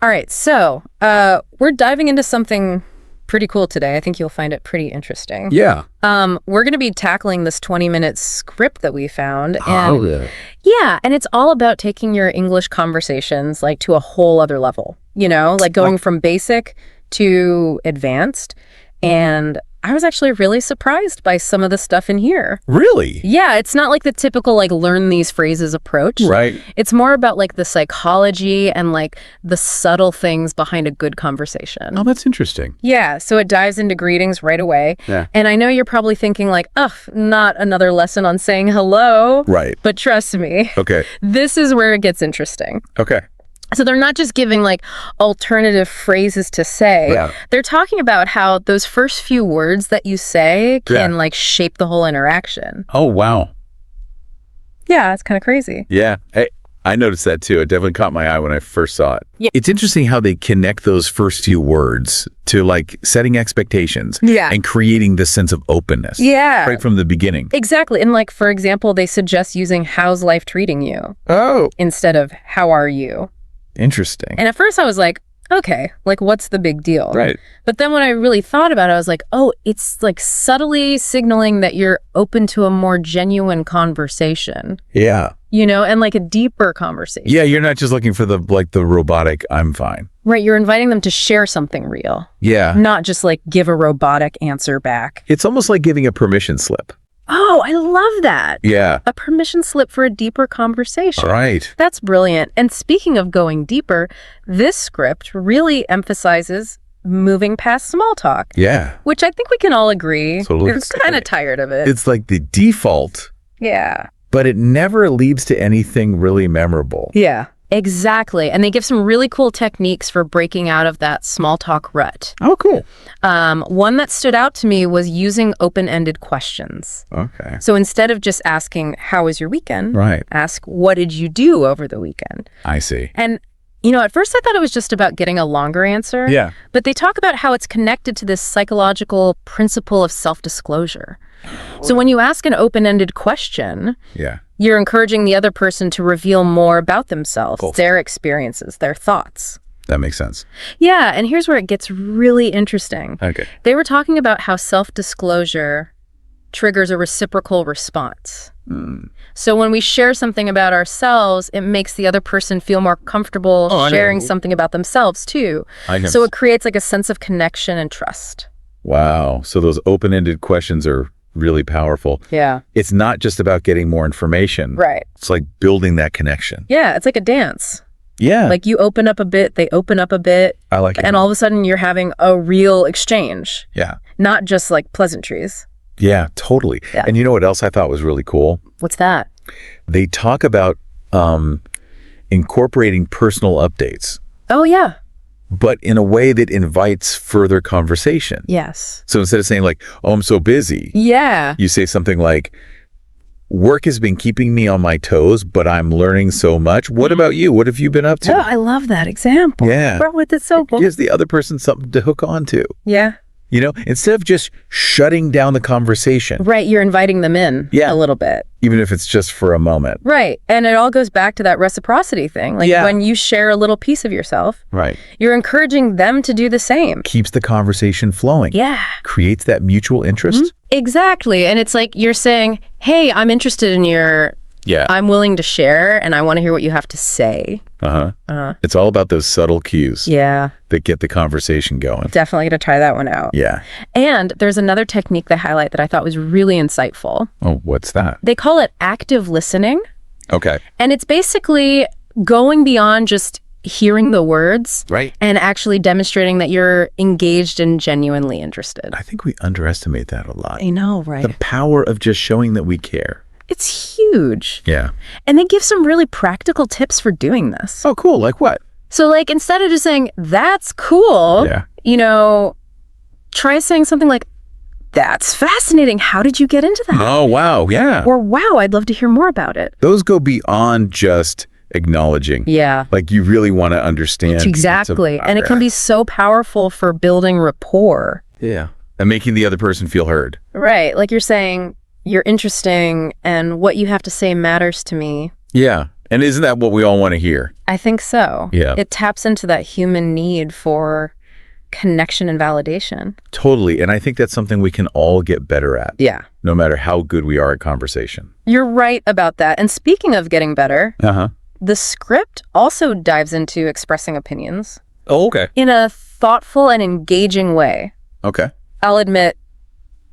All right, so we're diving into something pretty cool today. I think you'll find it pretty interesting. Yeah. We're going to be tackling this 20-minute script that we found. Oh, yeah. Yeah, and it's all about taking your English conversations like to a whole other level, like going from basic to advanced. And I was actually really surprised by some of the stuff in here. Really? Yeah, it's not like the typical like learn these phrases approach. Right. It's more about like the psychology and like the subtle things behind a good conversation. Oh, that's interesting. Yeah, so it dives into greetings right away. Yeah. And I know you're probably thinking like, ugh, not another lesson on saying hello. Right. But trust me, Okay. this is where it gets interesting. Okay. So they're not just giving like alternative phrases to say. Yeah. They're talking about how those first few words that you say can like shape the whole interaction. Oh, wow. Yeah, it's kind of crazy. Yeah. I noticed that too. It definitely caught my eye when I first saw it. Yeah. It's interesting how they connect those first few words to like setting expectations and creating this sense of openness. Yeah. Right from the beginning. Exactly. And like, for example, they suggest using how's life treating you Oh. instead of how are you? Interesting. And at first I was like, okay, like what's the big deal? Right. But then when I really thought about it, I was like, oh, it's like subtly signaling that you're open to a more genuine conversation. Yeah. And like a deeper conversation. Yeah, you're not just looking for the robotic, I'm fine. Right, you're inviting them to share something real. Yeah. Not just like give a robotic answer back. It's almost like giving a permission slip. Oh, I love that. Yeah. A permission slip for a deeper conversation. Right. That's brilliant. And speaking of going deeper, this script really emphasizes moving past small talk. Yeah. Which I think we can all agree. Totally. We're kind of tired of it. It's like the default, Yeah. but it never leads to anything really memorable. Yeah. Exactly. And they give some really cool techniques for breaking out of that small talk rut. Oh, cool. One that stood out to me was using open-ended questions. Okay. So instead of just asking, how was your weekend? Right. Ask, what did you do over the weekend? I see. And, at first I thought it was just about getting a longer answer. Yeah. But they talk about how it's connected to this psychological principle of self-disclosure. So when you ask an open-ended question, Yeah. you're encouraging the other person to reveal more about themselves, Cool. their experiences, their thoughts. That makes sense. Yeah, and here's where it gets really interesting. Okay. They were talking about how self-disclosure triggers a reciprocal response. So when we share something about ourselves, it makes the other person feel more comfortable sharing something about themselves too. So it creates like a sense of connection and trust. Wow. So those open-ended questions are really powerful. Yeah. It's not just about getting more information. Right. It's like building that connection. Yeah, it's like a dance. Yeah. Like you open up a bit, they open up a bit. I like it. And all of a sudden you're having a real exchange. Yeah. Not just like pleasantries. Yeah, totally. Yeah. And you know what else I thought was really cool? What's that? They talk about incorporating personal updates, Oh, yeah. but in a way that invites further conversation. Yes. So instead of saying like, oh, I'm so busy, Yeah. you say something like, work has been keeping me on my toes, but I'm learning so much. What about you? What have you been up to? Oh, I love that example. Yeah. Bro, it's so cool. Gives the other person something to hook on to. Yeah. Instead of just shutting down the conversation, Right. You're inviting them in Yeah. a little bit. even if it's just for a moment. Right. And it all goes back to that reciprocity thing. Like Yeah. when you share a little piece of yourself, Right. you're encouraging them to do the same. Keeps the conversation flowing. Yeah. Creates that mutual interest. Exactly. And it's like you're saying, hey, I'm interested in your, Yeah. I'm willing to share and I want to hear what you have to say. It's all about those subtle cues Yeah. that get the conversation going. Definitely going to try that one out. Yeah. And there's another technique they highlight that I thought was really insightful. Oh, what's that? They call it active listening. Okay. And it's basically going beyond just hearing the words Right. and actually demonstrating that you're engaged and genuinely interested. I think we underestimate that a lot. I know, right? The power of just showing that we care. It's huge. Yeah. And they give some really practical tips for doing this. Oh, cool. Like what? So like instead of just saying, that's cool, Yeah. Try saying something like, that's fascinating. How did you get into that? Oh, wow. Yeah. Or wow, I'd love to hear more about it. Those go beyond just acknowledging. Yeah. Like you really want to understand. Exactly. And it can be so powerful for building rapport. Yeah. And making the other person feel heard. Right. Like you're saying, you're interesting and what you have to say matters to me. Yeah. And isn't that what we all want to hear? I think so. Yeah. It taps into that human need for connection and validation. Totally. And I think that's something we can all get better at. Yeah. No matter how good we are at conversation. You're right about that. And speaking of getting better, the script also dives into expressing opinions. Oh, okay. In a thoughtful and engaging way. Okay. I'll admit,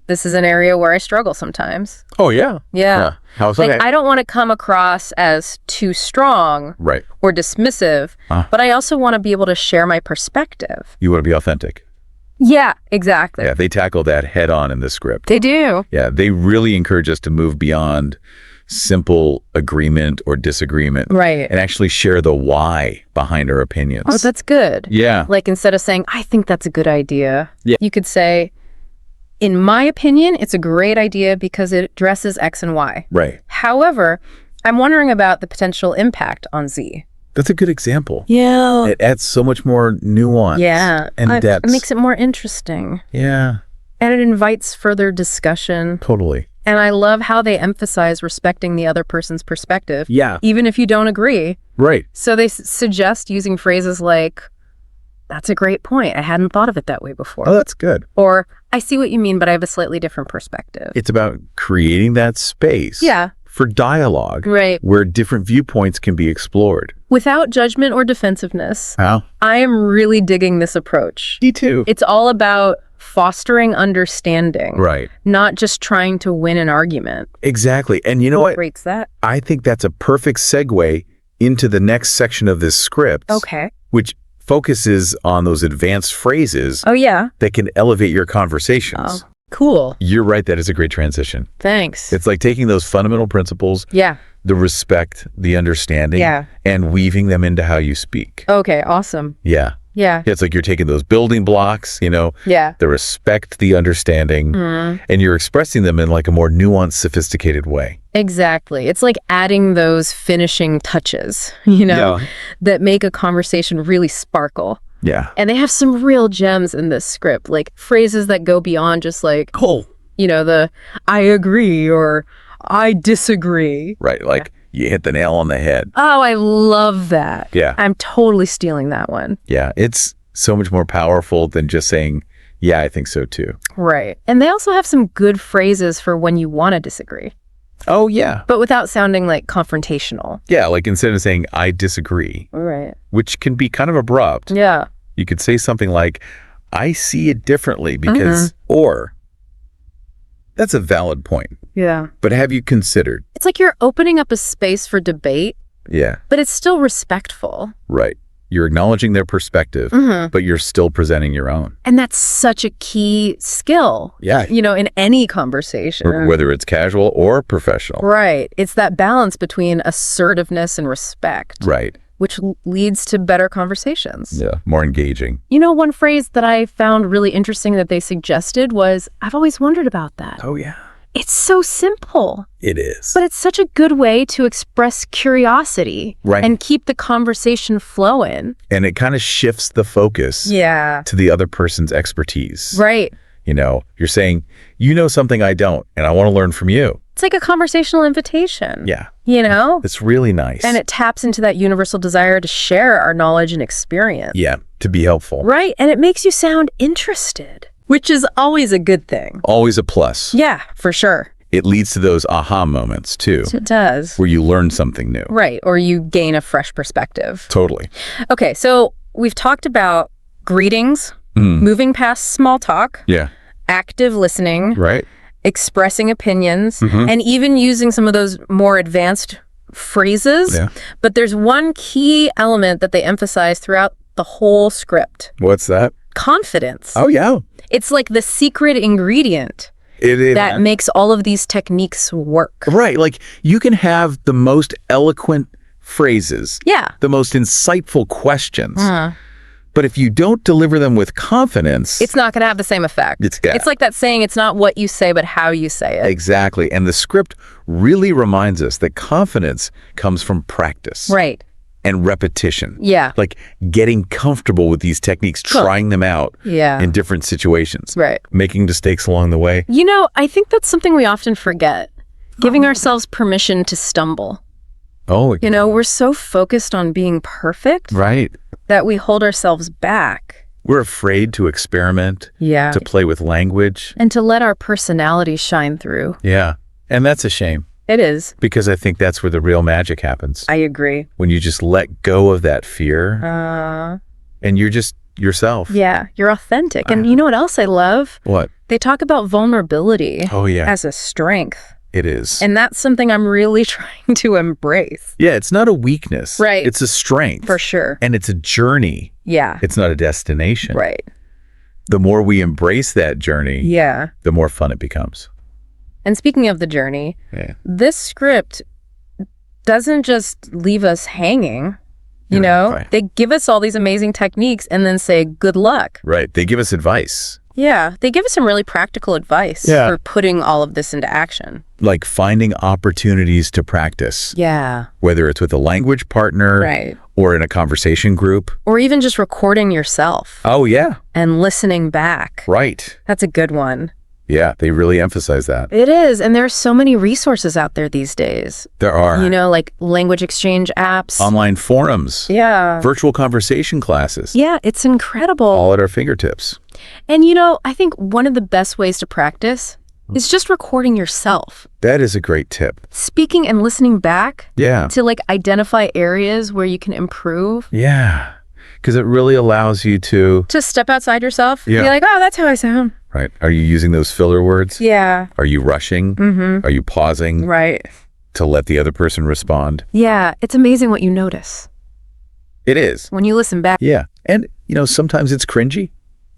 this is an area where I struggle sometimes. Oh, yeah. Yeah. How's like, that? I don't want to come across as too strong or dismissive, but I also want to be able to share my perspective. You want to be authentic. Yeah, exactly. Yeah, they tackle that head on in the script. They do. Yeah, they really encourage us to move beyond simple agreement or disagreement. Right. And actually share the why behind our opinions. Oh, that's good. Yeah. Like, instead of saying, I think that's a good idea, yeah. you could say, in my opinion, it's a great idea because it addresses X and Y. Right. However, I'm wondering about the potential impact on Z. That's a good example. Yeah. It adds so much more nuance and depth. It makes it more interesting. Yeah. And it invites further discussion. Totally. And I love how they emphasize respecting the other person's perspective. Yeah. Even if you don't agree. Right. So they suggest using phrases like, that's a great point. I hadn't thought of it that way before. Oh, that's good. Or, I see what you mean, but I have a slightly different perspective. It's about creating that space for dialogue where different viewpoints can be explored. Without judgment or defensiveness. How? I am really digging this approach. Me too. It's all about fostering understanding. Right. Not just trying to win an argument. Exactly. And you know what? Breaks that? I think that's a perfect segue into the next section of this script. Okay. Which focuses on those advanced phrases that can elevate your conversations. Oh, cool. You're right. That is a great transition. Thanks. It's like taking those fundamental principles, the respect, the understanding, and weaving them into how you speak. Okay, awesome. Yeah. Yeah. It's like you're taking those building blocks, the respect, the understanding, and you're expressing them in like a more nuanced, sophisticated way. Exactly. It's like adding those finishing touches, that make a conversation really sparkle. Yeah. And they have some real gems in this script, like phrases that go beyond just like, the I agree or I disagree. Right. Like you hit the nail on the head. Oh, I love that. Yeah. I'm totally stealing that one. Yeah. It's so much more powerful than just saying, yeah, I think so too. Right. And they also have some good phrases for when you want to disagree. Oh, yeah. But without sounding like confrontational. Yeah. Like instead of saying, I disagree. Right. Which can be kind of abrupt. Yeah. You could say something like, I see it differently because, or, that's a valid point. Yeah. But have you considered? It's like you're opening up a space for debate. Yeah. But it's still respectful. Right. You're acknowledging their perspective, but you're still presenting your own. And that's such a key skill. Yeah. In any conversation. Whether it's casual or professional. Right. It's that balance between assertiveness and respect. Right. Which leads to better conversations. Yeah. More engaging. One phrase that I found really interesting that they suggested was, I've always wondered about that. Oh, yeah. It's so simple. It is. But it's such a good way to express curiosity and keep the conversation flowing. And it kind of shifts the focus to the other person's expertise. Right. You're saying, something I don't, and I want to learn from you. It's like a conversational invitation. Yeah. It's really nice. And it taps into that universal desire to share our knowledge and experience. Yeah, to be helpful. Right. And it makes you sound interested, which is always a good thing. Always a plus. Yeah, for sure. It leads to those aha moments, too. It does. Where you learn something new. Right. Or you gain a fresh perspective. Totally. Okay, so we've talked about greetings, moving past small talk, active listening, right, expressing opinions, and even using some of those more advanced phrases. Yeah. But there's one key element that they emphasize throughout the whole script. What's that? Confidence. Oh, yeah. It's like the secret ingredient that makes all of these techniques work. Right. Like you can have the most eloquent phrases. Yeah. The most insightful questions. But if you don't deliver them with confidence, it's not going to have the same effect. It's like that saying, it's not what you say, but how you say it. Exactly. And the script really reminds us that confidence comes from practice. Right. And repetition. Yeah. Like getting comfortable with these techniques, trying them out in different situations. Right. Making mistakes along the way. I think that's something we often forget. Giving ourselves permission to stumble. Oh, You know, we're so focused on being perfect right. that we hold ourselves back. We're afraid to experiment, Yeah. to play with language. And to let our personality shine through. Yeah. And that's a shame. It is. Because I think that's where the real magic happens. I agree. When you just let go of that fear and you're just yourself. Yeah, you're authentic. And you know what else I love? What? They talk about vulnerability as a strength. It is. And that's something I'm really trying to embrace. Yeah, it's not a weakness. Right. It's a strength. For sure. And it's a journey. Yeah. It's not a destination. Right. The more we embrace that journey, the more fun it becomes. And speaking of the journey, this script doesn't just leave us hanging. You know, right. They give us all these amazing techniques and then say, good luck. Right. They give us advice. Yeah. They give us some really practical advice for putting all of this into action. Like finding opportunities to practice. Yeah. Whether it's with a language partner or in a conversation group. Or even just recording yourself. Oh, yeah. And listening back. Right. That's a good one. Yeah, they really emphasize that. It is. And there are so many resources out there these days. There are. You know, like language exchange apps. Online forums. Yeah. Virtual conversation classes. Yeah, it's incredible. All at our fingertips. And you know, I think one of the best ways to practice is just recording yourself. That is a great tip. Speaking and listening back. Yeah. To like identify areas where you can improve. Yeah. Because it really allows you to step outside yourself. Yeah. Be like, oh, that's how I sound. Right. Are you using those filler words? Yeah. Are you rushing? Are you pausing? Right. To let the other person respond? Yeah. It's amazing what you notice. It is. When you listen back. Yeah. And, you know, sometimes it's cringy.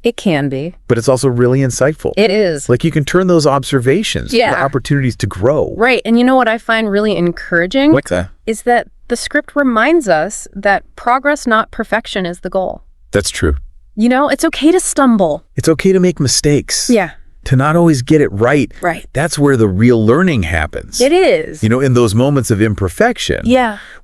It can be. But it's also really insightful. It is. Like you can turn those observations into opportunities to grow. Right. And you know what I find really encouraging? What's that? Is that the script reminds us that progress, not perfection, is the goal. That's true. You know, it's okay to stumble. It's okay to make mistakes. Yeah. To not always get it right. Right. That's where the real learning happens. It is. You know, in those moments of imperfection,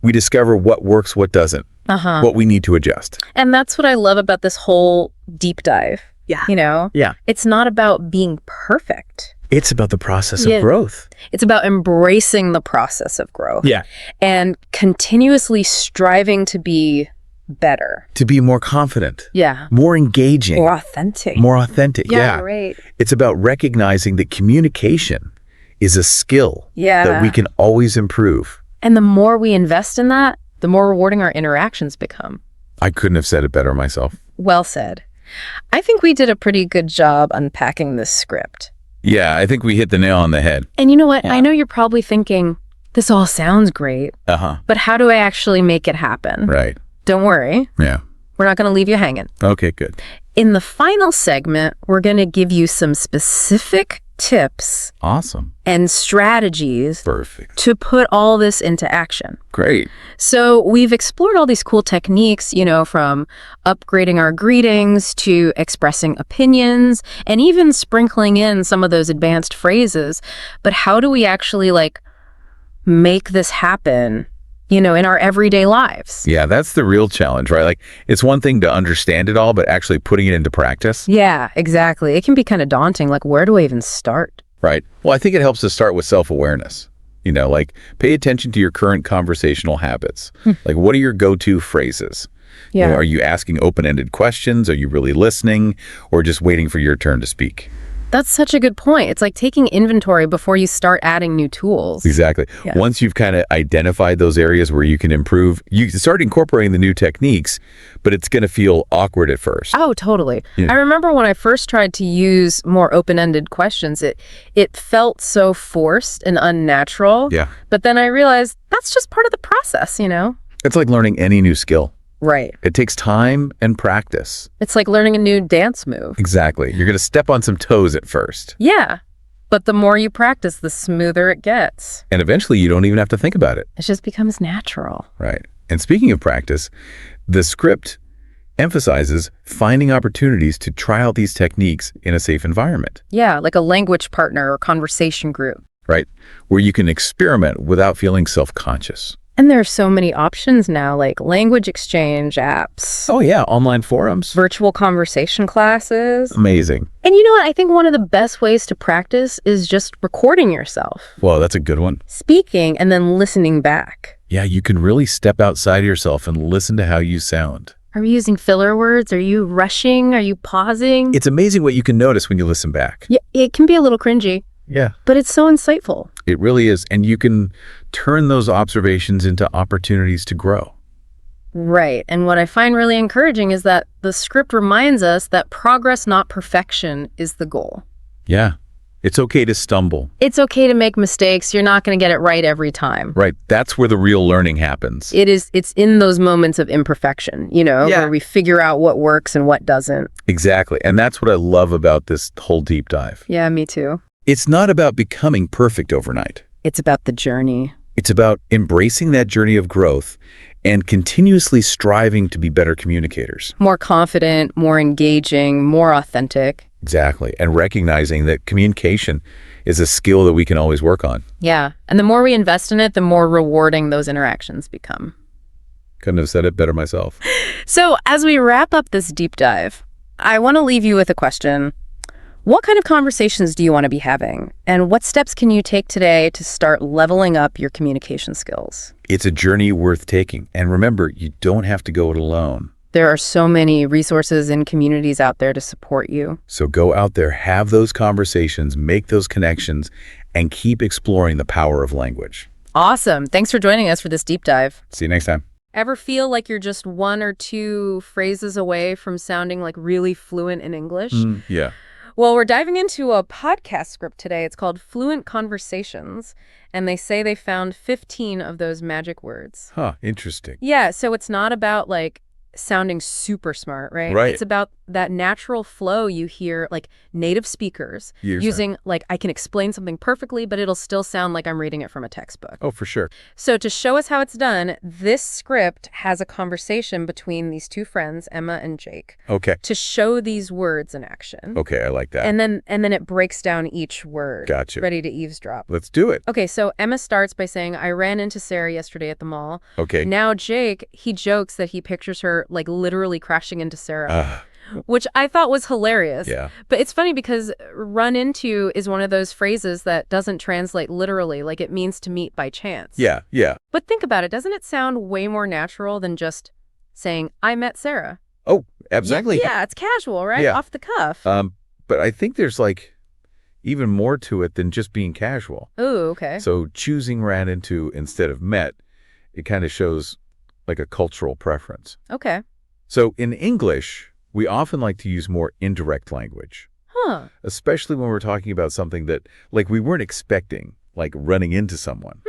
we discover what works, what doesn't, what we need to adjust. And that's what I love about this whole deep dive. Yeah. You know? Yeah. It's not about being perfect. It's about the process of growth. It's about embracing the process of growth. Yeah. And continuously striving to be better. To be more confident. Yeah. More engaging. More authentic. More authentic. Yeah. Right. It's about recognizing that communication is a skill that we can always improve. And the more we invest in that, the more rewarding our interactions become. I couldn't have said it better myself. Well said. I think we did a pretty good job unpacking this script. Yeah, I think we hit the nail on the head. And you know what? I know you're probably thinking, this all sounds great, but how do I actually make it happen? Right. Don't worry. Yeah. We're not going to leave you hanging. Okay, good. In the final segment, we're going to give you some specific tips and strategies to put all this into action. Great. So we've explored all these cool techniques, you know, from upgrading our greetings to expressing opinions and even sprinkling in some of those advanced phrases. But how do we actually like make this happen, you know, in our everyday lives? Yeah, that's the real challenge, right? Like, it's one thing to understand it all, but actually putting it into practice. Yeah, exactly. It can be kind of daunting. Like, where do I even start? Right. Well, I think it helps to start with self-awareness. You know, like, pay attention to your current conversational habits. Like, what are your go-to phrases? Yeah. You know, are you asking open-ended questions? Are you really listening? Or just waiting for your turn to speak? That's such a good point. It's like taking inventory before you start adding new tools. Exactly. Yeah. Once you've kind of identified those areas where you can improve, you can start incorporating the new techniques, but it's going to feel awkward at first. Oh, totally. Yeah. I remember when I first tried to use more open-ended questions, it felt so forced and unnatural. Yeah. But then I realized that's just part of the process, you know? It's like learning any new skill. Right. It takes time and practice. It's like learning a new dance move. Exactly. You're going to step on some toes at first. Yeah. But the more you practice, the smoother it gets. And eventually you don't even have to think about it. It just becomes natural. Right. And speaking of practice, the script emphasizes finding opportunities to try out these techniques in a safe environment. Yeah, like a language partner or conversation group. Right. Where you can experiment without feeling self-conscious. And there are so many options now, like language exchange apps. Oh, yeah. Online forums. Virtual conversation classes. Amazing. And you know what? I think one of the best ways to practice is just recording yourself. Well, that's a good one. Speaking and then listening back. Yeah, you can really step outside of yourself and listen to how you sound. Are you using filler words? Are you rushing? Are you pausing? It's amazing what you can notice when you listen back. Yeah, it can be a little cringy. Yeah. But it's so insightful. It really is. And you can turn those observations into opportunities to grow. Right. And what I find really encouraging is that the script reminds us that progress, not perfection, is the goal. Yeah. It's okay to stumble. It's okay to make mistakes. You're not going to get it right every time. Right. That's where the real learning happens. It's in those moments of imperfection, where we figure out what works and what doesn't. Exactly. And that's what I love about this whole deep dive. Yeah, me too. It's not about becoming perfect overnight. It's about the journey. It's about embracing that journey of growth and continuously striving to be better communicators. More confident, more engaging, more authentic. Exactly. And recognizing that communication is a skill that we can always work on. Yeah. And the more we invest in it, the more rewarding those interactions become. Couldn't have said it better myself. So as we wrap up this deep dive, I want to leave you with a question. What kind of conversations do you want to be having? And what steps can you take today to start leveling up your communication skills? It's a journey worth taking. And remember, you don't have to go it alone. There are so many resources and communities out there to support you. So go out there, have those conversations, make those connections, and keep exploring the power of language. Awesome. Thanks for joining us for this deep dive. See you next time. Ever feel like you're just one or two phrases away from sounding like really fluent in English? Yeah. Well, we're diving into a podcast script today. It's called Fluent Conversations, and they say they found 15 of those magic words. Huh, interesting. Yeah, so it's not about sounding super smart, right? Right. It's about that natural flow you hear native speakers using I can explain something perfectly, but it'll still sound like I'm reading it from a textbook. Oh, for sure. So to show us how it's done, this script has a conversation between these two friends, Emma and Jake. Okay. To show these words in action. Okay, I like that. And then it breaks down each word. Gotcha. Ready to eavesdrop. Let's do it. Okay, so Emma starts by saying, I ran into Sarah yesterday at the mall. Okay. Now Jake, he jokes that he pictures her literally crashing into Sarah, which I thought was hilarious. Yeah. But it's funny because run into is one of those phrases that doesn't translate literally, it means to meet by chance. Yeah. But think about it. Doesn't it sound way more natural than just saying, I met Sarah? Oh, exactly. Yeah, it's casual, right? Yeah. Off the cuff. But I think there's even more to it than just being casual. Ooh, okay. So choosing ran into instead of met, it kind of shows a cultural preference. Okay. So in English, we often like to use more indirect language. Huh. Especially when we're talking about something that we weren't expecting, running into someone.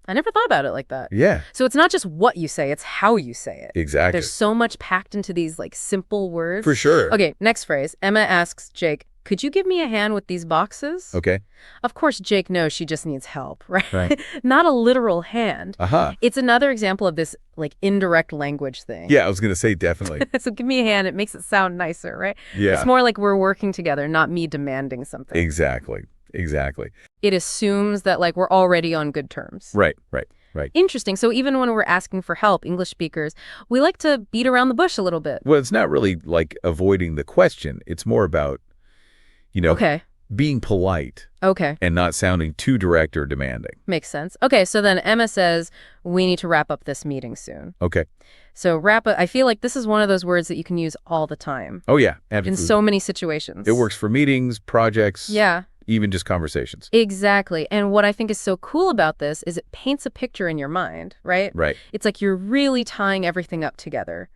I never thought about it like that. Yeah. So it's not just what you say, it's how you say it. Exactly. There's so much packed into these simple words. For sure. Okay, next phrase. Emma asks Jake, could you give me a hand with these boxes? Okay. Of course, Jake knows she just needs help, right? Right. Not a literal hand. Uh-huh. It's another example of this indirect language thing. Yeah, I was going to say definitely. So give me a hand. It makes it sound nicer, right? Yeah. It's more like we're working together, not me demanding something. Exactly. It assumes that we're already on good terms. Right. Interesting. So even when we're asking for help, English speakers, we like to beat around the bush a little bit. Well, it's not really avoiding the question. It's more about, Okay. being polite. Okay. And not sounding too direct or demanding. Makes sense. Okay, so then Emma says, we need to wrap up this meeting soon. Okay. So wrap up, I feel like this is one of those words that you can use all the time. Oh, yeah. Absolutely. In so many situations. It works for meetings, projects. Yeah. Even just conversations. Exactly. And what I think is so cool about this is it paints a picture in your mind, right? Right. It's like you're really tying everything up together.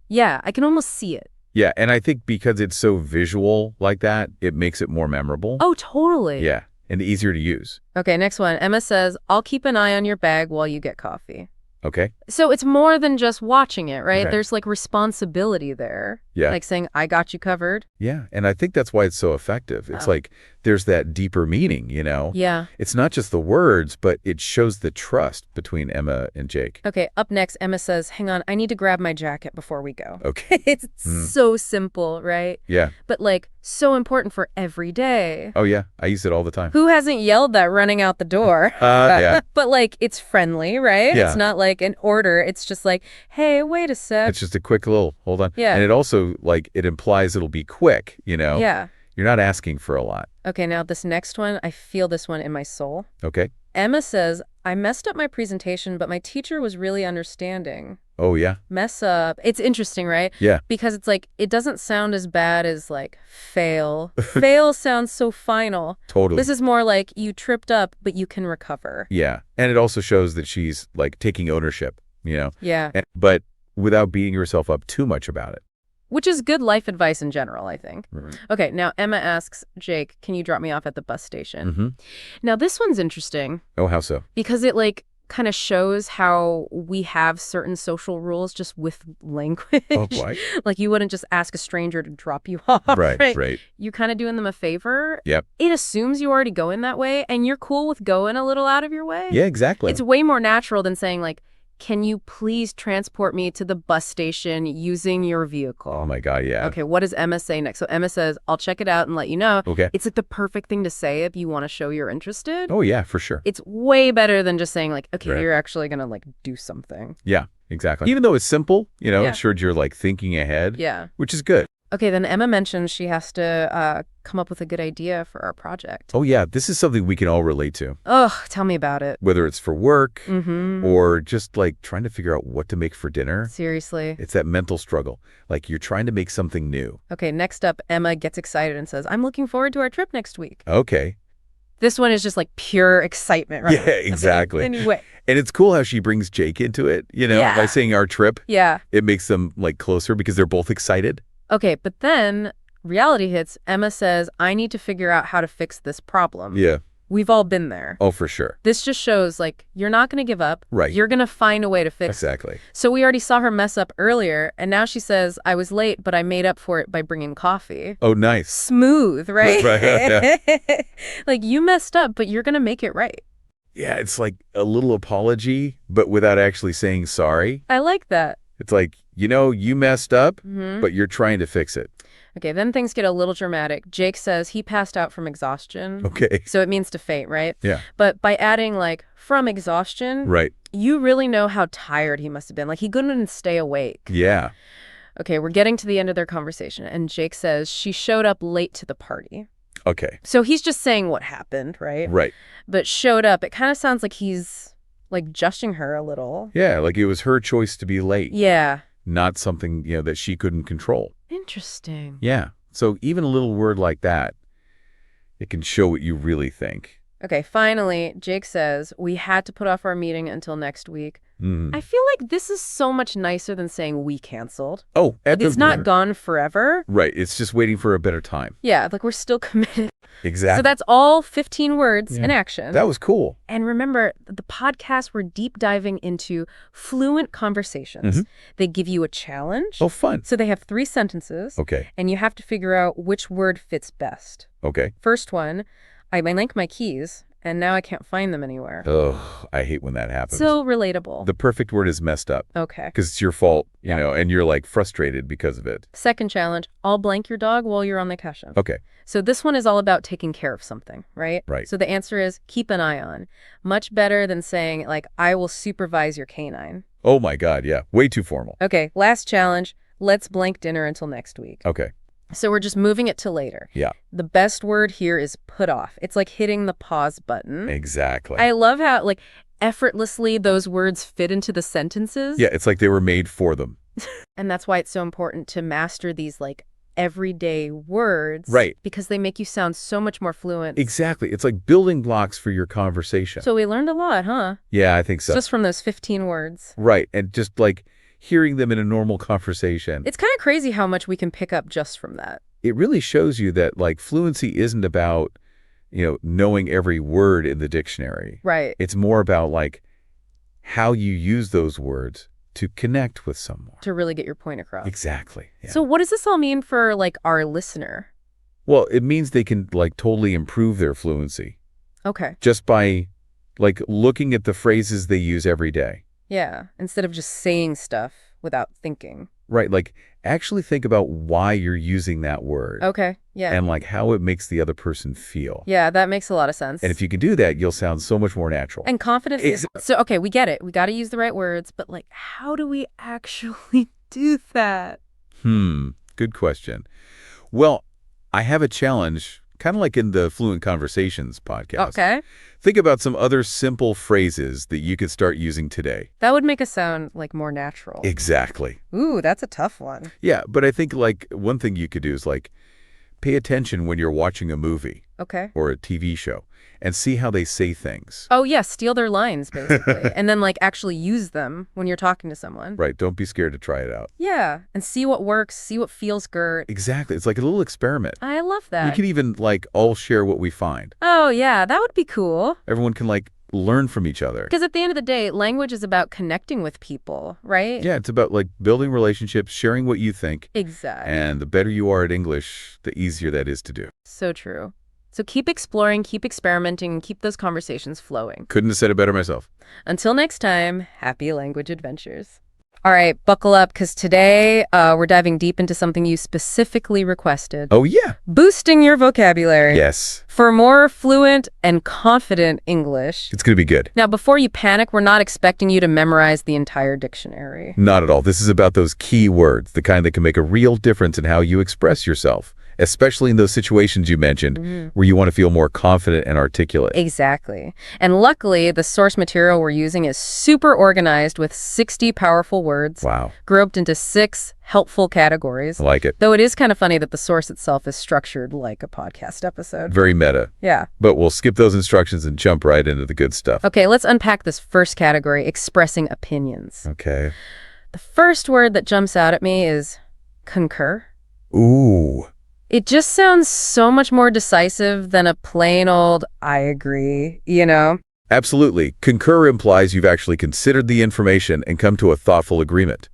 Yeah, I can almost see it. Yeah, and I think because it's so visual like that, it makes it more memorable. Oh, totally. Yeah, and easier to use. Okay, next one. Emma says, I'll keep an eye on your bag while you get coffee. Okay. So it's more than just watching it, right? Okay. There's responsibility there. Yeah. Saying, I got you covered. Yeah, and I think that's why it's so effective. It's there's that deeper meaning, Yeah. It's not just the words, but it shows the trust between Emma and Jake. Okay, up next, Emma says, hang on, I need to grab my jacket before we go. Okay. It's so simple, right? Yeah. But so important for every day. Oh, yeah. I use it all the time. Who hasn't yelled that running out the door? Yeah. But it's friendly, right? Yeah. It's not an order. It's just hey, wait a sec. It's just a quick little, hold on. Yeah. And it also, it implies it'll be quick, Yeah. You're not asking for a lot. Okay, now this next one, I feel this one in my soul. Okay. Emma says, I messed up my presentation, but my teacher was really understanding. Oh, yeah? Mess up. It's interesting, right? Yeah. Because it's like, it doesn't sound as bad as like fail. Fail sounds so final. Totally. This is more like you tripped up, but you can recover. Yeah. And it also shows that she's like taking ownership, Yeah. But without beating herself up too much about it. Which is good life advice in general, I think. Right. Okay, now Emma asks, Jake, can you drop me off at the bus station? Mm-hmm. Now this one's interesting. Oh, how so? Because it like kind of shows how we have certain social rules just with language. Oh, boy. Like you wouldn't just ask a stranger to drop you off. Right. You're kind of doing them a favor. Yep. It assumes you already go in that way and you're cool with going a little out of your way. Yeah, exactly. It's way more natural than saying like, can you please transport me to the bus station using your vehicle? Oh, my God, yeah. Okay, what does Emma say next? So Emma says, I'll check it out and let you know. Okay. It's like the perfect thing to say if you want to show you're interested. Oh, yeah, for sure. It's way better than just saying like, okay, Right. you're actually going to like do something. Yeah, exactly. Even though it's simple, Yeah. it shows you're like thinking ahead. Yeah. Which is good. Okay, then Emma mentions she has to come up with a good idea for our project. Oh, yeah, this is something we can all relate to. Ugh, tell me about it. Whether it's for work Mm-hmm. or just like trying to figure out what to make for dinner. Seriously. It's that mental struggle. Like you're trying to make something new. Okay, next up, Emma gets excited and says, I'm looking forward to our trip next week. Okay. This one is just like pure excitement, right? Yeah, exactly. Anyway. And it's cool how she brings Jake into it, Yeah. by saying our trip. Yeah. It makes them like closer because they're both excited. Okay, but then reality hits. Emma says, I need to figure out how to fix this problem. Yeah. We've all been there. Oh, for sure. This just shows, like, you're not going to give up. Right. You're going to find a way to fix it. Exactly. So we already saw her mess up earlier, and now she says, I was late, but I made up for it by bringing coffee. Oh, nice. Smooth, right? Right, yeah. Like, you messed up, but you're going to make it right. Yeah, it's like a little apology, but without actually saying sorry. I like that. It's like, you messed up, Mm-hmm. but you're trying to fix it. Okay, then things get a little dramatic. Jake says he passed out from exhaustion. Okay. So it means to faint, right? Yeah. But by adding, like, from exhaustion, Right. you really know how tired he must have been. Like, he couldn't stay awake. Yeah. Okay, we're getting to the end of their conversation, and Jake says she showed up late to the party. Okay. So he's just saying what happened, right? Right. But showed up, it kind of sounds like he's, like, judging her a little. Yeah, like it was her choice to be late. Yeah. Not something, that she couldn't control. Interesting. Yeah. So even a little word like that, it can show what you really think. Okay, finally, Jake says we had to put off our meeting until next week. Mm. I feel like this is so much nicer than saying we canceled. Oh, It's not gone forever. Right. It's just waiting for a better time. Yeah, like we're still committed. Exactly. So that's all 15 words Yeah. in action. That was cool. And remember, the podcast, we're deep diving into fluent conversations. Mhm. They give you a challenge. Oh, fun. So they have 3 sentences. Okay. And you have to figure out which word fits best. Okay. First one, I link my keys, and now I can't find them anywhere. Oh, I hate when that happens. So relatable. The perfect word is messed up Okay. because it's your fault, and you're like frustrated because of it. Second challenge, I'll blank your dog while you're on vacation. Okay. So this one is all about taking care of something, right? Right. So the answer is keep an eye on. Much better than saying, like, I will supervise your canine. Oh, my God. Yeah. Way too formal. Okay, last challenge, let's blank dinner until next week. Okay. So we're just moving it to later. Yeah. The best word here is put off. It's like hitting the pause button. Exactly. I love how, like, effortlessly those words fit into the sentences. Yeah. It's like they were made for them. And that's why it's so important to master these, like, everyday words. Right. Because they make you sound so much more fluent. Exactly. It's like building blocks for your conversation. So we learned a lot, huh? Yeah, I think so. Just from those 15 words. Right. And just like hearing them in a normal conversation. It's kind of crazy how much we can pick up just from that. It really shows you that like fluency isn't about, knowing every word in the dictionary. Right. It's more about like how you use those words to connect with someone. To really get your point across. Exactly. Yeah. So what does this all mean for, like, our listener? Well, it means they can like totally improve their fluency Okay. just by like looking at the phrases they use every day. Yeah. Instead of just saying stuff without thinking. Right. Like actually think about why you're using that word. Okay. Yeah. And like how it makes the other person feel. Yeah, that makes a lot of sense. And if you can do that, you'll sound so much more natural. And confidence. So, okay, we get it. We got to use the right words. But, like, how do we actually do that? Good question. Well, I have a challenge kind of like in the Fluent Conversations podcast. Okay. Think about some other simple phrases that you could start using today. That would make us sound like more natural. Exactly. Ooh, that's a tough one. Yeah, but I think like one thing you could do is like pay attention when you're watching a movie Okay. or a TV show and see how they say things. Oh, yeah, steal their lines, basically. And then, like, actually use them when you're talking to someone. Right, don't be scared to try it out. Yeah, and see what works, see what feels good. Exactly, it's like a little experiment. I love We that. could even like all share what we find. Oh, yeah, that would be cool. Everyone can like learn from each other. Because at the end of the day, language is about connecting with people, right? Yeah, it's about like building relationships, sharing what you think. Exactly. And the better you are at English, the easier that is to do. So true. So keep exploring, keep experimenting, and keep those conversations flowing. Couldn't have said it better myself. Until next time, happy language adventures. All right, buckle up, because today we're diving deep into something you specifically requested. Oh, yeah. Boosting your vocabulary. Yes. For more fluent and confident English. It's going to be good. Now, before you panic, we're not expecting you to memorize the entire dictionary. Not at all. This is about those key words, the kind that can make a real difference in how you express yourself, especially in those situations you mentioned where you want to feel more confident and articulate. Exactly. And luckily, the source material we're using is super organized with 60 powerful words. Wow. Grouped into 6 helpful categories. I like it. Though it is kind of funny that the source itself is structured like a podcast episode. Very meta. Yeah. But we'll skip those instructions and jump right into the good stuff. Okay, let's unpack this first category, expressing opinions. Okay. The first word that jumps out at me is concur. Ooh. It just sounds so much more decisive than a plain old I agree, you know? Absolutely. Concur implies you've actually considered the information and come to a thoughtful agreement,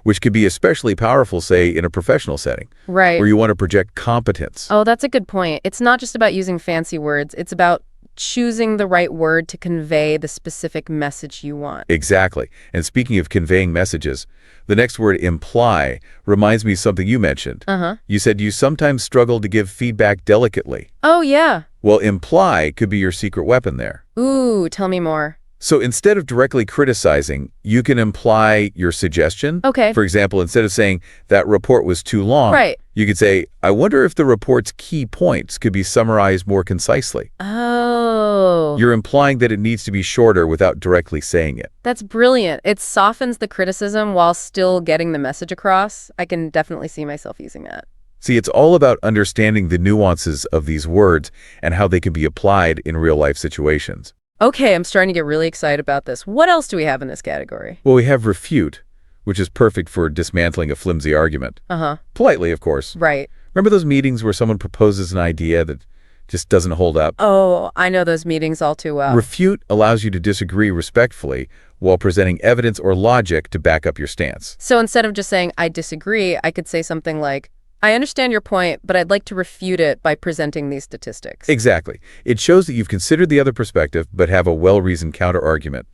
which could be especially powerful, say, in a professional setting, Right. where you want to project competence. Oh, that's a good point. It's not just about using fancy words. It's about choosing the right word to convey the specific message you want. Exactly. And speaking of conveying messages, the next word, imply, reminds me of something you mentioned. Uh-huh. You said you sometimes struggle to give feedback delicately. Oh, yeah. Well, imply could be your secret weapon there. Ooh, tell me more. So instead of directly criticizing, you can imply your suggestion. Okay. For example, instead of saying that report was too long, Right. you could say, I wonder if the report's key points could be summarized more concisely. Oh. You're implying that it needs to be shorter without directly saying it. That's brilliant. It softens the criticism while still getting the message across. I can definitely see myself using that. See, it's all about understanding the nuances of these words and how they can be applied in real-life situations. Okay, I'm starting to get really excited about this. What else do we have in this category? Well, we have refute, which is perfect for dismantling a flimsy argument. Uh-huh. Politely, of course. Right. Remember those meetings where someone proposes an idea that just doesn't hold up? Oh, I know those meetings all too well. Refute allows you to disagree respectfully while presenting evidence or logic to back up your stance. So instead of just saying, I disagree, I could say something like, I understand your point, but I'd like to refute it by presenting these statistics. Exactly. It shows that you've considered the other perspective, but have a well-reasoned counter-argument.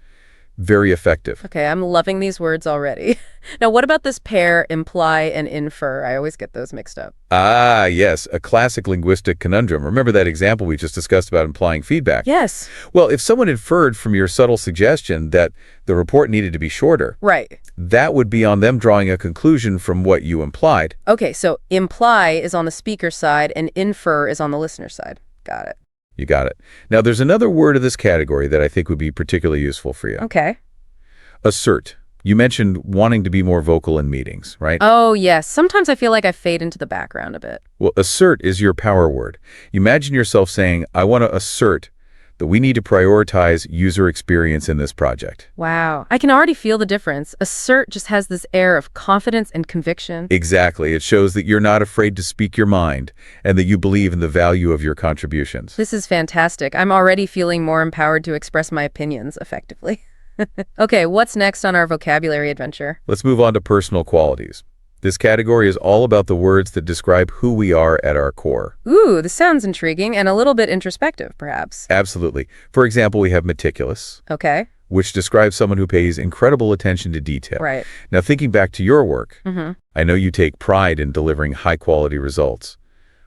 Very effective. Okay, I'm loving these words already. Now, what about this pair, imply and infer? I always get those mixed up. Ah, yes, a classic linguistic conundrum. Remember that example we just discussed about implying feedback? Yes. Well, if someone inferred from your subtle suggestion that the report needed to be shorter, Right. that would be on them drawing a conclusion from what you implied. Okay, so imply is on the speaker side and infer is on the listener side. Got it. You got it. Now, there's another word of this category that I think would be particularly useful for you. Okay. Assert. You mentioned wanting to be more vocal in meetings, right? Oh, yes. Sometimes I feel like I fade into the background a bit. Well, assert is your power word. Imagine yourself saying, I want to assert that we need to prioritize user experience in this project. Wow. I can already feel the difference. Assert just has this air of confidence and conviction. Exactly. It shows that you're not afraid to speak your mind and that you believe in the value of your contributions. This is fantastic. I'm already feeling more empowered to express my opinions effectively. Okay, what's next on our vocabulary adventure? Let's move on to personal qualities. This category is all about the words that describe who we are at our core. Ooh, this sounds intriguing and a little bit introspective, perhaps. Absolutely. For example, we have meticulous, Okay. which describes someone who pays incredible attention to detail. Right. Now, thinking back to your work, Mm-hmm. I know you take pride in delivering high-quality results.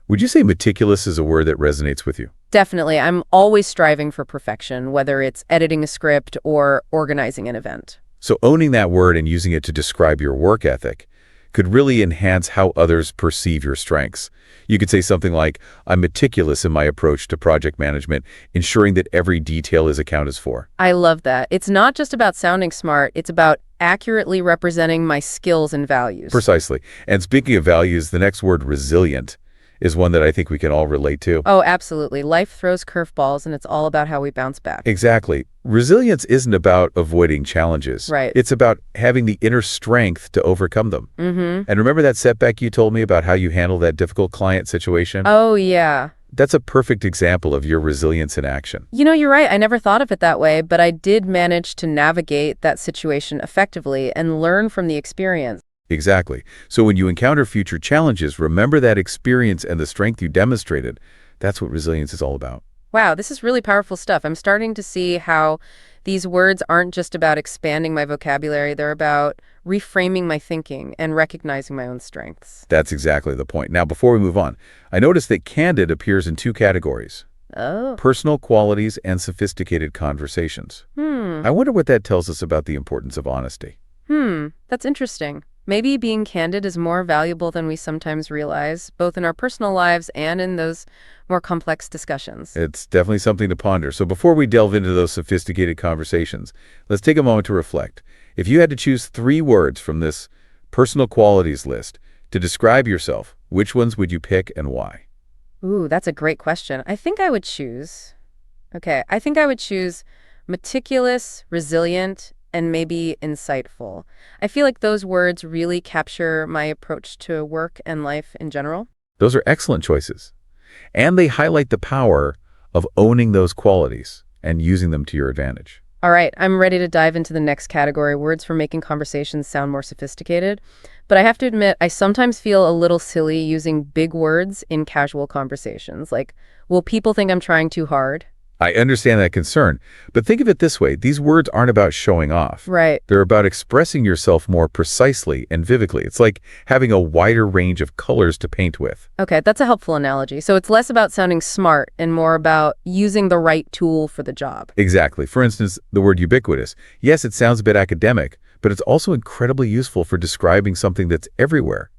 Would you say meticulous is a word that resonates with you? Definitely. I'm always striving for perfection, whether it's editing a script or organizing an event. So owning that word and using it to describe your work ethic could really enhance how others perceive your strengths. You could say something like, I'm meticulous in my approach to project management, ensuring that every detail is accounted for. I love that. It's not just about sounding smart, it's about accurately representing my skills and values. Precisely. And speaking of values, the next word, resilient, is one that I think we can all relate to. Oh, absolutely. Life throws curveballs, and it's all about how we bounce back. Exactly. Resilience isn't about avoiding challenges. Right. It's about having the inner strength to overcome them. Mm-hmm. And remember that setback you told me about how you handled that difficult client situation? Oh, yeah. That's a perfect example of your resilience in action. You know, you're right. I never thought of it that way, but I did manage to navigate that situation effectively and learn from the experience. Exactly. So when you encounter future challenges, remember that experience and the strength you demonstrated. That's what resilience is all about. Wow, this is really powerful stuff. I'm starting to see how these words aren't just about expanding my vocabulary. They're about reframing my thinking and recognizing my own strengths. That's exactly the point. Now, before we move on, I noticed that candid appears in two categories: Oh. personal qualities and sophisticated conversations. I wonder what that tells us about the importance of honesty. That's interesting. Maybe being candid is more valuable than we sometimes realize, both in our personal lives and in those more complex discussions. It's definitely something to ponder. So before we delve into those sophisticated conversations, let's take a moment to reflect. If you had to choose 3 words from this personal qualities list to describe yourself, which ones would you pick and why? Ooh, that's a great question. I think I would choose meticulous, resilient, and maybe insightful. I feel like those words really capture my approach to work and life in general. Those are excellent choices. And they highlight the power of owning those qualities and using them to your advantage. All right, I'm ready to dive into the next category, words for making conversations sound more sophisticated. But I have to admit, I sometimes feel a little silly using big words in casual conversations. Like, will people think I'm trying too hard? I understand that concern, but think of it this way. These words aren't about showing off. Right. They're about expressing yourself more precisely and vividly. It's like having a wider range of colors to paint with. Okay, that's a helpful analogy. So it's less about sounding smart and more about using the right tool for the job. Exactly. For instance, the word ubiquitous. Yes, it sounds a bit academic, but it's also incredibly useful for describing something that's everywhere.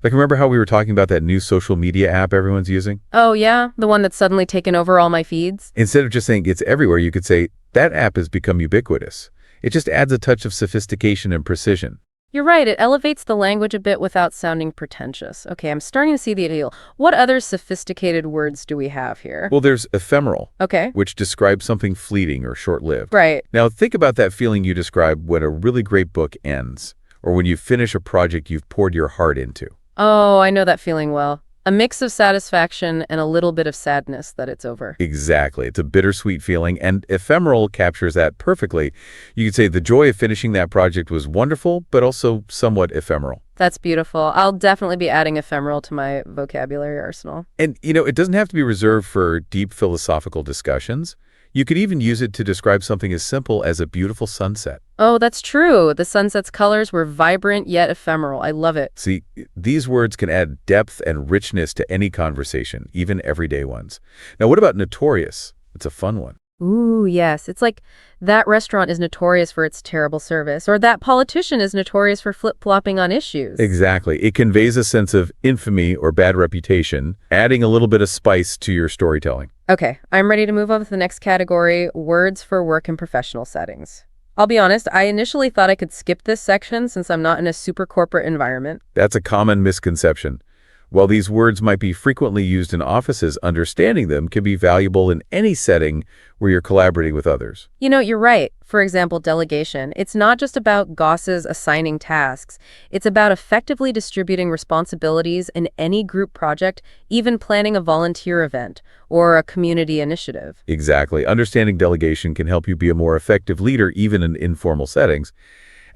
Like, remember how we were talking about that new social media app everyone's using? Oh, yeah? The one that's suddenly taken over all my feeds? Instead of just saying it's everywhere, you could say, that app has become ubiquitous. It just adds a touch of sophistication and precision. You're right, it elevates the language a bit without sounding pretentious. Okay, I'm starting to see the appeal. What other sophisticated words do we have here? Well, there's ephemeral, Okay. which describes something fleeting or short-lived. Right. Now, think about that feeling you describe when a really great book ends, or when you finish a project you've poured your heart into. Oh, I know that feeling well. A mix of satisfaction and a little bit of sadness that it's over. Exactly. It's a bittersweet feeling, and ephemeral captures that perfectly. You could say the joy of finishing that project was wonderful, but also somewhat ephemeral. That's beautiful. I'll definitely be adding ephemeral to my vocabulary arsenal. And, it doesn't have to be reserved for deep philosophical discussions. You could even use it to describe something as simple as a beautiful sunset. Oh, that's true. The sunset's colors were vibrant yet ephemeral. I love it. See, these words can add depth and richness to any conversation, even everyday ones. Now, what about notorious? It's a fun one. Ooh, yes. It's like that restaurant is notorious for its terrible service, or that politician is notorious for flip-flopping on issues. Exactly. It conveys a sense of infamy or bad reputation, adding a little bit of spice to your storytelling. Okay, I'm ready to move on to the next category, words for work and professional settings. I'll be honest, I initially thought I could skip this section since I'm not in a super corporate environment. That's a common misconception. While these words might be frequently used in offices, understanding them can be valuable in any setting where you're collaborating with others. You know, you're right. For example, delegation. It's not just about bosses assigning tasks. It's about effectively distributing responsibilities in any group project, even planning a volunteer event or a community initiative. Exactly. Understanding delegation can help you be a more effective leader even in informal settings.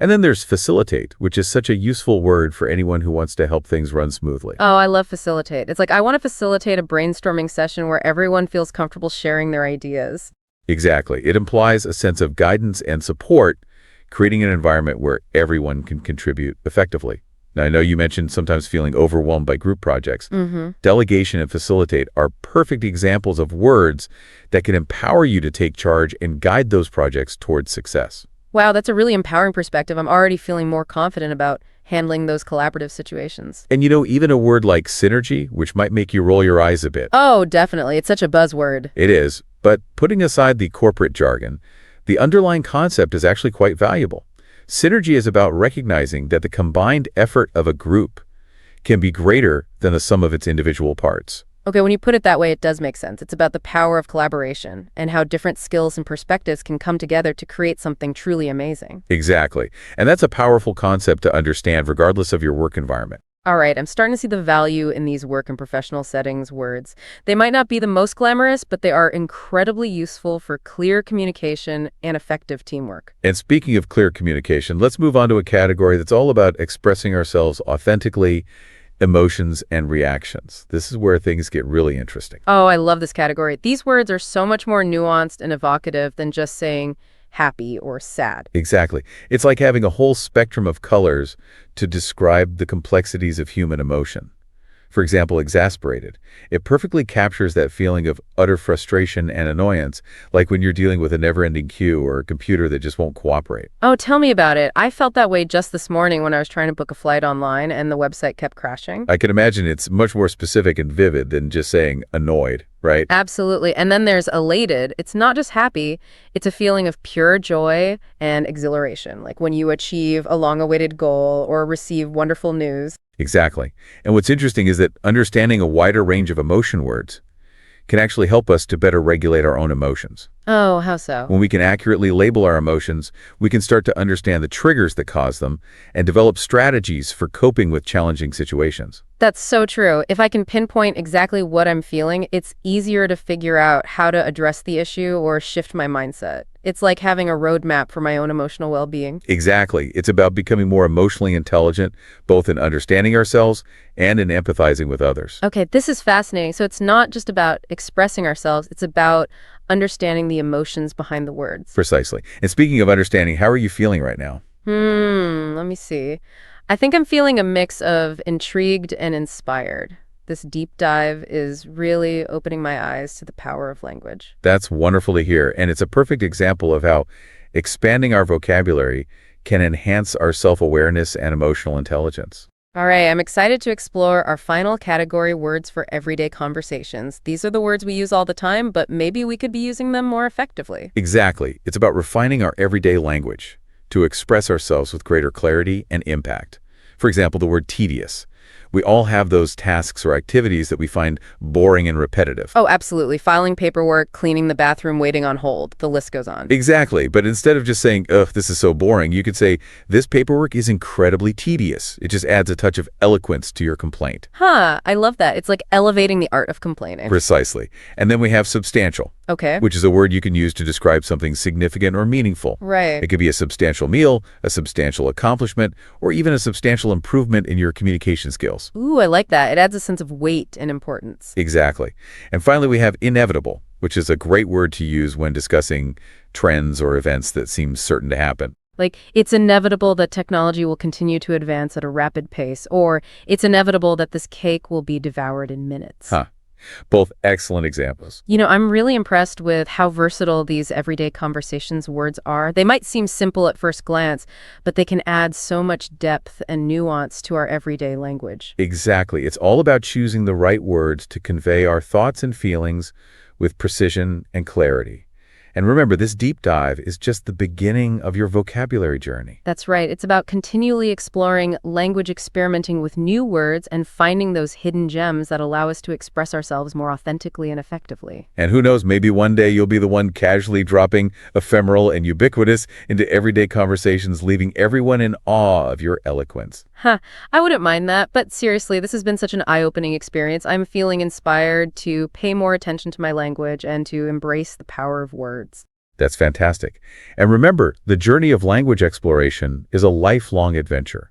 And then there's facilitate, which is such a useful word for anyone who wants to help things run smoothly. Oh, I love facilitate. It's like I want to facilitate a brainstorming session where everyone feels comfortable sharing their ideas. Exactly. It implies a sense of guidance and support, creating an environment where everyone can contribute effectively. Now, I know you mentioned sometimes feeling overwhelmed by group projects. Delegation and facilitate are perfect examples of words that can empower you to take charge and guide those projects towards success. Wow, that's a really empowering perspective. I'm already feeling more confident about handling those collaborative situations. And even a word like synergy, which might make you roll your eyes a bit. Oh, definitely. It's such a buzzword. It is. But putting aside the corporate jargon, the underlying concept is actually quite valuable. Synergy is about recognizing that the combined effort of a group can be greater than the sum of its individual parts. Okay, when you put it that way, it does make sense. It's about the power of collaboration and how different skills and perspectives can come together to create something truly amazing. Exactly. And that's a powerful concept to understand regardless of your work environment. All right, I'm starting to see the value in these work and professional settings words. They might not be the most glamorous, but they are incredibly useful for clear communication and effective teamwork. And speaking of clear communication, let's move on to a category that's all about expressing ourselves authentically, emotions and reactions. This is where things get really interesting. Oh, I love this category. These words are so much more nuanced and evocative than just saying happy or sad. Exactly. It's like having a whole spectrum of colors to describe the complexities of human emotion. For example, exasperated. It perfectly captures that feeling of utter frustration and annoyance, like when you're dealing with a never-ending queue or a computer that just won't cooperate. Oh, tell me about it. I felt that way just this morning when I was trying to book a flight online and the website kept crashing. I can imagine it's much more specific and vivid than just saying annoyed, right? Absolutely. And then there's elated. It's not just happy. It's a feeling of pure joy and exhilaration, like when you achieve a long-awaited goal or receive wonderful news. Exactly. And what's interesting is that understanding a wider range of emotion words can actually help us to better regulate our own emotions. Oh, how so? When we can accurately label our emotions, we can start to understand the triggers that cause them and develop strategies for coping with challenging situations. That's so true. If I can pinpoint exactly what I'm feeling, it's easier to figure out how to address the issue or shift my mindset. It's like having a roadmap for my own emotional well-being. Exactly. It's about becoming more emotionally intelligent, both in understanding ourselves and in empathizing with others. Okay, this is fascinating. So it's not just about expressing ourselves, it's about understanding the emotions behind the words. Precisely. And speaking of understanding, how are you feeling right now? Let me see. I think I'm feeling a mix of intrigued and inspired. This deep dive is really opening my eyes to the power of language. That's wonderful to hear, and it's a perfect example of how expanding our vocabulary can enhance our self-awareness and emotional intelligence. All right, I'm excited to explore our final category, words for everyday conversations. These are the words we use all the time, but maybe we could be using them more effectively. Exactly. It's about refining our everyday language to express ourselves with greater clarity and impact. For example, the word tedious. We all have those tasks or activities that we find boring and repetitive. Oh, absolutely. Filing paperwork, cleaning the bathroom, waiting on hold. The list goes on. Exactly. But instead of just saying, ugh, this is so boring, you could say, this paperwork is incredibly tedious. It just adds a touch of eloquence to your complaint. Huh, I love that. It's like elevating the art of complaining. Precisely. And then we have substantial. Okay. Which is a word you can use to describe something significant or meaningful. Right. It could be a substantial meal, a substantial accomplishment, or even a substantial improvement in your communication skills. Ooh, I like that. It adds a sense of weight and importance. Exactly. And finally, we have inevitable, which is a great word to use when discussing trends or events that seem certain to happen. Like, it's inevitable that technology will continue to advance at a rapid pace, or it's inevitable that this cake will be devoured in minutes. Huh. Both excellent examples. You know, I'm really impressed with how versatile these everyday conversations words are. They might seem simple at first glance, but they can add so much depth and nuance to our everyday language. Exactly. It's all about choosing the right words to convey our thoughts and feelings with precision and clarity. And remember, this deep dive is just the beginning of your vocabulary journey. That's right. It's about continually exploring language, experimenting with new words, and finding those hidden gems that allow us to express ourselves more authentically and effectively. And who knows, maybe one day you'll be the one casually dropping ephemeral and ubiquitous into everyday conversations, leaving everyone in awe of your eloquence. Huh, I wouldn't mind that, but seriously, this has been such an eye-opening experience. I'm feeling inspired to pay more attention to my language and to embrace the power of words. That's fantastic. And remember, the journey of language exploration is a lifelong adventure.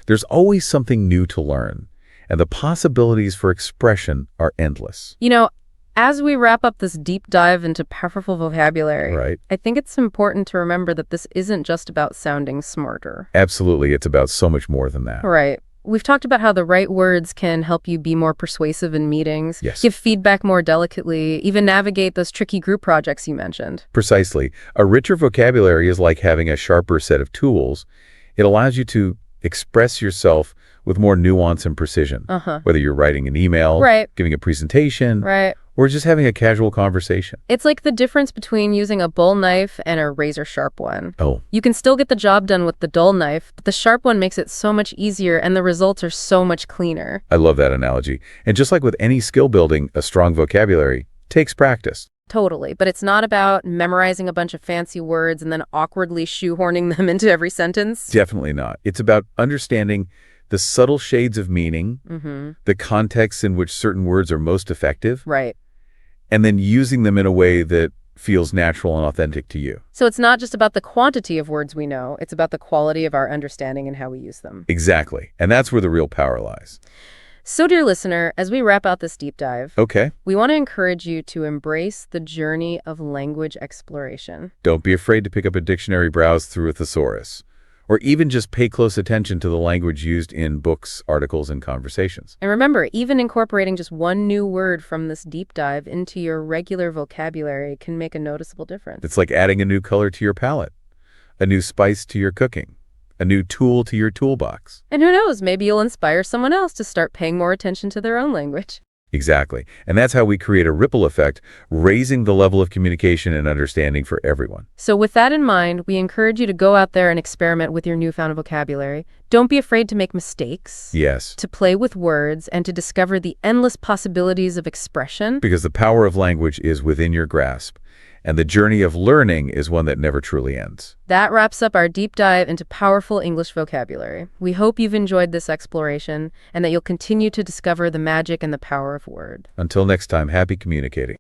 There's always something new to learn, and the possibilities for expression are endless. You know, as we wrap up this deep dive into powerful vocabulary, Right. I think it's important to remember that this isn't just about sounding smarter. Absolutely, it's about so much more than that. Right. We've talked about how the right words can help you be more persuasive in meetings, Yes. give feedback more delicately, even navigate those tricky group projects you mentioned. Precisely. A richer vocabulary is like having a sharper set of tools. It allows you to Express yourself with more nuance and precision, whether you're writing an email, giving a presentation, or just having a casual conversation. It's like the difference between using a bull knife and a razor-sharp one. Oh. You can still get the job done with the dull knife, but the sharp one makes it so much easier and the results are so much cleaner. I love that analogy. And just like with any skill building, a strong vocabulary takes practice. Totally, but it's not about memorizing a bunch of fancy words and then awkwardly shoehorning them into every sentence. Definitely not. It's about understanding the subtle shades of meaning, the contexts in which certain words are most effective, and then using them in a way that feels natural and authentic to you. So it's not just about the quantity of words we know, it's about the quality of our understanding and how we use them. Exactly, and that's where the real power lies. So, dear listener, as we wrap out this deep dive, we want to encourage you to embrace the journey of language exploration. Don't be afraid to pick up a dictionary, browse through a thesaurus, or even just pay close attention to the language used in books, articles, and conversations. And remember, even incorporating just one new word from this deep dive into your regular vocabulary can make a noticeable difference. It's like adding a new color to your palette, a new spice to your cooking, a new tool to your toolbox. And who knows, maybe you'll inspire someone else to start paying more attention to their own language. Exactly. And that's how we create a ripple effect, raising the level of communication and understanding for everyone. So with that in mind, we encourage you to go out there and experiment with your newfound vocabulary. Don't be afraid to make mistakes. Yes. To play with words and to discover the endless possibilities of expression. Because the power of language is within your grasp. And the journey of learning is one that never truly ends. That wraps up our deep dive into powerful English vocabulary. We hope you've enjoyed this exploration and that you'll continue to discover the magic and the power of word. Until next time, happy communicating.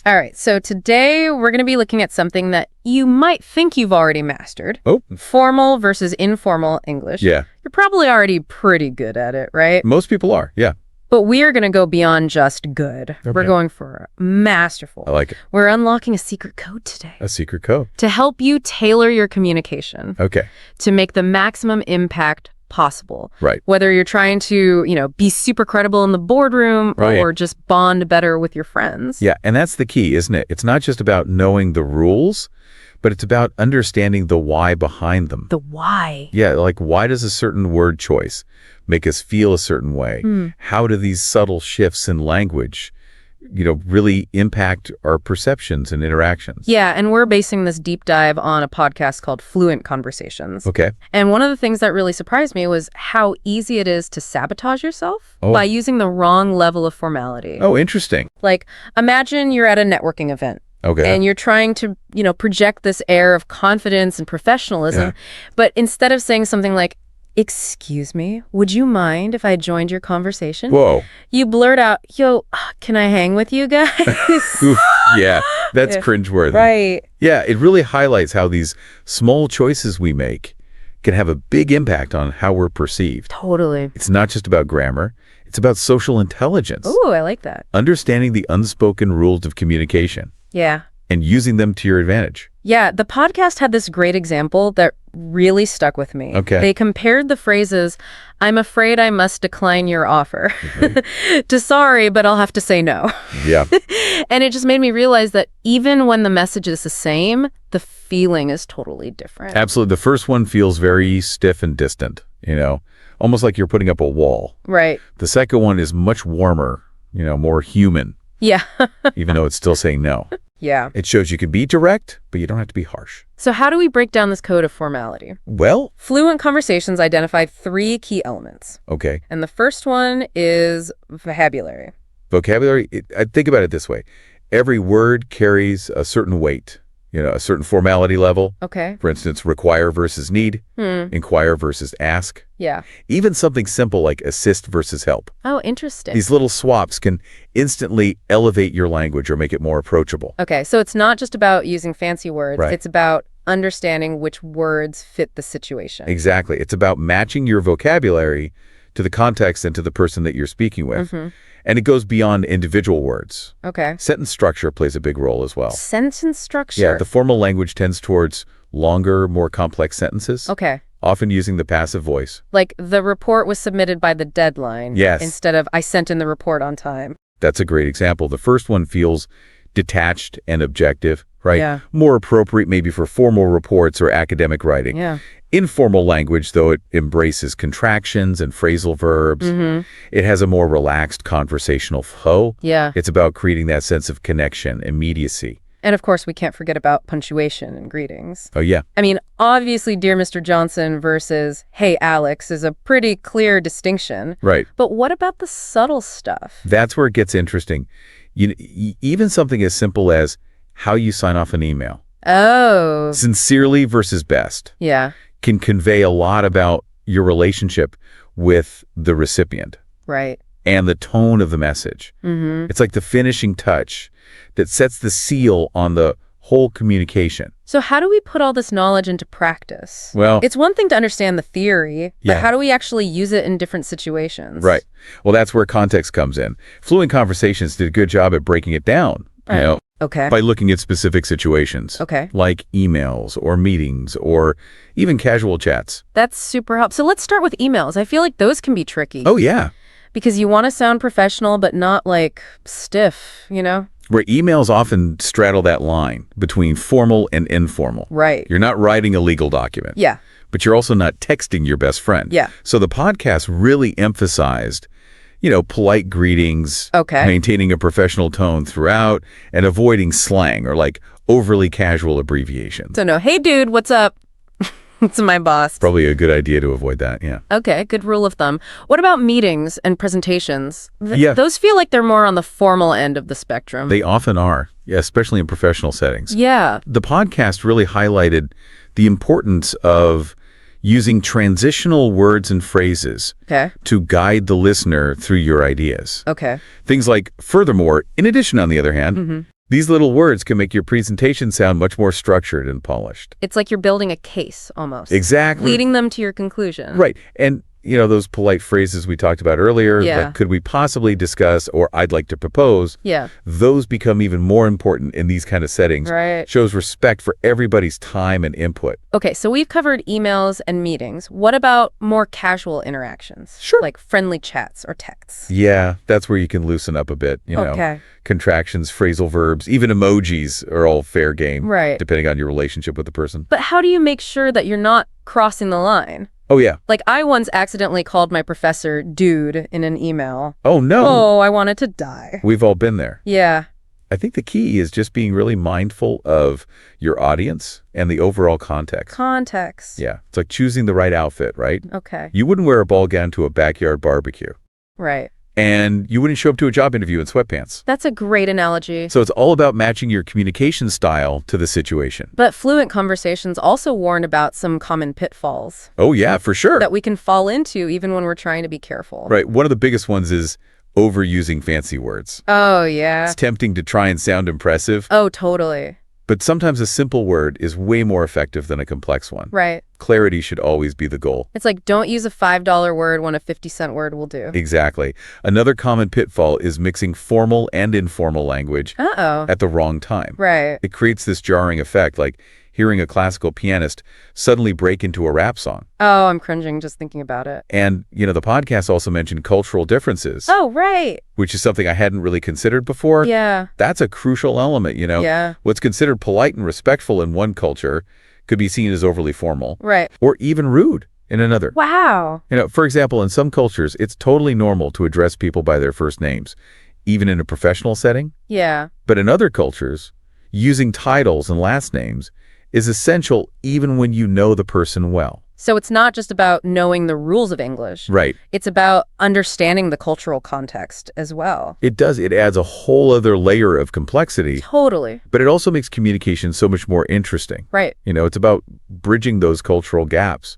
All right, so today we're going to be looking at something that you might think you've already mastered. Formal versus informal English. Yeah. You're probably already pretty good at it, right? Most people are, yeah. But we are going to go beyond just good. We're going for masterful. I like it. We're unlocking a secret code today. A secret code. To help you tailor your communication. To make the maximum impact possible. Right. Whether you're trying to, be super credible in the boardroom or just bond better with your friends. Yeah, and that's the key, isn't it? It's not just about knowing the rules, but it's about understanding the why behind them. The why. Yeah, like why does a certain word choice make us feel a certain way? How do these subtle shifts in language, really impact our perceptions and interactions? Yeah, and we're basing this deep dive on a podcast called Conversations. And one of the things that really surprised me was how easy it is to sabotage yourself by using the wrong level of formality. Oh, interesting. Like, imagine you're at a networking event. And you're trying to, project this air of confidence and professionalism. But instead of saying something like, "Excuse me, would you mind if I joined your conversation?" Whoa. You blurt out, "Yo, can I hang with you guys?" Oof, yeah, that's cringeworthy. Right. Yeah, it really highlights how these small choices we make can have a big impact on how we're perceived. Totally. It's not just about grammar. It's about social intelligence. Ooh, I like that. Understanding the unspoken rules of communication. Yeah. And using them to your advantage. Yeah, the podcast had this great example that really stuck with me. They compared the phrases, "I'm afraid I must decline your offer," to "Sorry, but I'll have to say no." Yeah. And it just made me realize that even when the message is the same, the feeling is totally different. Absolutely. The first one feels very stiff and distant, almost like you're putting up a wall. Right. The second one is much warmer, more human. Yeah. Even though it's still saying no. Yeah. It shows you can be direct, but you don't have to be harsh. So how do we break down this code of formality? Well, Fluent Conversations identified 3 key elements. And the first one is vocabulary. Vocabulary, I think about it this way. Every word carries a certain weight, a certain formality level. For instance, require versus need, inquire versus ask. Yeah. Even something simple like assist versus help. Oh, interesting. These little swaps can instantly elevate your language or make it more approachable. So it's not just about using fancy words. It's about understanding which words fit the situation. Exactly. It's about matching your vocabulary to the context and to the person that you're speaking with. And it goes beyond individual words. Sentence structure plays a big role as well. Sentence structure? Yeah, the formal language tends towards longer, more complex sentences. Often using the passive voice. Like, the report was submitted by the deadline. Instead of, "I sent in the report on time." That's a great example. The first one feels detached and objective. right? Yeah. More appropriate maybe for formal reports or academic writing. Yeah. Informal language, though, it embraces contractions and phrasal verbs. It has a more relaxed conversational flow. Yeah. It's about creating that sense of connection, immediacy. And of course, we can't forget about punctuation and greetings. Oh, yeah. I mean, obviously, Dear Mr. Johnson versus Hey, Alex is a pretty clear distinction. Right. But what about the subtle stuff? That's where it gets interesting. Even something as simple as how you sign off an email. Oh. Sincerely versus best. Yeah. Can convey a lot about your relationship with the recipient. Right. And the tone of the message. It's like the finishing touch that sets the seal on the whole communication. So how do we put all this knowledge into practice? Well, it's one thing to understand the theory, but yeah. how do we actually use it in different situations? Right. Well, that's where context comes in. Fluent Conversations did a good job at breaking it down, Okay. by looking at specific situations. Okay. Like emails or meetings or even casual chats. That's super helpful. So let's start with emails. I feel like those can be tricky. Oh, yeah. Because you want to sound professional, but not like stiff, Where emails often straddle that line between formal and informal. Right. You're not writing a legal document. Yeah. But you're also not texting your best friend. Yeah. So the podcast really emphasized, polite greetings, maintaining a professional tone throughout, and avoiding slang or like overly casual abbreviations. So no, hey dude, what's up? It's my boss. Probably a good idea to avoid that, yeah. Okay, good rule of thumb. What about meetings and presentations? Yeah. Those feel like they're more on the formal end of the spectrum. They often are, yeah, especially in professional settings. Yeah. The podcast really highlighted the importance of using transitional words and phrases to guide the listener through your ideas. Okay. Things like, furthermore, in addition, on the other hand, these little words can make your presentation sound much more structured and polished. It's like you're building a case, almost. Exactly. Leading them to your conclusion. Right. And, those polite phrases we talked about earlier, like, could we possibly discuss, or I'd like to propose, those become even more important in these kind of settings. Right. Shows respect for everybody's time and input. Okay, so we've covered emails and meetings. What about more casual interactions? Sure. Like friendly chats or texts? Yeah, that's where you can loosen up a bit, Contractions, phrasal verbs, even emojis are all fair game. Right. Depending on your relationship with the person. But how do you make sure that you're not crossing the line? Oh, yeah. Like, I once accidentally called my professor dude in an email. Oh, no. Oh, I wanted to die. We've all been there. Yeah. I think the key is just being really mindful of your audience and the overall context. Context. Yeah. It's like choosing the right outfit, right? Okay. You wouldn't wear a ball gown to a backyard barbecue. Right. And you wouldn't show up to a job interview in sweatpants. That's a great analogy. So it's all about matching your communication style to the situation. But Fluent Conversations also warn about some common pitfalls. Oh, yeah, for sure. That we can fall into even when we're trying to be careful. Right. One of the biggest ones is overusing fancy words. Oh, yeah. It's tempting to try and sound impressive. Oh, totally. But sometimes a simple word is way more effective than a complex one. Right. Clarity should always be the goal. It's like, don't use a $5 word when a 50-cent word will do. Exactly. Another common pitfall is mixing formal and informal language at the wrong time. Right. It creates this jarring effect, like hearing a classical pianist suddenly break into a rap song. Oh, I'm cringing just thinking about it. And, the podcast also mentioned cultural differences. Oh, right. Which is something I hadn't really considered before. Yeah. That's a crucial element, Yeah. What's considered polite and respectful in one culture could be seen as overly formal. Right. Or even rude in another. Wow. For example, in some cultures, it's totally normal to address people by their first names, even in a professional setting. Yeah. But in other cultures, using titles and last names is essential even when you know the person well. So it's not just about knowing the rules of English. Right. It's about understanding the cultural context as well. It does. It adds a whole other layer of complexity. Totally. But it also makes communication so much more interesting. Right. It's about bridging those cultural gaps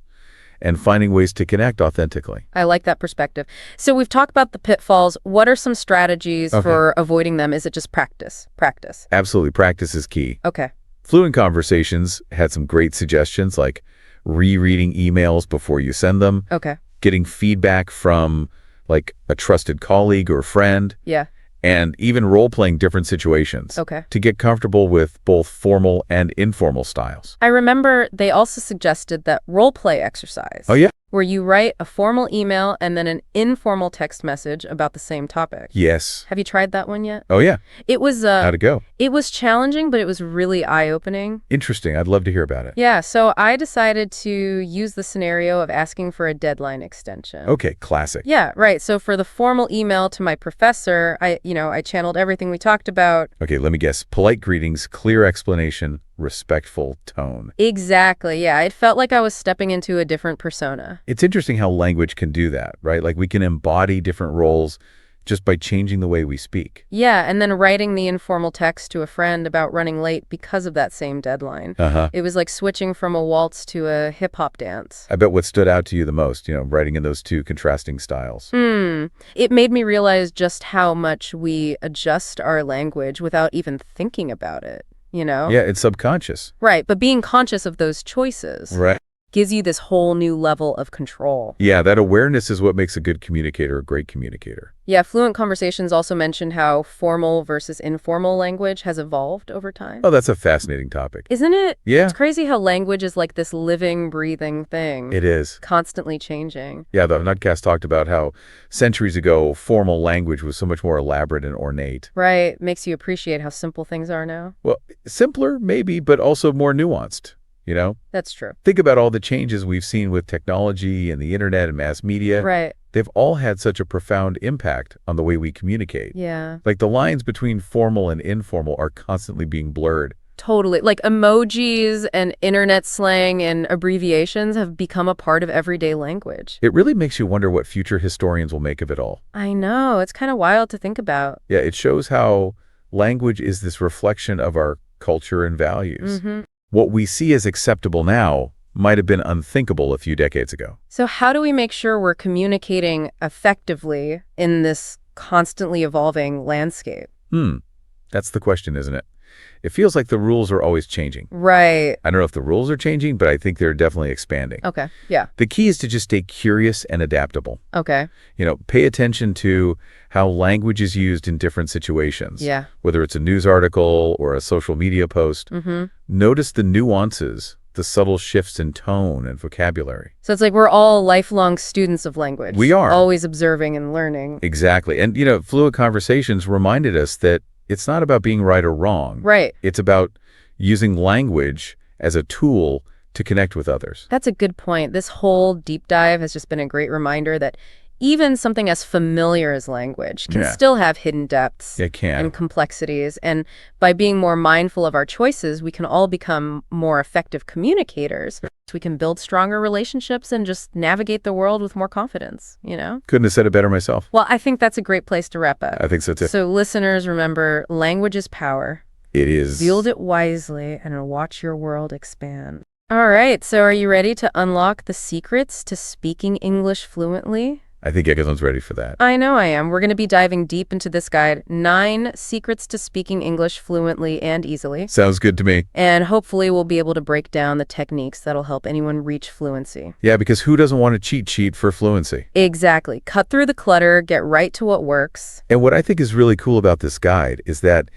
and finding ways to connect authentically. I like that perspective. So we've talked about the pitfalls. What are some strategies for avoiding them? Is it just practice? Practice. Absolutely. Practice is key. Okay. Fluent Conversations had some great suggestions, like rereading emails before you send them. Okay. Getting feedback from like a trusted colleague or friend. Yeah. And even role-playing different situations. Okay. To get comfortable with both formal and informal styles. I remember they also suggested that role play exercise. Oh, yeah. where you write a formal email and then an informal text message about the same topic. Yes. Have you tried that one yet? Oh, yeah. It was How'd it go? It was challenging, but it was really eye-opening. Interesting. I'd love to hear about it. Yeah, so I decided to use the scenario of asking for a deadline extension. Okay, classic. Yeah, right. So for the formal email to my professor, I channeled everything we talked about. Okay, let me guess. Polite greetings, clear explanation, respectful tone. Exactly, yeah. It felt like I was stepping into a different persona. It's interesting how language can do that, right? Like we can embody different roles just by changing the way we speak. Yeah, and then writing the informal text to a friend about running late because of that same deadline. It was like switching from a waltz to a hip-hop dance. I bet what stood out to you the most, writing in those two contrasting styles. It made me realize just how much we adjust our language without even thinking about it, Yeah, it's subconscious. Right, but being conscious of those choices Right. gives you this whole new level of control. Yeah, that awareness is what makes a good communicator a great communicator. Yeah, Fluent Conversations also mentioned how formal versus informal language has evolved over time. Oh, that's a fascinating topic. Isn't it? Yeah. It's crazy how language is like this living, breathing thing. It is. Constantly changing. Yeah, the Nutcast talked about how centuries ago, formal language was so much more elaborate and ornate. Right. Makes you appreciate how simple things are now. Well, simpler, maybe, but also more nuanced. That's true. Think about all the changes we've seen with technology and the internet and mass media. Right. They've all had such a profound impact on the way we communicate. Yeah. Like the lines between formal and informal are constantly being blurred. Totally. Like emojis and internet slang and abbreviations have become a part of everyday language. It really makes you wonder what future historians will make of it all. I know. It's kind of wild to think about. Yeah, it shows how language is this reflection of our culture and values. What we see as acceptable now might have been unthinkable a few decades ago. So how do we make sure we're communicating effectively in this constantly evolving landscape? That's the question, isn't it? It feels like the rules are always changing. Right. I don't know if the rules are changing, but I think they're definitely expanding. Okay. Yeah. The key is to just stay curious and adaptable. Okay. Pay attention to how language is used in different situations. Yeah. Whether it's a news article or a social media post. Notice the nuances, the subtle shifts in tone and vocabulary. So it's like we're all lifelong students of language. We are. Always observing and learning. Exactly. And, Fluent Conversations reminded us that it's not about being right or wrong. Right. It's about using language as a tool to connect with others. That's a good point. This whole deep dive has just been a great reminder that even something as familiar as language can still have hidden depths and complexities. And by being more mindful of our choices, we can all become more effective communicators. We can build stronger relationships and just navigate the world with more confidence, Couldn't have said it better myself. Well, I think that's a great place to wrap up. I think so too. So listeners, remember, language is power. It is. Wield it wisely and watch your world expand. All right, so are you ready to unlock the secrets to speaking English fluently? I think everyone's ready for that. I know I am. We're going to be diving deep into this guide, 9 secrets to speaking English fluently and easily. Sounds good to me. And hopefully we'll be able to break down the techniques that'll help anyone reach fluency. Yeah, because who doesn't want a cheat sheet for fluency? Exactly. Cut through the clutter, get right to what works. And what I think is really cool about this guide is that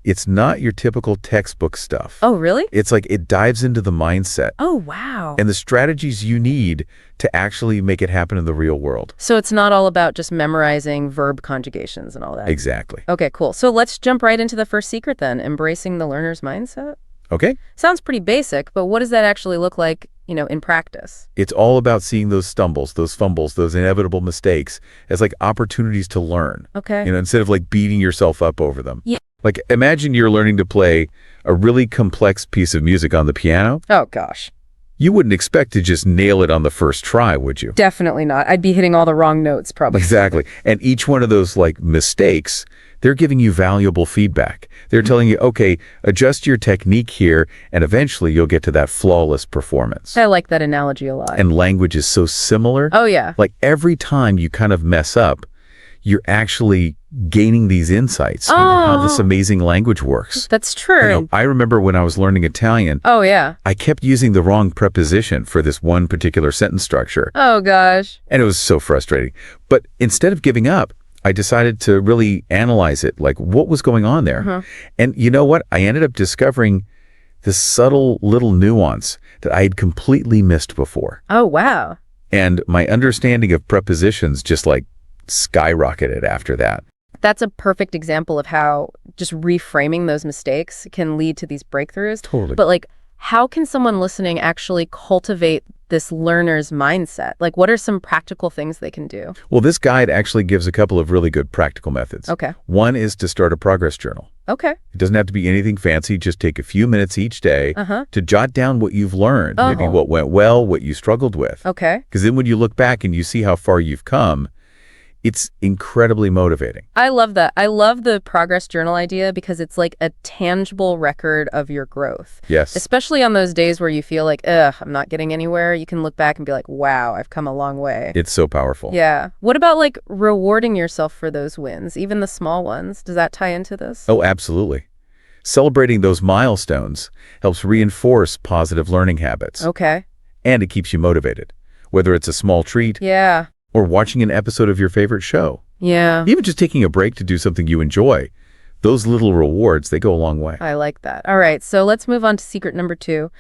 it's not your typical textbook stuff. Oh, really? It's like it dives into the mindset. Oh, wow. And the strategies you need to actually make it happen in the real world. So it's not all about just memorizing verb conjugations and all that. Exactly. Okay, cool. So let's jump right into the first secret then, embracing the learner's mindset. Okay. Sounds pretty basic, but what does that actually look like, in practice? It's all about seeing those stumbles, those fumbles, those inevitable mistakes as like opportunities to learn. Okay. Instead of like beating yourself up over them. Yeah. Like imagine you're learning to play a really complex piece of music on the piano. Oh, gosh. You wouldn't expect to just nail it on the first try, would you? Definitely not. I'd be hitting all the wrong notes, probably. Exactly. And each one of those like mistakes, they're giving you valuable feedback. They're telling you, okay, adjust your technique here, and eventually you'll get to that flawless performance. I like that analogy a lot. And language is so similar. Oh, yeah. Like every time you kind of mess up, you're actually gaining these insights into how this amazing language works. That's true. I remember when I was learning Italian, Oh, yeah. I kept using the wrong preposition for this one particular sentence structure. Oh, gosh. And it was so frustrating. But instead of giving up, I decided to really analyze it, like what was going on there. And you know what? I ended up discovering this subtle little nuance that I had completely missed before. Oh, wow. And my understanding of prepositions just like skyrocketed after that. That's a perfect example of how just reframing those mistakes can lead to these breakthroughs. Totally. But like, how can someone listening actually cultivate this learner's mindset? Like, what are some practical things they can do? Well, this guide actually gives a couple of really good practical methods. Okay. One is to start a progress journal. Okay. It doesn't have to be anything fancy. Just take a few minutes each day to jot down what you've learned, maybe what went well, what you struggled with. Okay. Because then when you look back and you see how far you've come, it's incredibly motivating. I love that. I love the progress journal idea because it's like a tangible record of your growth. Yes. Especially on those days where you feel like, ugh, I'm not getting anywhere. You can look back and be like, wow, I've come a long way. It's so powerful. Yeah. What about like rewarding yourself for those wins, even the small ones? Does that tie into this? Oh, absolutely. Celebrating those milestones helps reinforce positive learning habits. Okay. And it keeps you motivated, whether it's a small treat Yeah. or watching an episode of your favorite show. Yeah. Even just taking a break to do something you enjoy. Those little rewards, they go a long way. I like that. All right, so let's move on to secret number 2.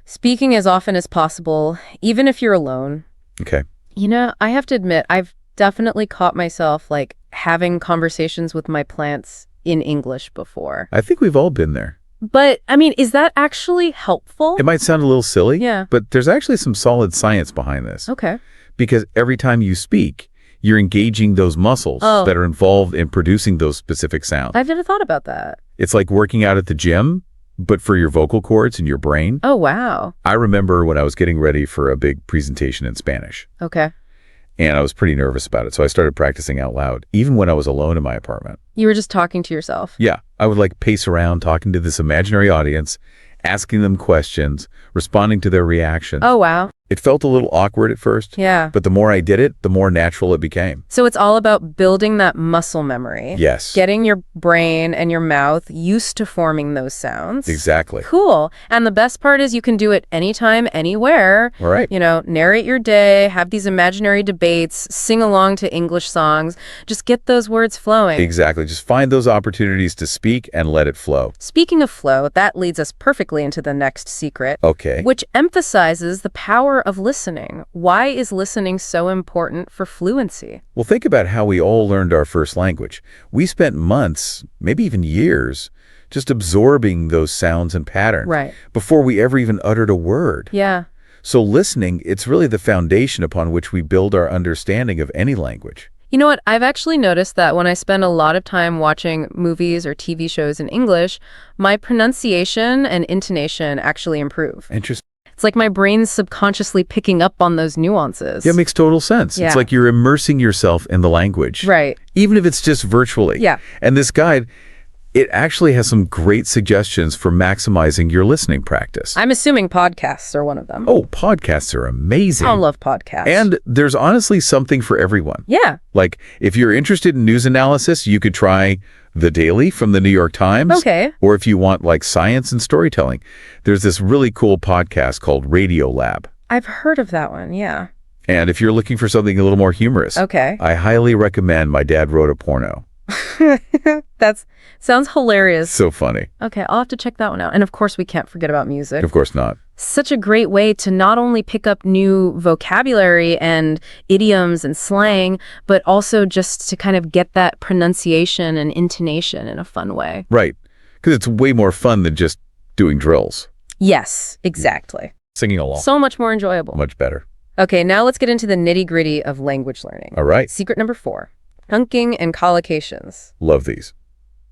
Speaking as often as possible, even if you're alone. Okay. You know, I have to admit, I've definitely caught myself like having conversations with my plants in English before. I think we've all been there. But, I mean, is that actually helpful? It might sound a little silly, Yeah. but there's actually some solid science behind this. Okay. Because every time you speak, you're engaging those muscles that are involved in producing those specific sounds. I've never thought about that. It's like working out at the gym, but for your vocal cords and your brain. Oh, wow. I remember when I was getting ready for a big presentation in Spanish, Okay. and I was pretty nervous about it, so I started practicing out loud, even when I was alone in my apartment. You were just talking to yourself. Yeah, I would like pace around talking to this imaginary audience, asking them questions, responding to their reactions. Oh, wow. It felt a little awkward at first, Yeah. but the more I did it, the more natural it became. So it's all about building that muscle memory. Yes. Getting your brain and your mouth used to forming those sounds. Exactly. Cool. And the best part is you can do it anytime, anywhere. All right. You know, narrate your day, have these imaginary debates, sing along to English songs. Just get those words flowing. Exactly. Just find those opportunities to speak and let it flow. Speaking of flow, that leads us perfectly into the next secret, Okay. which emphasizes the power of listening. Why is listening so important for fluency? Well, think about how we all learned our first language. We spent months, maybe even years, just absorbing those sounds and patterns Right. before we ever even uttered a word. Yeah. So listening, it's really the foundation upon which we build our understanding of any language. You know what? I've actually noticed that when I spend a lot of time watching movies or TV shows in English, my pronunciation and intonation actually improve. Interesting. It's like my brain's subconsciously picking up on those nuances. Yeah, it makes total sense. Yeah. It's like you're immersing yourself in the language. Right. Even if it's just virtually. Yeah. And this guide, it actually has some great suggestions for maximizing your listening practice. I'm assuming podcasts are one of them. Oh, podcasts are amazing. I love podcasts. And there's honestly something for everyone. yeah. Like, if you're interested in news analysis, you could try The Daily from the New York Times. Okay. Or if you want, like, science and storytelling, there's this really cool podcast called Radio Lab. I've heard of that one. Yeah. And if you're looking for something a little more humorous, Okay. I highly recommend My Dad Wrote a Porno. That sounds hilarious. So funny. Okay, I'll have to check that one out. And of course, we can't forget about music. Of course not. Such a great way to not only pick up new vocabulary and idioms and slang, but also just to kind of get that pronunciation and intonation in a fun way. Right. Because it's way more fun than just doing drills. Yes, exactly. Singing along. So much more enjoyable. Much better. Okay, now let's get into the nitty-gritty of language learning. All right. Secret number 4, chunking and collocations. Love these.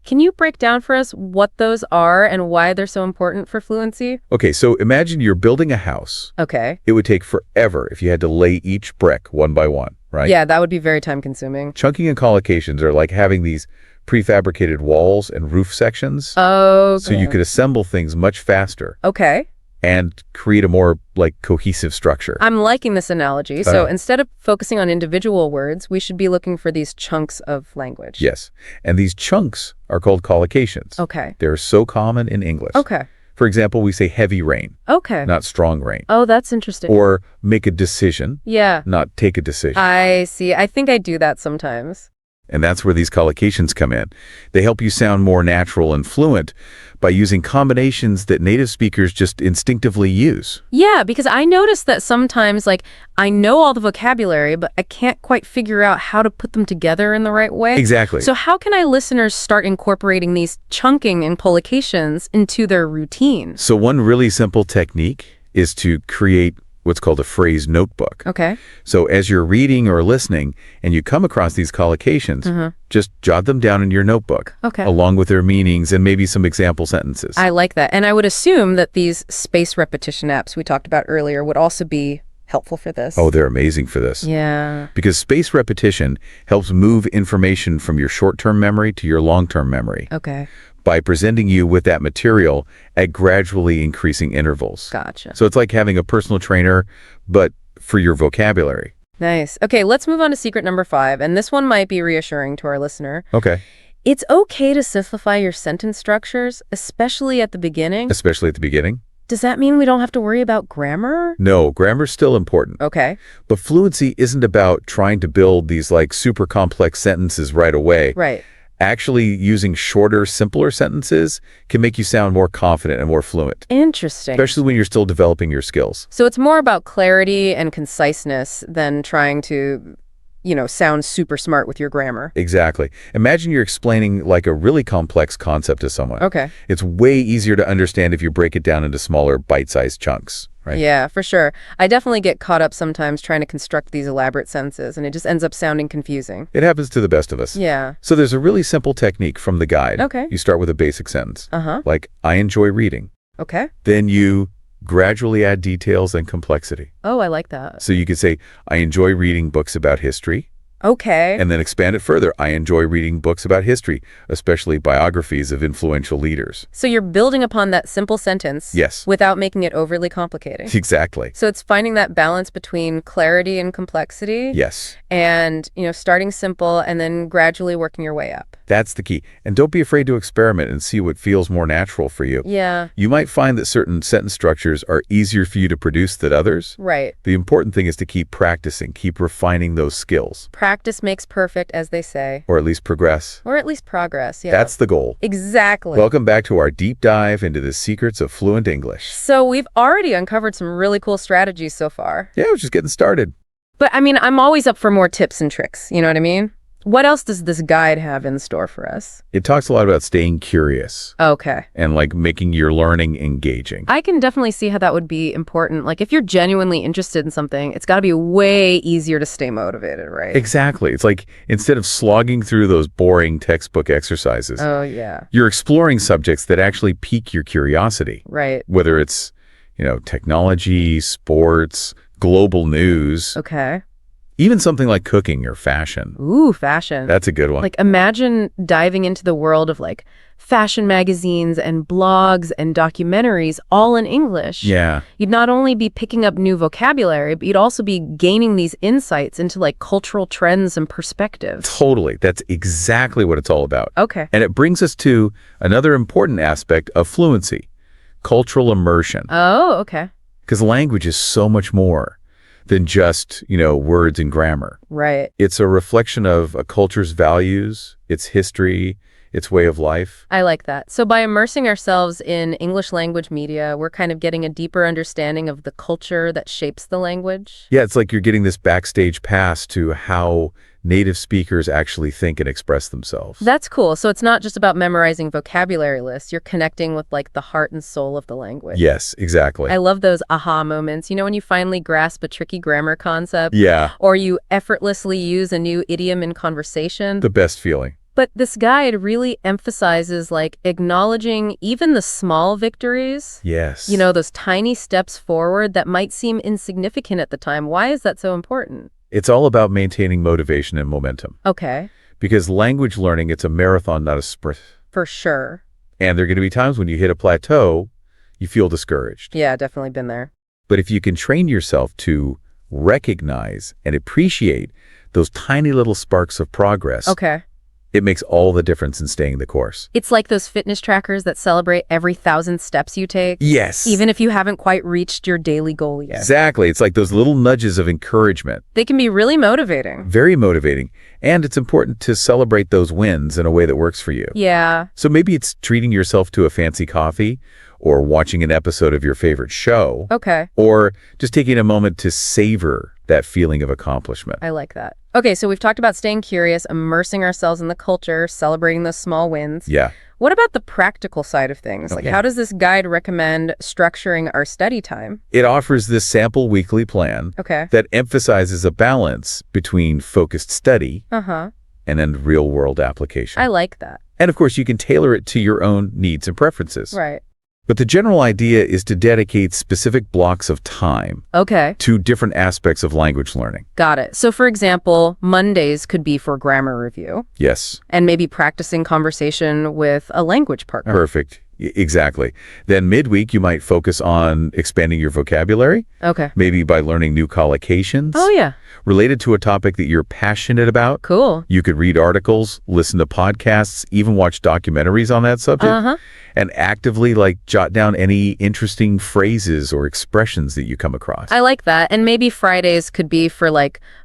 Can you break down for us what those are and why they're so important for fluency? Okay, so imagine you're building a house. Okay. It would take forever if you had to lay each brick one by one, right? Yeah, that would be very time-consuming. Chunking and collocations are like having these prefabricated walls and roof sections. Okay. So you could assemble things much faster Okay. and create a more like cohesive structure. I'm liking this analogy. So instead of focusing on individual words, we should be looking for these chunks of language. Yes. And these chunks are called collocations. Okay. They're so common in English. Okay. For example, we say heavy rain, Okay. not strong rain. Oh, that's interesting. Or make a decision, Yeah. not take a decision. I see. I think I do that sometimes. And that's where these collocations come in. They help you sound more natural and fluent by using combinations that native speakers just instinctively use. Yeah, because I noticed that sometimes, like, I know all the vocabulary, but I can't quite figure out how to put them together in the right way. Exactly. So how can listeners start incorporating these chunking and collocations into their routine? So one really simple technique is to create what's called a phrase notebook. Okay. So as you're reading or listening and you come across these collocations, just jot them down in your notebook, along with their meanings and maybe some example sentences. I like that. And I would assume that these space repetition apps we talked about earlier would also be helpful for this. Oh, they're amazing for this. Yeah. Because space repetition helps move information from your short-term memory to your long-term memory. Okay. By presenting you with that material at gradually increasing intervals. Gotcha. So it's like having a personal trainer, but for your vocabulary. Nice. Okay, let's move on to secret number 5, and this one might be reassuring to our listener. Okay. It's okay to simplify your sentence structures, especially at the beginning. Especially at the beginning? Does that mean we don't have to worry about grammar? No, grammar's still important. Okay. But fluency isn't about trying to build these like super complex sentences right away. Right. Actually, using shorter, simpler sentences can make you sound more confident and more fluent. Interesting. Especially when you're still developing your skills. So it's more about clarity and conciseness than trying to, sound super smart with your grammar. Exactly. Imagine you're explaining like a really complex concept to someone. Okay. It's way easier to understand if you break it down into smaller, bite-sized chunks, right? Yeah, for sure. I definitely get caught up sometimes trying to construct these elaborate sentences, and it just ends up sounding confusing. It happens to the best of us. Yeah. So there's a really simple technique from the guide. Okay. You start with a basic sentence. Like, I enjoy reading. Okay. Then you gradually add details and complexity. Oh, I like that. So you could say, I enjoy reading books about history. Okay. And then expand it further. I enjoy reading books about history, especially biographies of influential leaders. So you're building upon that simple sentence. Yes. Without making it overly complicated. Exactly. So it's finding that balance between clarity and complexity. Yes. And, starting simple and then gradually working your way up. That's the key. And don't be afraid to experiment and see what feels more natural for you. Yeah. You might find that certain sentence structures are easier for you to produce than others. Right. The important thing is to keep practicing, keep refining those skills. Practice makes perfect, as they say. Or at least progress. Or at least progress, yeah. That's the goal. Exactly. Welcome back to our deep dive into the secrets of fluent English. So we've already uncovered some really cool strategies so far. Yeah, we're just getting started. But I'm always up for more tips and tricks, you know what I mean? What else does this guide have in store for us? It talks a lot about staying curious. Okay. And like making your learning engaging. I can definitely see how that would be important. Like if you're genuinely interested in something, it's got to be way easier to stay motivated, right? Exactly. It's like instead of slogging through those boring textbook exercises, oh, yeah. you're exploring subjects that actually pique your curiosity. Right. Whether it's, technology, sports, global news. Okay. Even something like cooking or fashion. Ooh, fashion. That's a good one. Like imagine diving into the world of like fashion magazines and blogs and documentaries all in English. Yeah. You'd not only be picking up new vocabulary, but you'd also be gaining these insights into like cultural trends and perspectives. Totally. That's exactly what it's all about. Okay. And it brings us to another important aspect of fluency, cultural immersion. Oh, okay. Because language is so much more than just, words and grammar. Right. It's a reflection of a culture's values, its history, its way of life. I like that. So by immersing ourselves in English language media, we're kind of getting a deeper understanding of the culture that shapes the language. Yeah, it's like you're getting this backstage pass to how native speakers actually think and express themselves. That's cool. So it's not just about memorizing vocabulary lists. You're connecting with like the heart and soul of the language. Yes, exactly. I love those aha moments. When you finally grasp a tricky grammar concept. Yeah. Or you effortlessly use a new idiom in conversation. The best feeling. But this guide really emphasizes like acknowledging even the small victories. Yes. Those tiny steps forward that might seem insignificant at the time. Why is that so important? It's all about maintaining motivation and momentum. Okay. Because language learning, it's a marathon, not a sprint. For sure. And there are going to be times when you hit a plateau, you feel discouraged. Yeah, definitely been there. But if you can train yourself to recognize and appreciate those tiny little sparks of progress. Okay. It makes all the difference in staying the course. It's like those fitness trackers that celebrate every 1,000 steps you take. Yes. Even if you haven't quite reached your daily goal yet. Exactly. It's like those little nudges of encouragement. They can be really motivating. Very motivating. And it's important to celebrate those wins in a way that works for you. Yeah. So maybe it's treating yourself to a fancy coffee, or watching an episode of your favorite show. Okay. Or just taking a moment to savor that feeling of accomplishment. I like that. Okay, so we've talked about staying curious, immersing ourselves in the culture, celebrating those small wins. Yeah. What about the practical side of things? Like, how does this guide recommend structuring our study time? It offers this sample weekly plan that emphasizes a balance between focused study and then real-world application. I like that. And of course, you can tailor it to your own needs and preferences. Right. But the general idea is to dedicate specific blocks of time to different aspects of language learning. Got it. So for example, Mondays could be for grammar review. Yes. And maybe practicing conversation with a language partner. Perfect. Exactly. Then midweek, you might focus on expanding your vocabulary. Okay. Maybe by learning new collocations. Oh, yeah. Related to a topic that you're passionate about. Cool. You could read articles, listen to podcasts, even watch documentaries on that subject. And actively, jot down any interesting phrases or expressions that you come across. I like that. And maybe Fridays could be for,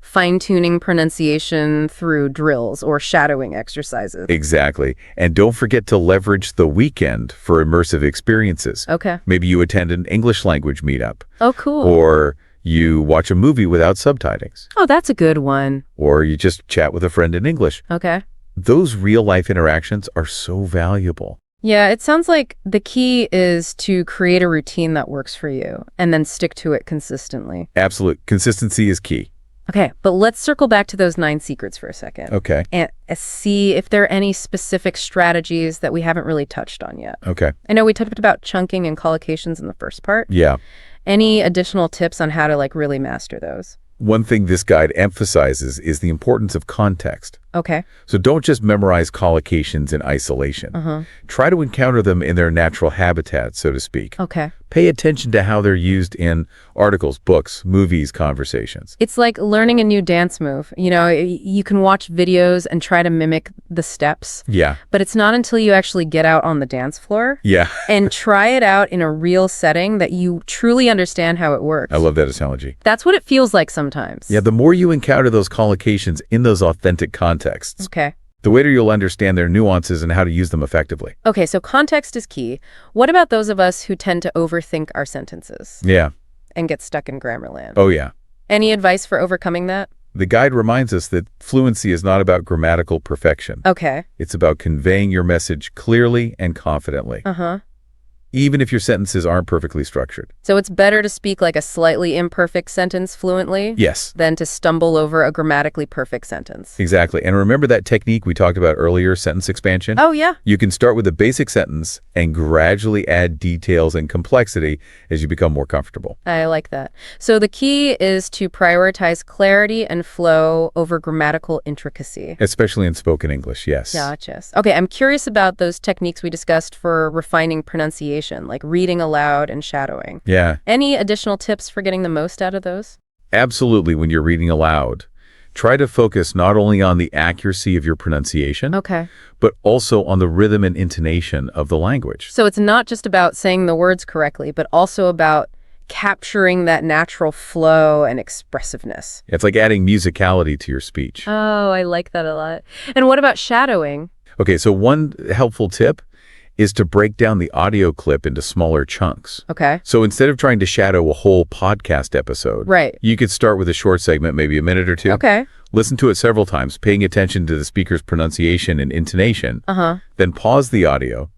fine-tuning pronunciation through drills or shadowing exercises. Exactly. And don't forget to leverage the weekend for immersive experiences. Okay. Maybe you attend an English language meetup. Oh, cool. Or you watch a movie without subtitles. Oh, that's a good one. Or you just chat with a friend in English. Okay. Those real-life interactions are so valuable. Yeah, it sounds like the key is to create a routine that works for you and then stick to it consistently. Absolute. Consistency is key. Okay, but let's circle back to those 9 secrets for a second. Okay. And see if there are any specific strategies that we haven't really touched on yet. Okay. I know we talked about chunking and collocations in the first part. Yeah. Any additional tips on how to really master those? One thing this guide emphasizes is the importance of context. Okay. So don't just memorize collocations in isolation. Try to encounter them in their natural habitat, so to speak. Okay. Pay attention to how they're used in articles, books, movies, conversations. It's like learning a new dance move. You can watch videos and try to mimic the steps. Yeah. But it's not until you actually get out on the dance floor Yeah. and try it out in a real setting that you truly understand how it works. I love that analogy. That's what it feels like sometimes. Yeah, the more you encounter those collocations in those authentic contexts, Okay. the later you'll understand their nuances and how to use them effectively. Okay, so context is key. What about those of us who tend to overthink our sentences Yeah. and get stuck in grammar land? Oh, yeah. Any advice for overcoming that? The guide reminds us that fluency is not about grammatical perfection. Okay. It's about conveying your message clearly and confidently. Even if your sentences aren't perfectly structured. So it's better to speak a slightly imperfect sentence fluently? Yes. Than to stumble over a grammatically perfect sentence. Exactly. And remember that technique we talked about earlier, sentence expansion? Oh, yeah. You can start with a basic sentence and gradually add details and complexity as you become more comfortable. I like that. So the key is to prioritize clarity and flow over grammatical intricacy. Especially in spoken English, yes. Gotcha. Okay, I'm curious about those techniques we discussed for refining pronunciation, like reading aloud and shadowing. Yeah. Any additional tips for getting the most out of those? Absolutely. When you're reading aloud, try to focus not only on the accuracy of your pronunciation, but also on the rhythm and intonation of the language. So it's not just about saying the words correctly, but also about capturing that natural flow and expressiveness. It's like adding musicality to your speech. Oh, I like that a lot. And what about shadowing? Okay, so one helpful tip is to break down the audio clip into smaller chunks. Okay. So instead of trying to shadow a whole podcast episode, you could start with a short segment, maybe a minute or two. Okay. Listen to it several times, paying attention to the speaker's pronunciation and intonation. Then pause the audio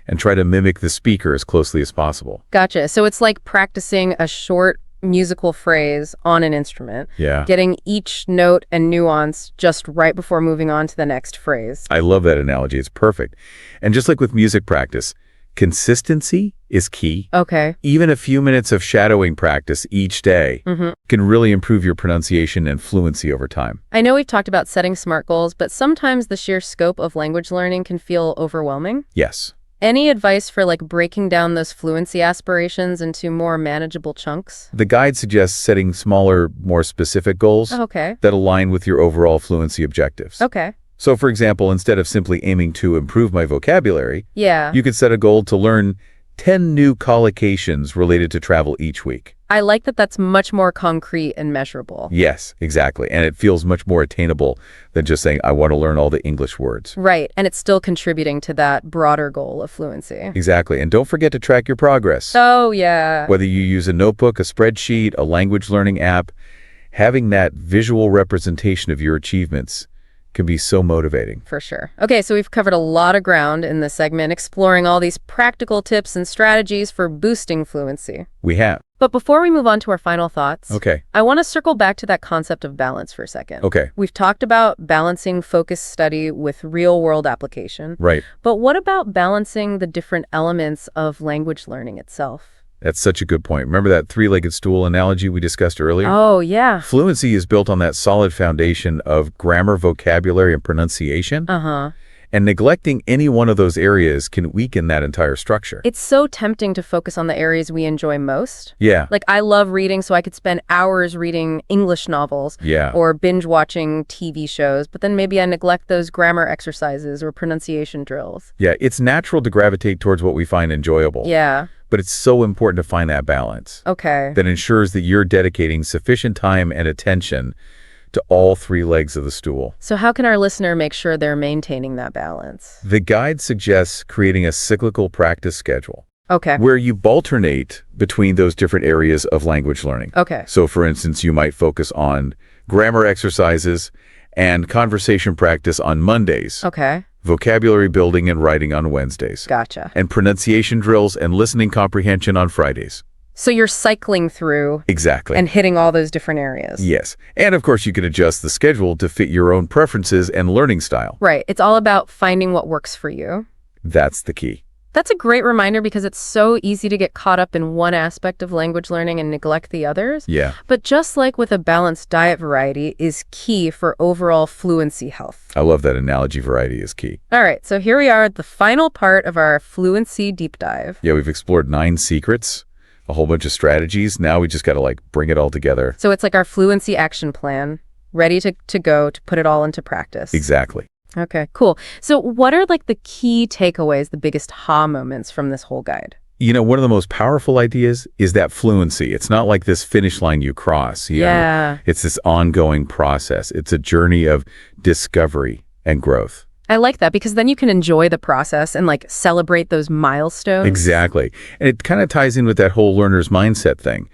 and try to mimic the speaker as closely as possible. Gotcha. So it's like practicing a short musical phrase on an instrument. Yeah. Getting each note and nuance just right before moving on to the next phrase. I love that analogy. It's perfect. And just like with music practice, consistency is key. Okay. Even a few minutes of shadowing practice each day can really improve your pronunciation and fluency over time. I know we've talked about setting SMART goals, but sometimes the sheer scope of language learning can feel overwhelming. Yes. Any advice for breaking down those fluency aspirations into more manageable chunks? The guide suggests setting smaller, more specific goals that align with your overall fluency objectives. Okay. So, for example, instead of simply aiming to improve my vocabulary, Yeah. you could set a goal to learn 10 new collocations related to travel each week. I like that that's much more concrete and measurable. Yes, exactly. And it feels much more attainable than just saying, I want to learn all the English words. Right, and it's still contributing to that broader goal of fluency. Exactly. And don't forget to track your progress. Oh, yeah. Whether you use a notebook, a spreadsheet, a language learning app, having that visual representation of your achievements can be so motivating. For sure. Okay, so we've covered a lot of ground in this segment, exploring all these practical tips and strategies for boosting fluency. We have. But before we move on to our final thoughts, Okay. I want to circle back to that concept of balance for a second. Okay. We've talked about balancing focused study with real-world application. Right. But what about balancing the different elements of language learning itself? That's such a good point. Remember that three-legged stool analogy we discussed earlier? Oh, yeah. Fluency is built on that solid foundation of grammar, vocabulary, and pronunciation. Uh-huh. And neglecting any one of those areas can weaken that entire structure. It's so tempting to focus on the areas we enjoy most. Yeah. Like, I love reading, so I could spend hours reading English novels Yeah. or binge watching TV shows, but then maybe I neglect those grammar exercises or pronunciation drills. Yeah, it's natural to gravitate towards what we find enjoyable. Yeah. But it's so important to find that balance Okay. that ensures that you're dedicating sufficient time and attention to all three legs of the stool. So how can our listener make sure they're maintaining that balance? The guide suggests creating a cyclical practice schedule Okay. where you alternate between those different areas of language learning. Okay. So, for instance, you might focus on grammar exercises and conversation practice on Mondays, Okay. vocabulary building and writing on Wednesdays, Gotcha. and pronunciation drills and listening comprehension on Fridays. So you're cycling through Exactly. and hitting all those different areas. Yes. And of course, you can adjust the schedule to fit your own preferences and learning style. Right. It's all about finding what works for you. That's the key. That's a great reminder because it's so easy to get caught up in one aspect of language learning and neglect the others. Yeah. But just like with a balanced diet, variety is key for overall fluency health. I love that analogy. Variety is key. All right, so here we are at the final part of our fluency deep dive. Yeah, we've explored 9 secrets, a whole bunch of strategies. Now we just got to bring it all together. So it's like our fluency action plan, ready to go to put it all into practice. Exactly. Okay, cool. So what are the key takeaways, the biggest ha moments from this whole guide? You know, one of the most powerful ideas is that fluency. It's not like this finish line you cross. You know? Yeah. It's this ongoing process. It's a journey of discovery and growth. I like that because then you can enjoy the process and celebrate those milestones. Exactly. And it kind of ties in with that whole learner's mindset thing.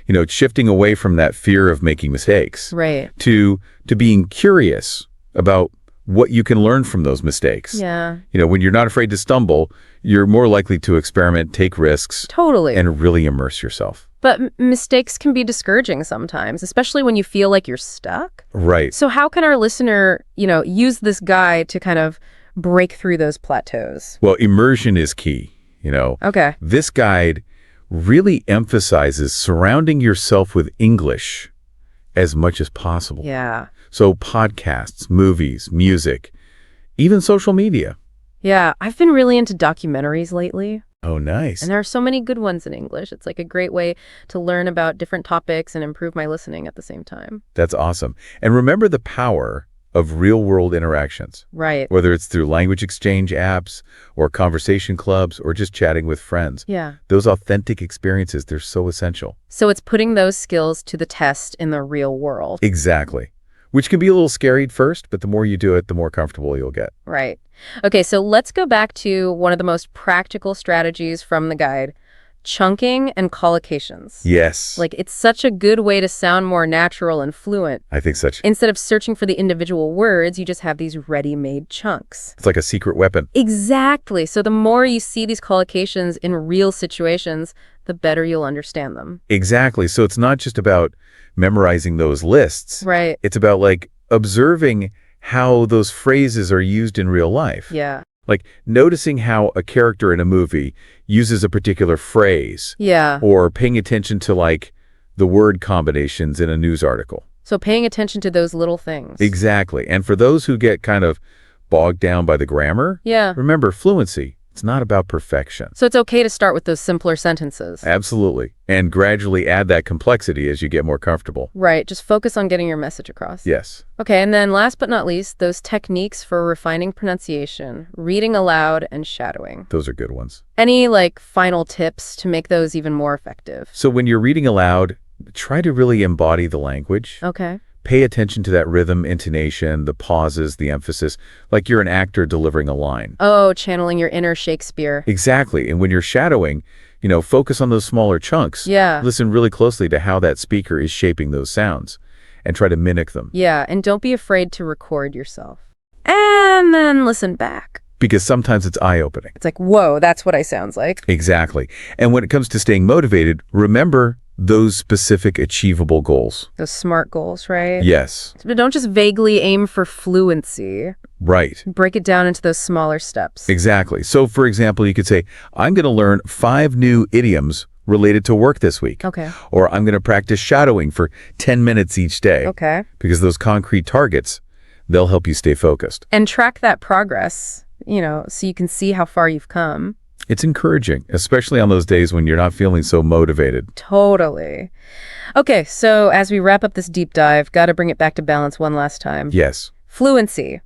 You know, it's shifting away from that fear of making mistakes. Right. To being curious about what you can learn from those mistakes. Yeah. You know, when you're not afraid to stumble, you're more likely to experiment, take risks, Totally. and really immerse yourself. But mistakes can be discouraging sometimes, especially when you feel like you're stuck. Right. So how can our listener, use this guide to kind of break through those plateaus? Well, immersion is key, you know. Okay. This guide really emphasizes surrounding yourself with English as much as possible. Yeah. So podcasts, movies, music, even social media. Yeah. I've been really into documentaries lately. Oh, nice. And there are so many good ones in English. It's a great way to learn about different topics and improve my listening at the same time. That's awesome. And remember the power of real-world interactions. Right. Whether it's through language exchange apps or conversation clubs or just chatting with friends. Yeah. Those authentic experiences, they're so essential. So it's putting those skills to the test in the real world. Exactly. Which can be a little scary at first, but the more you do it, the more comfortable you'll get. Right. Okay, so let's go back to one of the most practical strategies from the guide, chunking and collocations. Yes. It's such a good way to sound more natural and fluent. I think such. Instead of searching for the individual words, you just have these ready-made chunks. It's like a secret weapon. Exactly. So the more you see these collocations in real situations, the better you'll understand them. Exactly. So it's not just about memorizing those lists. Right. It's about observing how those phrases are used in real life. Yeah. Noticing how a character in a movie uses a particular phrase. Yeah. Or paying attention to the word combinations in a news article. So paying attention to those little things. Exactly. And for those who get kind of bogged down by the grammar, Yeah. remember fluency. It's not about perfection. So it's okay to start with those simpler sentences. Absolutely. And gradually add that complexity as you get more comfortable. Right. Just focus on getting your message across. Yes. Okay. And then last but not least, those techniques for refining pronunciation, reading aloud and shadowing. Those are good ones. Any final tips to make those even more effective? So when you're reading aloud, try to really embody the language. Okay. Pay attention to that rhythm, intonation, the pauses, the emphasis, like you're an actor delivering a line. Oh, channeling your inner Shakespeare. Exactly. And when you're shadowing, focus on those smaller chunks. Yeah. Listen really closely to how that speaker is shaping those sounds and try to mimic them. Yeah, and don't be afraid to record yourself. And then listen back. Because sometimes it's eye-opening. It's like, whoa, that's what I sounds like. Exactly. And when it comes to staying motivated, remember those specific achievable goals. Those SMART goals, right? Yes. But don't just vaguely aim for fluency. Right. Break it down into those smaller steps. Exactly. So, for example, you could say, I'm going to learn 5 new idioms related to work this week. Okay. Or I'm going to practice shadowing for 10 minutes each day. Okay. Because those concrete targets, they'll help you stay focused. And track that progress, so you can see how far you've come. It's encouraging, especially on those days when you're not feeling so motivated. Totally. Okay, so as we wrap up this deep dive, got to bring it back to balance one last time. Yes. Fluency,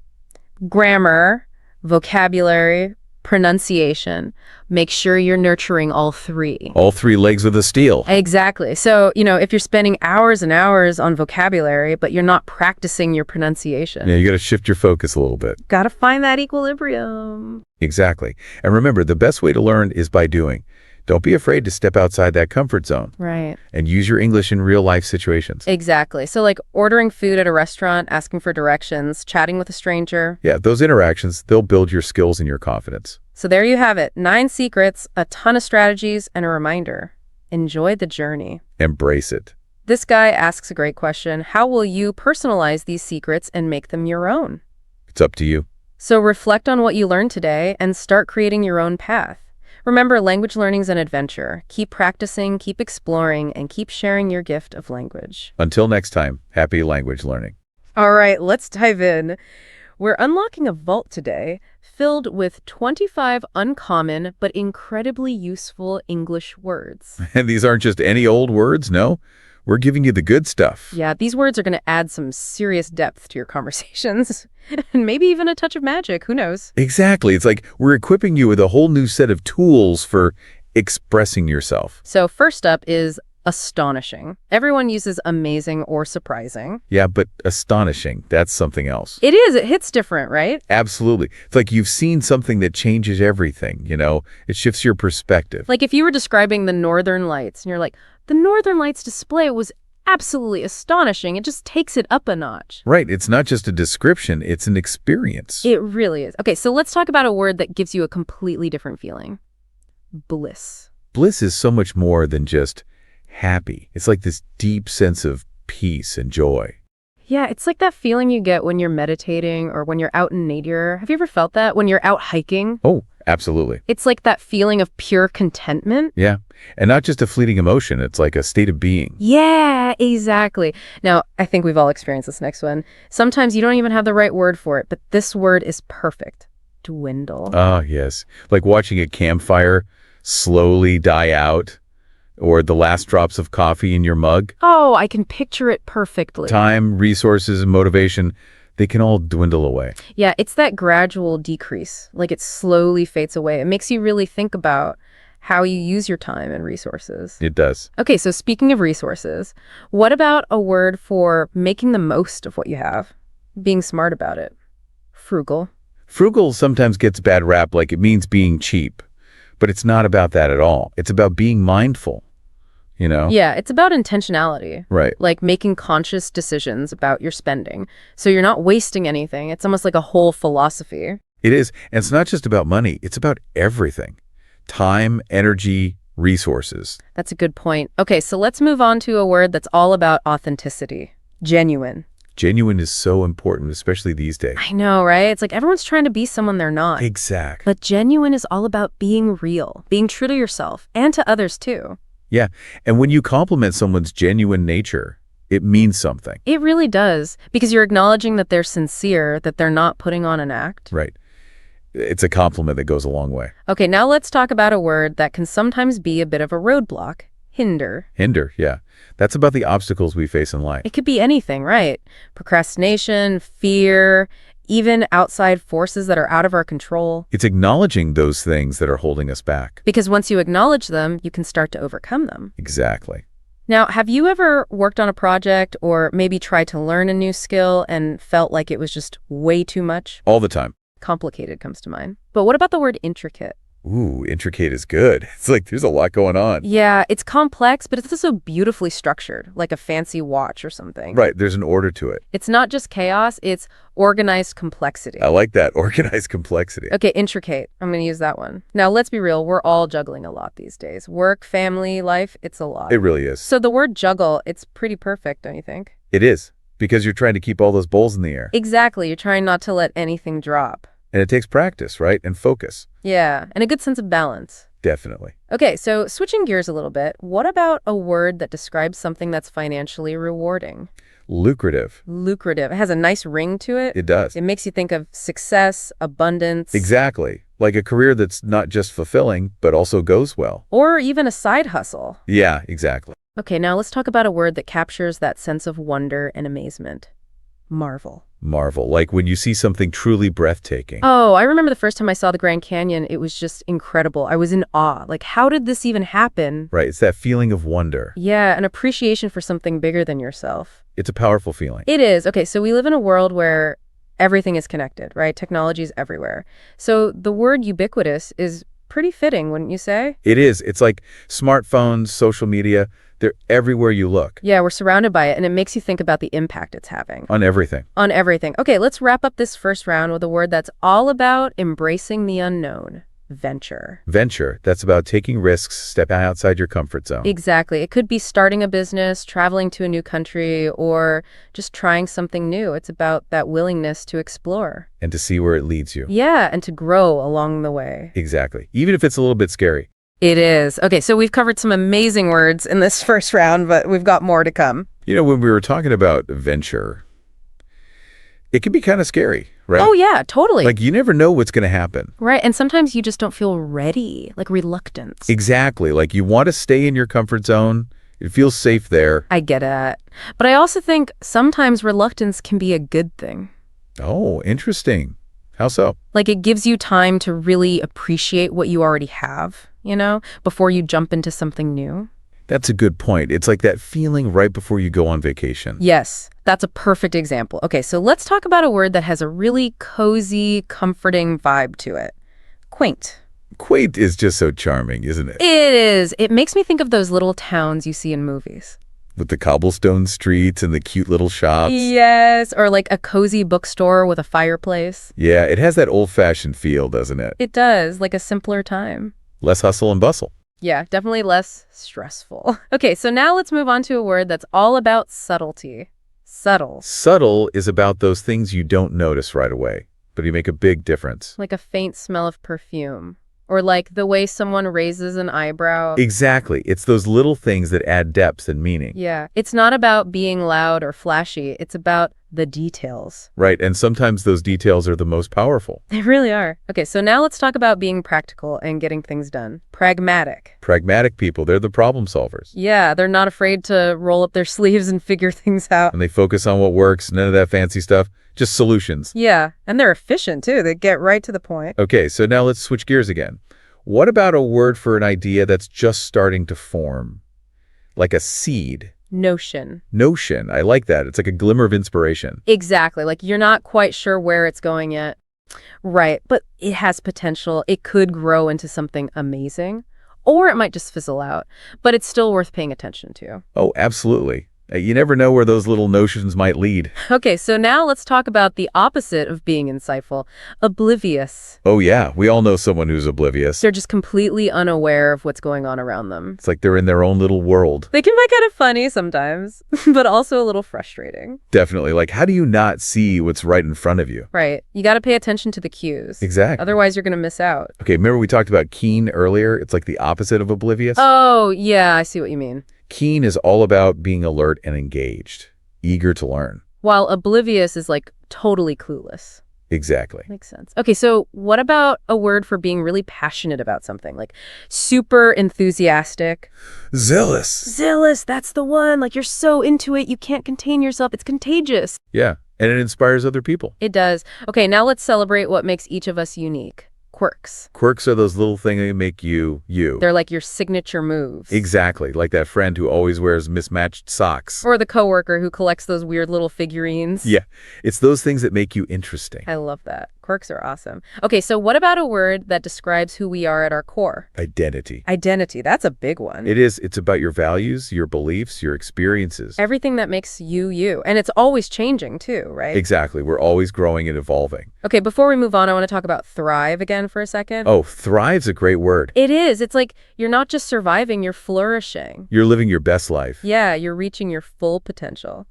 grammar, vocabulary, pronunciation. Make sure you're nurturing all 3. All 3 legs of the steel. Exactly. So, if you're spending hours and hours on vocabulary, but you're not practicing your pronunciation. Yeah, you got to shift your focus a little bit. Got to find that equilibrium. Exactly. And remember, the best way to learn is by doing. Don't be afraid to step outside that comfort zone. Right. And use your English in real life situations. Exactly. So ordering food at a restaurant, asking for directions, chatting with a stranger. Yeah, those interactions, they'll build your skills and your confidence. So there you have it. 9 secrets, a ton of strategies, and a reminder. Enjoy the journey. Embrace it. This guy asks a great question. How will you personalize these secrets and make them your own? It's up to you. So reflect on what you learned today and start creating your own path. Remember, language learning's an adventure. Keep practicing, keep exploring, and keep sharing your gift of language. Until next time, happy language learning. All right, let's dive in. We're unlocking a vault today filled with 25 uncommon but incredibly useful English words. And these aren't just any old words, no. We're giving you the good stuff. Yeah, these words are going to add some serious depth to your conversations. And maybe even a touch of magic, who knows? Exactly. It's like we're equipping you with a whole new set of tools for expressing yourself. So first up is astonishing. Everyone uses amazing or surprising. Yeah, but astonishing, that's something else. It is. It hits different, right? Absolutely. It's like you've seen something that changes everything, It shifts your perspective. Like if you were describing the Northern Lights and you're like, the Northern Lights display was absolutely astonishing. It just takes it up a notch. Right. It's not just a description, it's an experience. It really is. Okay, so let's talk about a word that gives you a completely different feeling. Bliss. Bliss is so much more than just happy. It's like this deep sense of peace and joy. Yeah, it's like that feeling you get when you're meditating or when you're out in nature. Have you ever felt that when you're out hiking? Oh, absolutely. It's like that feeling of pure contentment. Yeah. And not just a fleeting emotion. It's like a state of being. Yeah, exactly. Now, I think we've all experienced this next one. Sometimes you don't even have the right word for it, but this word is perfect. Dwindle. Ah, yes. Like watching a campfire slowly die out, or the last drops of coffee in your mug. Oh, I can picture it perfectly. Time, resources, and motivation, they can all dwindle away. Yeah, it's that gradual decrease. Like it slowly fades away. It makes you really think about how you use your time and resources. It does. Okay, so speaking of resources, what about a word for making the most of what you have? Being smart about it. Frugal. Frugal sometimes gets a bad rap like it means being cheap, but it's not about that at all. It's about being mindful, Yeah, it's about intentionality. Right. Like making conscious decisions about your spending. So you're not wasting anything. It's almost like a whole philosophy. It is. And it's not just about money. It's about everything. Time, energy, resources. That's a good point. Okay, so let's move on to a word that's all about authenticity. Genuine. Genuine is so important, especially these days. I know, right? It's like everyone's trying to be someone they're not. Exactly. But genuine is all about being real, being true to yourself and to others too. Yeah. And when you compliment someone's genuine nature, it means something. It really does, because you're acknowledging that they're sincere, that they're not putting on an act. Right. It's a compliment that goes a long way. Okay, now let's talk about a word that can sometimes be a bit of a roadblock. Hinder. Hinder, yeah. That's about the obstacles we face in life. It could be anything, right? Procrastination, fear, even outside forces that are out of our control. It's acknowledging those things that are holding us back. Because once you acknowledge them, you can start to overcome them. Exactly. Now, have you ever worked on a project or maybe tried to learn a new skill and felt like it was just way too much? All the time. Complicated comes to mind. But what about the word intricate? Ooh, intricate is good. It's like there's a lot going on. Yeah, it's complex, but it's also beautifully structured, like a fancy watch or something. Right, there's an order to it. It's not just chaos, it's organized complexity. I like that, organized complexity. Okay, intricate. I'm going to use that one. Now, let's be real. We're all juggling a lot these days. Work, family, life, it's a lot. It really is. So the word juggle, it's pretty perfect, don't you think? It is, because you're trying to keep all those bowls in the air. Exactly. You're trying not to let anything drop. And it takes practice, right? And focus. Yeah, and a good sense of balance. Definitely. Okay, so switching gears a little bit, what about a word that describes something that's financially rewarding? Lucrative. Lucrative. It has a nice ring to it. It does. It makes you think of success, abundance. Exactly. Like a career that's not just fulfilling, but also goes well. Or even a side hustle. Yeah, exactly. Okay, now let's talk about a word that captures that sense of wonder and amazement. Marvel. Marvel. Like when you see something truly breathtaking. Oh, I remember the first time I saw the Grand Canyon, it was just incredible. I was in awe. Like, how did this even happen? Right. It's that feeling of wonder. Yeah, an appreciation for something bigger than yourself. It's a powerful feeling. It is. Okay, so we live in a world where everything is connected, right? Technology is everywhere. So the word ubiquitous is pretty fitting, wouldn't you say? It is. It's like smartphones, social media, they're everywhere you look. Yeah, we're surrounded by it, and it makes you think about the impact it's having. On everything. On everything. Okay, let's wrap up this first round with a word that's all about embracing the unknown. Venture. Venture. That's about taking risks, stepping outside your comfort zone. Exactly. It could be starting a business, traveling to a new country, or just trying something new. It's about that willingness to explore. And to see where it leads you. Yeah, and to grow along the way. Exactly. Even if it's a little bit scary. It is. Okay, so we've covered some amazing words in this first round, but we've got more to come. You know, when we were talking about venture, it can be kind of scary, right? Oh, yeah, totally. Like you never know what's going to happen. Right, and sometimes you just don't feel ready, like reluctance. Exactly. Like you want to stay in your comfort zone. It feels safe there. I get it. But I also think sometimes reluctance can be a good thing. Oh, interesting. How so? Like it gives you time to really appreciate what you already have, you know, before you jump into something new. That's a good point. It's like that feeling right before you go on vacation. Yes, that's a perfect example. Okay, so let's talk about a word that has a really cozy, comforting vibe to it. Quaint. Quaint is just so charming, isn't it? It is. It makes me think of those little towns you see in movies. With the cobblestone streets and the cute little shops. Yes, or like a cozy bookstore with a fireplace. Yeah, it has that old-fashioned feel, doesn't it? It does, like a simpler time. Less hustle and bustle. Yeah, definitely less stressful. Okay, so now let's move on to a word that's all about subtlety. Subtle. Subtle is about those things you don't notice right away, but you make a big difference. Like a faint smell of perfume. Or like the way someone raises an eyebrow. Exactly. It's those little things that add depth and meaning. Yeah. It's not about being loud or flashy. It's about the details. Right. And sometimes those details are the most powerful. They really are. Okay, so now let's talk about being practical and getting things done. Pragmatic. Pragmatic people, they're the problem solvers. Yeah, they're not afraid to roll up their sleeves and figure things out. And they focus on what works, none of that fancy stuff, just solutions. Yeah, and they're efficient too. They get right to the point. Okay, so now let's switch gears again. What about a word for an idea that's just starting to form? Like a seed. Notion. Notion. I like that. It's like a glimmer of inspiration. Exactly. Like you're not quite sure where it's going yet. Right. But it has potential. It could grow into something amazing, or it might just fizzle out. But it's still worth paying attention to. Oh, absolutely. You never know where those little notions might lead. Okay, so now let's talk about the opposite of being insightful. Oblivious. Oh, yeah. We all know someone who's oblivious. They're just completely unaware of what's going on around them. It's like they're in their own little world. They can be kind of funny sometimes, but also a little frustrating. Definitely. Like, how do you not see what's right in front of you? Right. You got to pay attention to the cues. Exactly. Otherwise, you're going to miss out. Okay, remember we talked about keen earlier? It's like the opposite of oblivious. Oh, yeah, I see what you mean. Keen is all about being alert and engaged, eager to learn. While oblivious is like totally clueless. Exactly. Makes sense. Okay, so what about a word for being really passionate about something? Like super enthusiastic. Zealous. Zealous, that's the one. Like you're so into it, you can't contain yourself. It's contagious. Yeah, and it inspires other people. It does. Okay, now let's celebrate what makes each of us unique. Quirks. Quirks are those little things that make you, you. They're like your signature moves. Exactly, like that friend who always wears mismatched socks. Or the coworker who collects those weird little figurines. Yeah, it's those things that make you interesting. I love that. Quirks are awesome. Okay, so what about a word that describes who we are at our core? Identity. Identity, that's a big one. It is. It's about your values, your beliefs, your experiences. Everything that makes you, you. And it's always changing too, right? Exactly. We're always growing and evolving. Okay, before we move on, I want to talk about thrive again for a second. Oh, thrive's a great word. It is. It's like you're not just surviving, you're flourishing. You're living your best life. Yeah, you're reaching your full potential.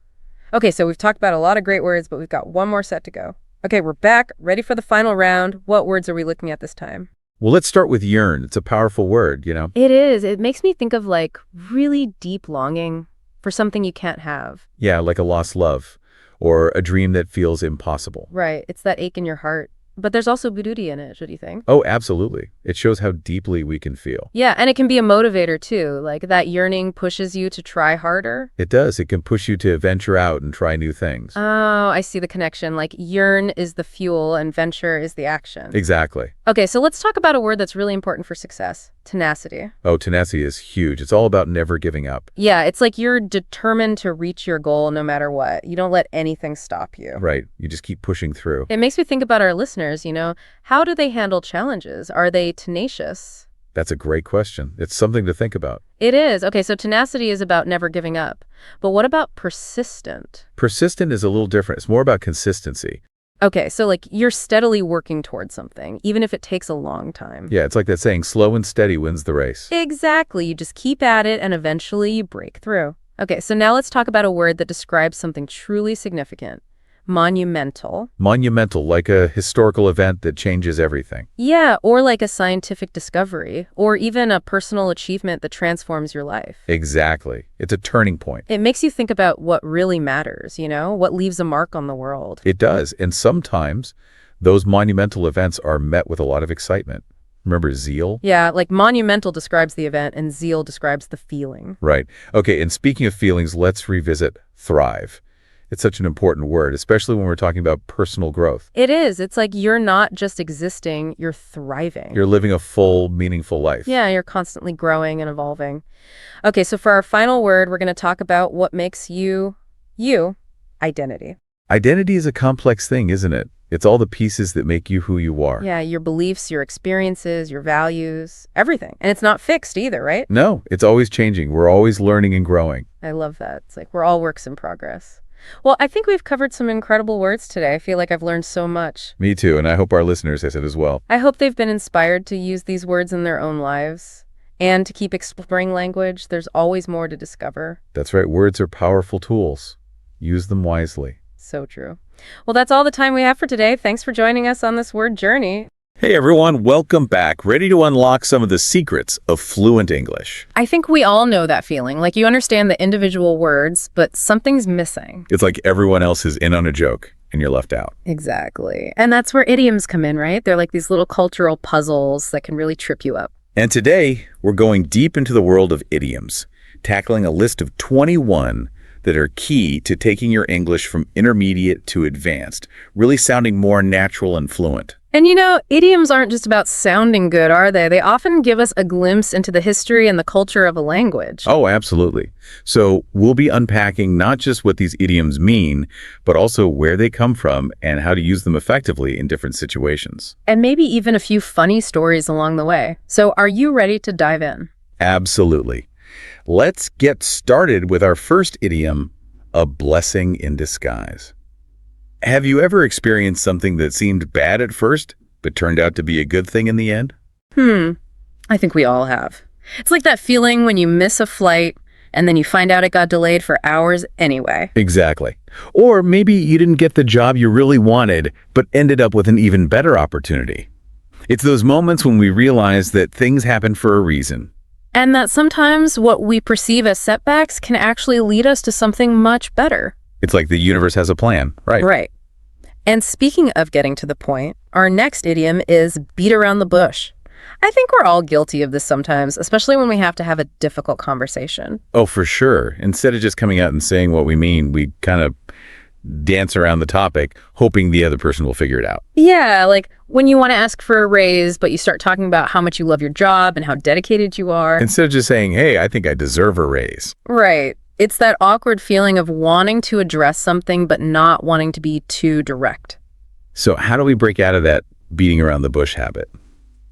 Okay, so we've talked about a lot of great words, but we've got one more set to go. Okay, we're back, ready for the final round. What words are we looking at this time? Well, let's start with yearn. It's a powerful word, you know? It is. It makes me think of like really deep longing for something you can't have. Yeah, like a lost love or a dream that feels impossible. Right. It's that ache in your heart. But there's also beauty in it, what do you think? Oh, absolutely. It shows how deeply we can feel. Yeah, and it can be a motivator too. Like that yearning pushes you to try harder. It does. It can push you to venture out and try new things. Oh, I see the connection. Like yearn is the fuel and venture is the action. Exactly. Okay, so let's talk about a word that's really important for success. Tenacity. Oh, tenacity is huge. It's all about never giving up. Yeah, it's like you're determined to reach your goal no matter what. You don't let anything stop you. Right. You just keep pushing through. It makes me think about our listeners, you know. How do they handle challenges? Are they tenacious? That's a great question. It's something to think about. It is. Okay, so tenacity is about never giving up. But what about persistent? Persistent is a little different. It's more about consistency. Okay, so like you're steadily working towards something, even if it takes a long time. Yeah, it's like that saying, slow and steady wins the race. Exactly. You just keep at it and eventually you break through. Okay, so now let's talk about a word that describes something truly significant. Monumental. Monumental, like a historical event that changes everything. Yeah, or like a scientific discovery, or even a personal achievement that transforms your life. Exactly. It's a turning point. It makes you think about what really matters, you know, what leaves a mark on the world. It does. And sometimes those monumental events are met with a lot of excitement. Remember zeal? Yeah, like monumental describes the event and zeal describes the feeling. Right. Okay, and speaking of feelings, let's revisit thrive. It's such an important word, especially when we're talking about personal growth. It is. It's like you're not just existing, you're thriving. You're living a full, meaningful life. Yeah, you're constantly growing and evolving. Okay, so for our final word, we're going to talk about what makes you, identity. Identity is a complex thing, isn't it? It's all the pieces that make you who you are. Yeah, your beliefs, your experiences, your values, everything. And it's not fixed either, right? No, it's always changing. We're always learning and growing. I love that. It's like we're all works in progress. Well, I think we've covered some incredible words today. I feel like I've learned so much. Me too, and I hope our listeners have as well. I hope they've been inspired to use these words in their own lives and to keep exploring language. There's always more to discover. That's right. Words are powerful tools. Use them wisely. So true. Well, that's all the time we have for today. Thanks for joining us on this word journey. Hey everyone, welcome back. Ready to unlock some of the secrets of fluent English. I think we all know that feeling. Like you understand the individual words, but something's missing. It's like everyone else is in on a joke and you're left out. Exactly. And that's where idioms come in, right? They're like these little cultural puzzles that can really trip you up. And today, we're going deep into the world of idioms, tackling a list of 21 that are key to taking your English from intermediate to advanced, really sounding more natural and fluent. And you know, idioms aren't just about sounding good, are they? They often give us a glimpse into the history and the culture of a language. Oh, absolutely. So we'll be unpacking not just what these idioms mean, but also where they come from and how to use them effectively in different situations. And maybe even a few funny stories along the way. So are you ready to dive in? Absolutely. Let's get started with our first idiom, a blessing in disguise. Have you ever experienced something that seemed bad at first, but turned out to be a good thing in the end? I think we all have. It's like that feeling when you miss a flight and then you find out it got delayed for hours anyway. Exactly. Or maybe you didn't get the job you really wanted, but ended up with an even better opportunity. It's those moments when we realize that things happen for a reason. And that sometimes what we perceive as setbacks can actually lead us to something much better. It's like the universe has a plan, right? Right. And speaking of getting to the point, our next idiom is beat around the bush. I think we're all guilty of this sometimes, especially when we have to have a difficult conversation. Oh, for sure. Instead of just coming out and saying what we mean, we kind of dance around the topic, hoping the other person will figure it out. Yeah, like when you want to ask for a raise, but you start talking about how much you love your job and how dedicated you are. Instead of just saying, hey, I think I deserve a raise. Right. It's that awkward feeling of wanting to address something, but not wanting to be too direct. So how do we break out of that beating around the bush habit?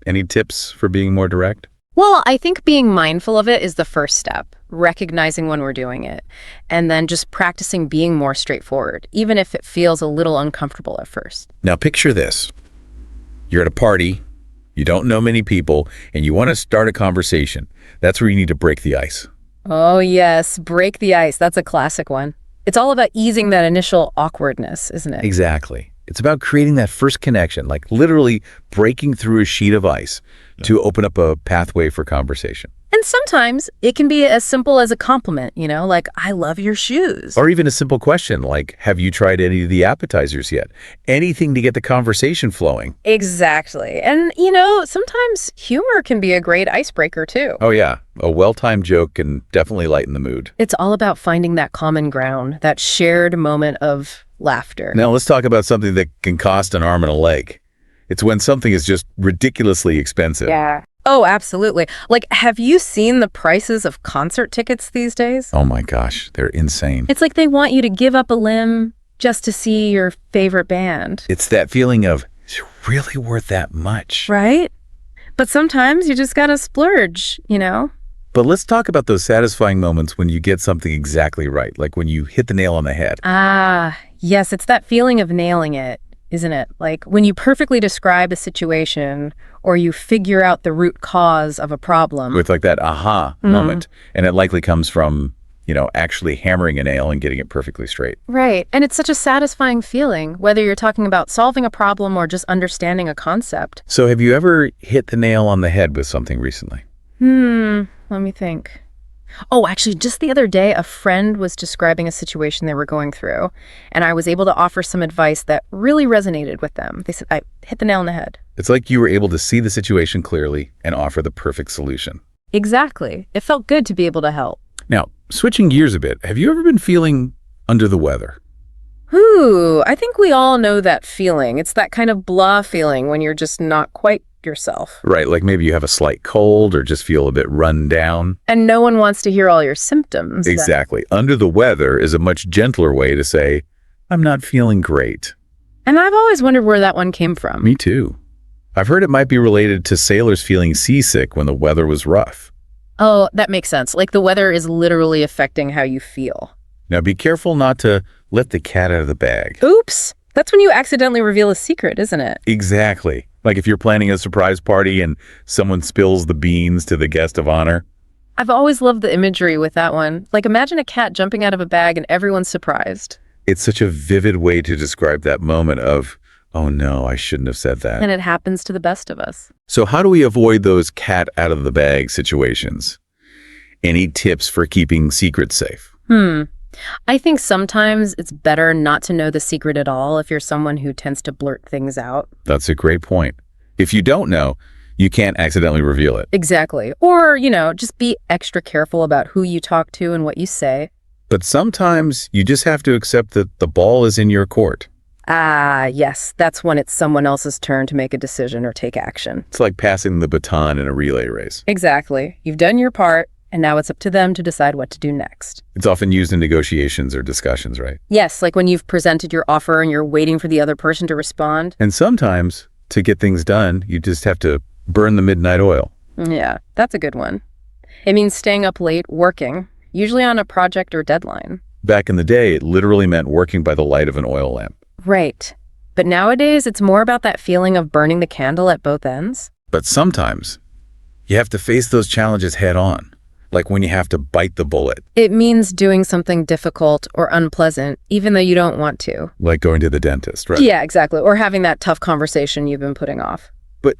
Any tips for being more direct? Well, I think being mindful of it is the first step, recognizing when we're doing it, and then just practicing being more straightforward, even if it feels a little uncomfortable at first. Now picture this. You're at a party, you don't know many people, and you want to start a conversation. That's where you need to break the ice. Oh yes, break the ice. That's a classic one. It's all about easing that initial awkwardness, isn't it? Exactly. It's about creating that first connection, like literally breaking through a sheet of ice to open up a pathway for conversation. And sometimes it can be as simple as a compliment, like, I love your shoes. Or even a simple question like, have you tried any of the appetizers yet? Anything to get the conversation flowing. Exactly. And, sometimes humor can be a great icebreaker, too. Oh, yeah. A well-timed joke can definitely lighten the mood. It's all about finding that common ground, that shared moment of laughter. Now, let's talk about something that can cost an arm and a leg. It's when something is just ridiculously expensive. Yeah. Oh, absolutely. Like, have you seen the prices of concert tickets these days? Oh my gosh, they're insane. It's like they want you to give up a limb just to see your favorite band. It's that feeling of, it's really worth that much. Right? But sometimes you just gotta splurge, But let's talk about those satisfying moments when you get something exactly right, like when you hit the nail on the head. Ah, yes, it's that feeling of nailing it, isn't it? Like when you perfectly describe a situation or you figure out the root cause of a problem. With like that aha moment. And it likely comes from, actually hammering a nail and getting it perfectly straight. Right. And it's such a satisfying feeling, whether you're talking about solving a problem or just understanding a concept. So have you ever hit the nail on the head with something recently? Let me think. Oh, actually, just the other day, a friend was describing a situation they were going through, and I was able to offer some advice that really resonated with them. They said, I hit the nail on the head. It's like you were able to see the situation clearly and offer the perfect solution. Exactly. It felt good to be able to help. Now, switching gears a bit, have you ever been feeling under the weather? Ooh, I think we all know that feeling. It's that kind of blah feeling when you're just not quite yourself. Right, like maybe you have a slight cold or just feel a bit run down. And no one wants to hear all your symptoms. Exactly. Under the weather is a much gentler way to say, I'm not feeling great. And I've always wondered where that one came from. Me too. I've heard it might be related to sailors feeling seasick when the weather was rough. Oh, that makes sense. Like the weather is literally affecting how you feel. Now be careful not to let the cat out of the bag. Oops. That's when you accidentally reveal a secret, isn't it? Exactly. Like if you're planning a surprise party and someone spills the beans to the guest of honor. I've always loved the imagery with that one. Like imagine a cat jumping out of a bag and everyone's surprised. It's such a vivid way to describe that moment of, oh no, I shouldn't have said that. And it happens to the best of us. So how do we avoid those cat out of the bag situations? Any tips for keeping secrets safe? I think sometimes it's better not to know the secret at all if you're someone who tends to blurt things out. That's a great point. If you don't know, you can't accidentally reveal it. Exactly. Or, just be extra careful about who you talk to and what you say. But sometimes you just have to accept that the ball is in your court. Ah, yes. That's when it's someone else's turn to make a decision or take action. It's like passing the baton in a relay race. Exactly. You've done your part. And now it's up to them to decide what to do next. It's often used in negotiations or discussions, right? Yes, like when you've presented your offer and you're waiting for the other person to respond. And sometimes, to get things done, you just have to burn the midnight oil. Yeah, that's a good one. It means staying up late, working, usually on a project or deadline. Back in the day, it literally meant working by the light of an oil lamp. Right. But nowadays, it's more about that feeling of burning the candle at both ends. But sometimes, you have to face those challenges head on. Like when you have to bite the bullet. It means doing something difficult or unpleasant, even though you don't want to. Like going to the dentist, right? Yeah, exactly. Or having that tough conversation you've been putting off. But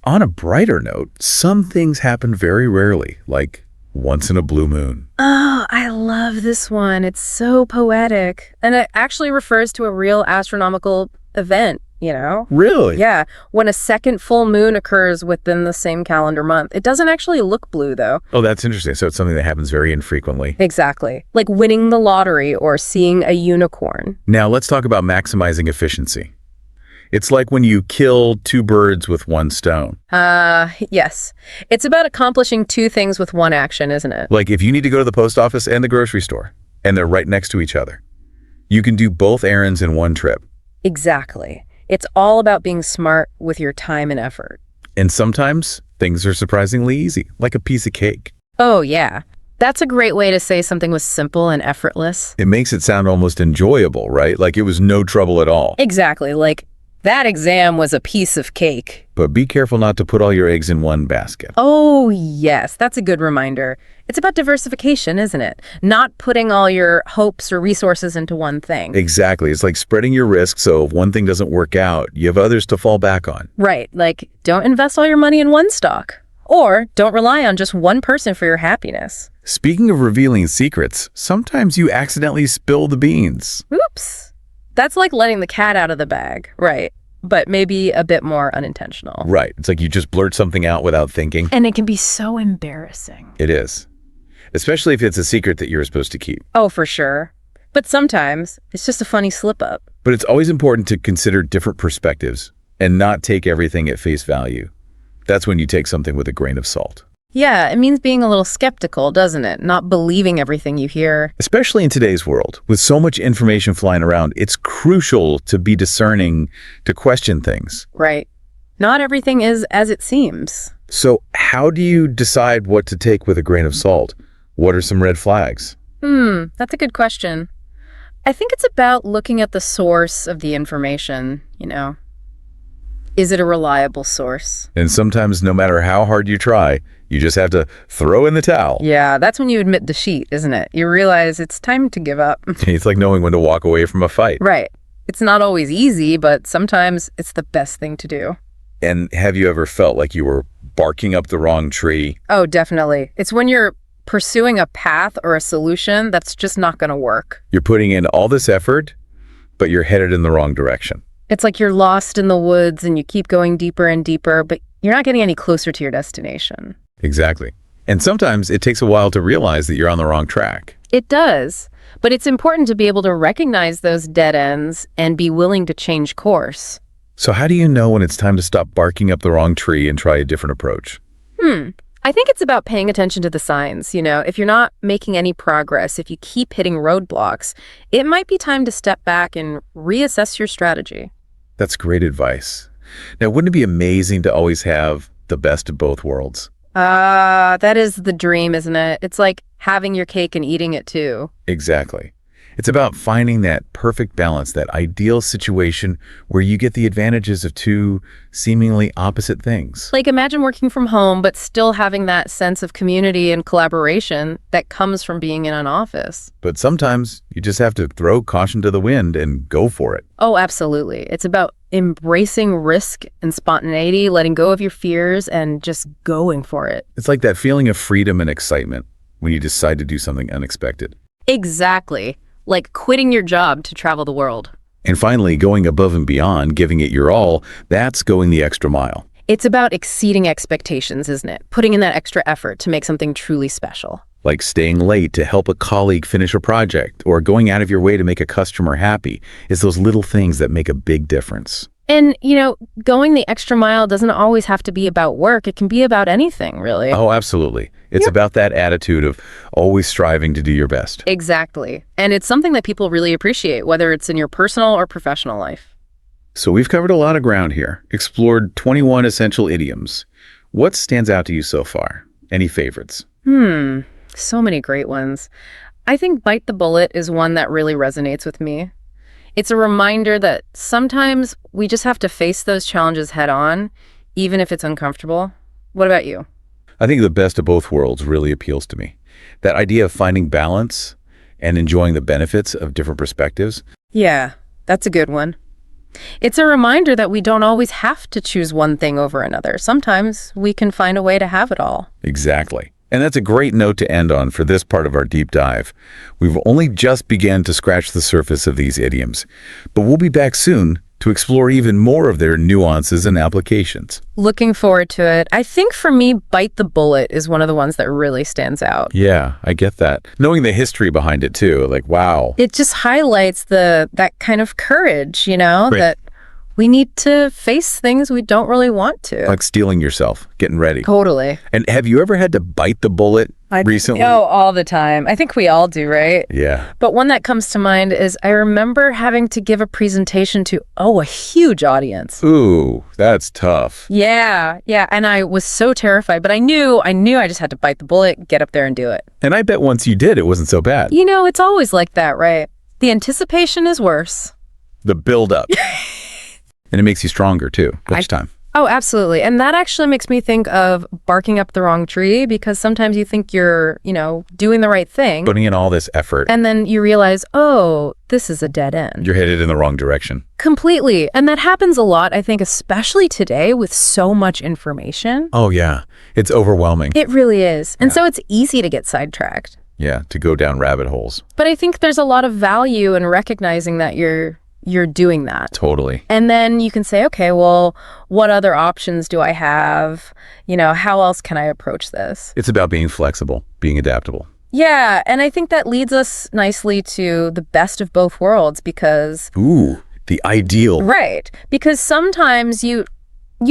on a brighter note, some things happen very rarely, like once in a blue moon. Oh, I love this one. It's so poetic. And it actually refers to a real astronomical event, you know? Really? Yeah. When a second full moon occurs within the same calendar month. It doesn't actually look blue, though. Oh, that's interesting. So it's something that happens very infrequently. Exactly. Like winning the lottery or seeing a unicorn. Now, let's talk about maximizing efficiency. It's like when you kill two birds with one stone. Yes. It's about accomplishing two things with one action, isn't it? Like if you need to go to the post office and the grocery store, and they're right next to each other, you can do both errands in one trip. Exactly. It's all about being smart with your time and effort. And sometimes things are surprisingly easy, like a piece of cake. Oh, yeah. That's a great way to say something was simple and effortless. It makes it sound almost enjoyable, right? Like it was no trouble at all. Exactly. Like, that exam was a piece of cake. But be careful not to put all your eggs in one basket. Oh, yes. That's a good reminder. It's about diversification, isn't it? Not putting all your hopes or resources into one thing. Exactly. It's like spreading your risk so if one thing doesn't work out, you have others to fall back on. Right. Like, don't invest all your money in one stock. Or don't rely on just one person for your happiness. Speaking of revealing secrets, sometimes you accidentally spill the beans. Oops. That's like letting the cat out of the bag. Right. But maybe a bit more unintentional. Right. It's like you just blurt something out without thinking. And it can be so embarrassing. It is. Especially if it's a secret that you're supposed to keep. Oh, for sure. But sometimes it's just a funny slip-up. But it's always important to consider different perspectives and not take everything at face value. That's when you take something with a grain of salt. Yeah, it means being a little skeptical, doesn't it? Not believing everything you hear. Especially in today's world, with so much information flying around, it's crucial to be discerning, to question things. Right. Not everything is as it seems. So how do you decide what to take with a grain of salt? What are some red flags? That's a good question. I think it's about looking at the source of the information, you know. Is it a reliable source? And sometimes, no matter how hard you try, you just have to throw in the towel. Yeah, that's when you admit defeat, isn't it? You realize it's time to give up. It's like knowing when to walk away from a fight. Right. It's not always easy, but sometimes it's the best thing to do. And have you ever felt like you were barking up the wrong tree? Oh, definitely. It's when you're pursuing a path or a solution that's just not going to work. You're putting in all this effort, but you're headed in the wrong direction. It's like you're lost in the woods and you keep going deeper and deeper, but you're not getting any closer to your destination. Exactly. And sometimes it takes a while to realize that you're on the wrong track. It does. But it's important to be able to recognize those dead ends and be willing to change course. So how do you know when it's time to stop barking up the wrong tree and try a different approach? I think it's about paying attention to the signs. You know, if you're not making any progress, if you keep hitting roadblocks, it might be time to step back and reassess your strategy. That's great advice. Now, wouldn't it be amazing to always have the best of both worlds? That is the dream, isn't it? It's like having your cake and eating it too. Exactly. It's about finding that perfect balance, that ideal situation where you get the advantages of two seemingly opposite things. Like imagine working from home, but still having that sense of community and collaboration that comes from being in an office. But sometimes you just have to throw caution to the wind and go for it. Oh, absolutely. It's about embracing risk and spontaneity, letting go of your fears and just going for it. It's like that feeling of freedom and excitement when you decide to do something unexpected. Exactly. Like quitting your job to travel the world. And finally, going above and beyond, giving it your all, that's going the extra mile. It's about exceeding expectations, isn't it? Putting in that extra effort to make something truly special. Like staying late to help a colleague finish a project or going out of your way to make a customer happy. It's those little things that make a big difference. And, you know, going the extra mile doesn't always have to be about work. It can be about anything, really. Oh, absolutely. It's about that attitude of always striving to do your best. Exactly. And it's something that people really appreciate, whether it's in your personal or professional life. So we've covered a lot of ground here, explored 21 essential idioms. What stands out to you so far? Any favorites? So many great ones. I think bite the bullet is one that really resonates with me. It's a reminder that sometimes we just have to face those challenges head on, even if it's uncomfortable. What about you? I think the best of both worlds really appeals to me. That idea of finding balance and enjoying the benefits of different perspectives. Yeah, that's a good one. It's a reminder that we don't always have to choose one thing over another. Sometimes we can find a way to have it all. Exactly. And that's a great note to end on for this part of our deep dive. We've only just begun to scratch the surface of these idioms, but we'll be back soon to explore even more of their nuances and applications. Looking forward to it. I think for me, bite the bullet is one of the ones that really stands out. Yeah, I get that. Knowing the history behind it too, like, wow. It just highlights that kind of courage, Right. that we need to face things we don't really want to. Like steeling yourself, getting ready. Totally. And have you ever had to bite the bullet recently? Oh, all the time. I think we all do, right? Yeah. But one that comes to mind is I remember having to give a presentation to, a huge audience. Ooh, that's tough. Yeah. And I was so terrified, but I knew I just had to bite the bullet, get up there and do it. And I bet once you did, it wasn't so bad. It's always like that, right? The anticipation is worse. The build-up. And it makes you stronger, too, each time. Oh, absolutely. And that actually makes me think of barking up the wrong tree, because sometimes you think you're, doing the right thing. Putting in all this effort. And then you realize, this is a dead end. You're headed in the wrong direction. Completely. And that happens a lot, I think, especially today with so much information. Oh, yeah. It's overwhelming. It really is. And so it's easy to get sidetracked. Yeah, to go down rabbit holes. But I think there's a lot of value in recognizing that you're doing that. Totally. And then you can say, okay, well, what other options do I have? How else can I approach this? It's about being flexible, being adaptable. Yeah, and I think that leads us nicely to the best of both worlds, because... Ooh, the ideal. Right. Because sometimes you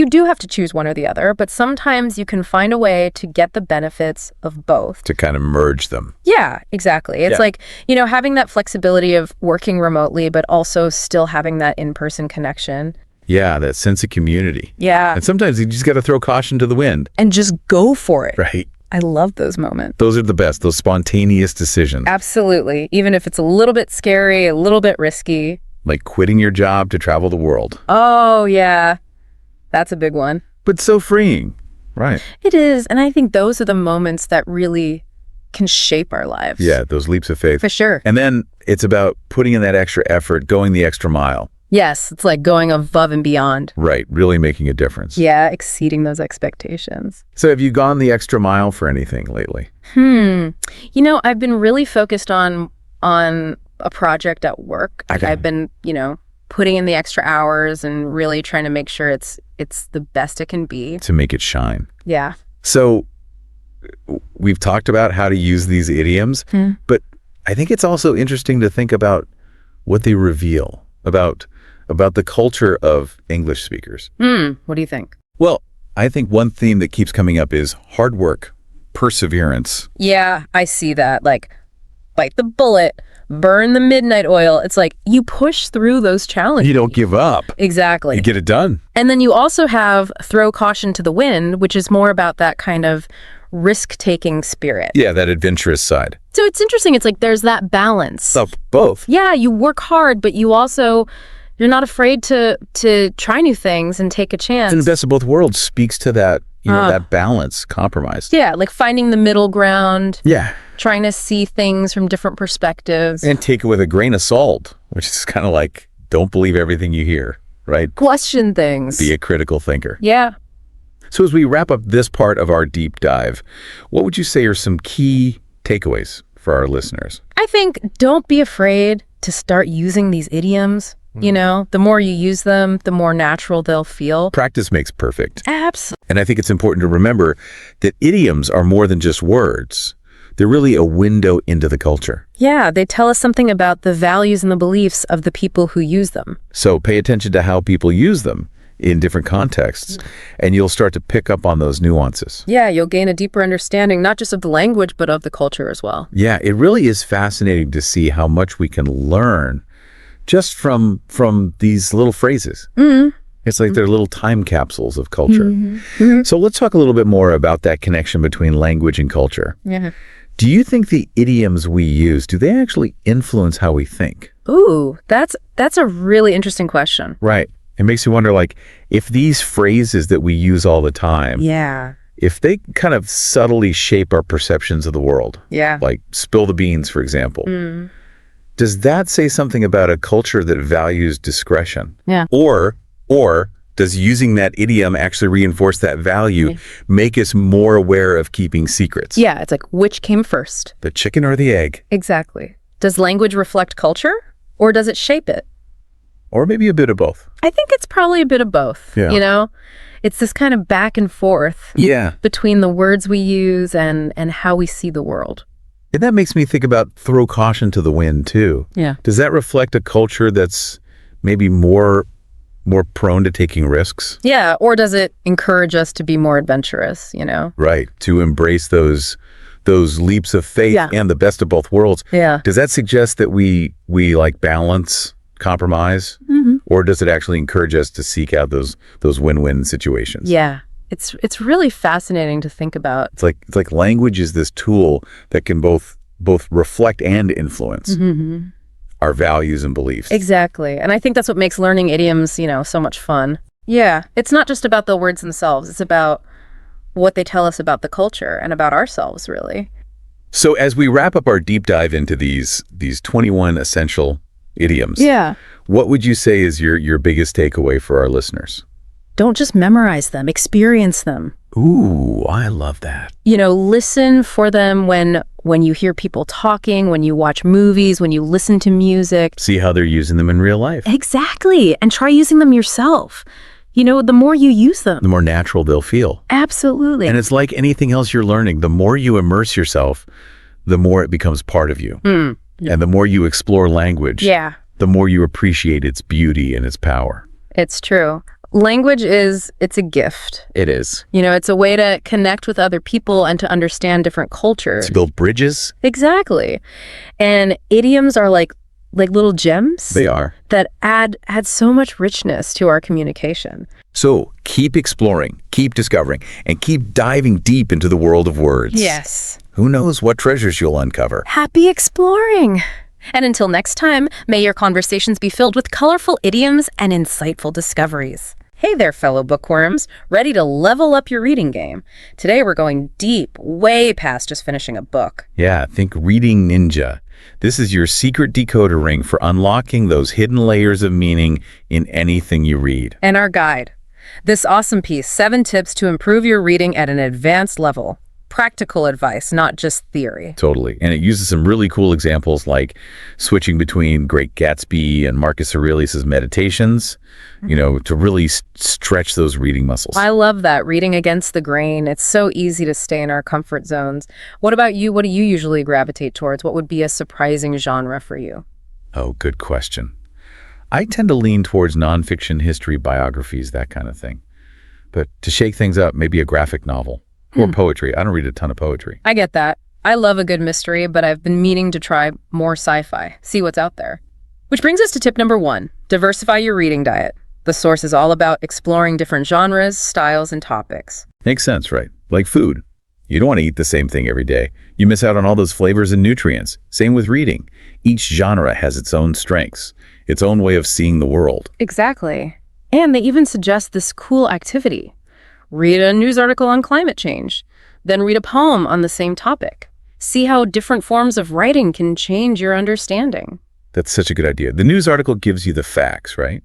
do have to choose one or the other, but sometimes you can find a way to get the benefits of both. To kind of merge them. Yeah, exactly. It's like, having that flexibility of working remotely, but also still having that in-person connection. Yeah, that sense of community. Yeah. And sometimes you just got to throw caution to the wind. And just go for it. Right. I love those moments. Those are the best, those spontaneous decisions. Absolutely. Even if it's a little bit scary, a little bit risky. Like quitting your job to travel the world. Oh, yeah. That's a big one. But so freeing. Right. It is. And I think those are the moments that really can shape our lives. Yeah, those leaps of faith. For sure. And then it's about putting in that extra effort, going the extra mile. Yes, it's like going above and beyond. Right, really making a difference. Yeah, exceeding those expectations. So have you gone the extra mile for anything lately? I've been really focused on a project at work. Okay. I've been, putting in the extra hours and really trying to make sure it's the best it can be. To make it shine. Yeah. So we've talked about how to use these idioms, but I think it's also interesting to think about what they reveal about the culture of English speakers. What do you think? Well, I think one theme that keeps coming up is hard work, perseverance. Yeah, I see that. Like, bite the bullet, burn the midnight oil. It's like you push through those challenges. You don't give up. Exactly. You get it done. And then you also have throw caution to the wind, which is more about that kind of risk-taking spirit. Yeah, that adventurous side. So it's interesting. It's like there's that balance. Of both. Yeah, you work hard, but you're not afraid to try new things and take a chance. And the best of both worlds speaks to that, that balance, compromise. Yeah, like finding the middle ground. Yeah. Trying to see things from different perspectives. And take it with a grain of salt, which is kind of like, don't believe everything you hear, right? Question things. Be a critical thinker. Yeah. So as we wrap up this part of our deep dive, what would you say are some key takeaways for our listeners? I think don't be afraid to start using these idioms. The more you use them, the more natural they'll feel. Practice makes perfect. Absolutely. And I think it's important to remember that idioms are more than just words. They're really a window into the culture. Yeah, they tell us something about the values and the beliefs of the people who use them. So pay attention to how people use them in different contexts, and you'll start to pick up on those nuances. Yeah, you'll gain a deeper understanding, not just of the language, but of the culture as well. Yeah, it really is fascinating to see how much we can learn just from these little phrases. It's like they're little time capsules of culture. So let's talk a little bit more about that connection between language and culture. Yeah. Do you think the idioms we use, do they actually influence how we think? Ooh, that's a really interesting question. Right. It makes you wonder, like, if these phrases that we use all the time, Yeah. if they kind of subtly shape our perceptions of the world, Yeah. like spill the beans, for example, does that say something about a culture that values discretion? Yeah. Or does using that idiom actually reinforce that value, make us more aware of keeping secrets? Yeah, it's like, which came first? The chicken or the egg? Exactly. Does language reflect culture, or does it shape it? Or maybe a bit of both. I think it's probably a bit of both, Yeah. you know? It's this kind of back and forth between the words we use and how we see the world. And that makes me think about throw caution to the wind, too. Yeah. Does that reflect a culture that's maybe more prone to taking risks? Yeah, or does it encourage us to be more adventurous, you know? Right, to embrace those leaps of faith and the best of both worlds. Yeah. Does that suggest that we like balance, compromise, or does it actually encourage us to seek out those win-win situations? Yeah. It's really fascinating to think about. It's like language is this tool that can both reflect and influence our values and beliefs. Exactly. And I think that's what makes learning idioms, you know, so much fun. Yeah. It's not just about the words themselves. It's about what they tell us about the culture and about ourselves, really. So as we wrap up our deep dive into these 21 essential idioms, what would you say is your biggest takeaway for our listeners? Don't just memorize them, experience them. Ooh, I love that. You know, listen for them when you hear people talking, when you watch movies, when you listen to music. See how they're using them in real life. Exactly. And try using them yourself. You know, the more you use them, the more natural they'll feel. Absolutely. And it's like anything else you're learning. The more you immerse yourself, the more it becomes part of you. And the more you explore language, the more you appreciate its beauty and its power. It's true. Language it's a gift. It is. You know, it's a way to connect with other people and to understand different cultures. To build bridges. Exactly. And idioms are like little gems. They are. That add so much richness to our communication. So keep exploring, keep discovering, and keep diving deep into the world of words. Yes. Who knows what treasures you'll uncover. Happy exploring. And until next time, may your conversations be filled with colorful idioms and insightful discoveries. Hey there, fellow bookworms. Ready to level up your reading game? Today we're going deep, way past just finishing a book. Yeah, think Reading Ninja. This is your secret decoder ring for unlocking those hidden layers of meaning in anything you read. And our guide. This awesome piece, 7 tips to improve your reading at an advanced level. Practical advice, not just theory. Totally. And it uses some really cool examples like switching between Great Gatsby and Marcus Aurelius's Meditations, you know, to really stretch those reading muscles. I love that, reading against the grain. It's so easy to stay in our comfort zones. What about you? What do you usually gravitate towards? What would be a surprising genre for you? Oh, good question. I tend to lean towards nonfiction, history, biographies, that kind of thing. But to shake things up, maybe a graphic novel. Or poetry. I don't read a ton of poetry. I get that. I love a good mystery, but I've been meaning to try more sci-fi, see what's out there. Which brings us to tip number 1, diversify your reading diet. The source is all about exploring different genres, styles, and topics. Makes sense, right? Like food. You don't want to eat the same thing every day. You miss out on all those flavors and nutrients. Same with reading. Each genre has its own strengths, its own way of seeing the world. Exactly. And they even suggest this cool activity. Read a news article on climate change, then read a poem on the same topic. See how different forms of writing can change your understanding. That's such a good idea. The news article gives you the facts, right?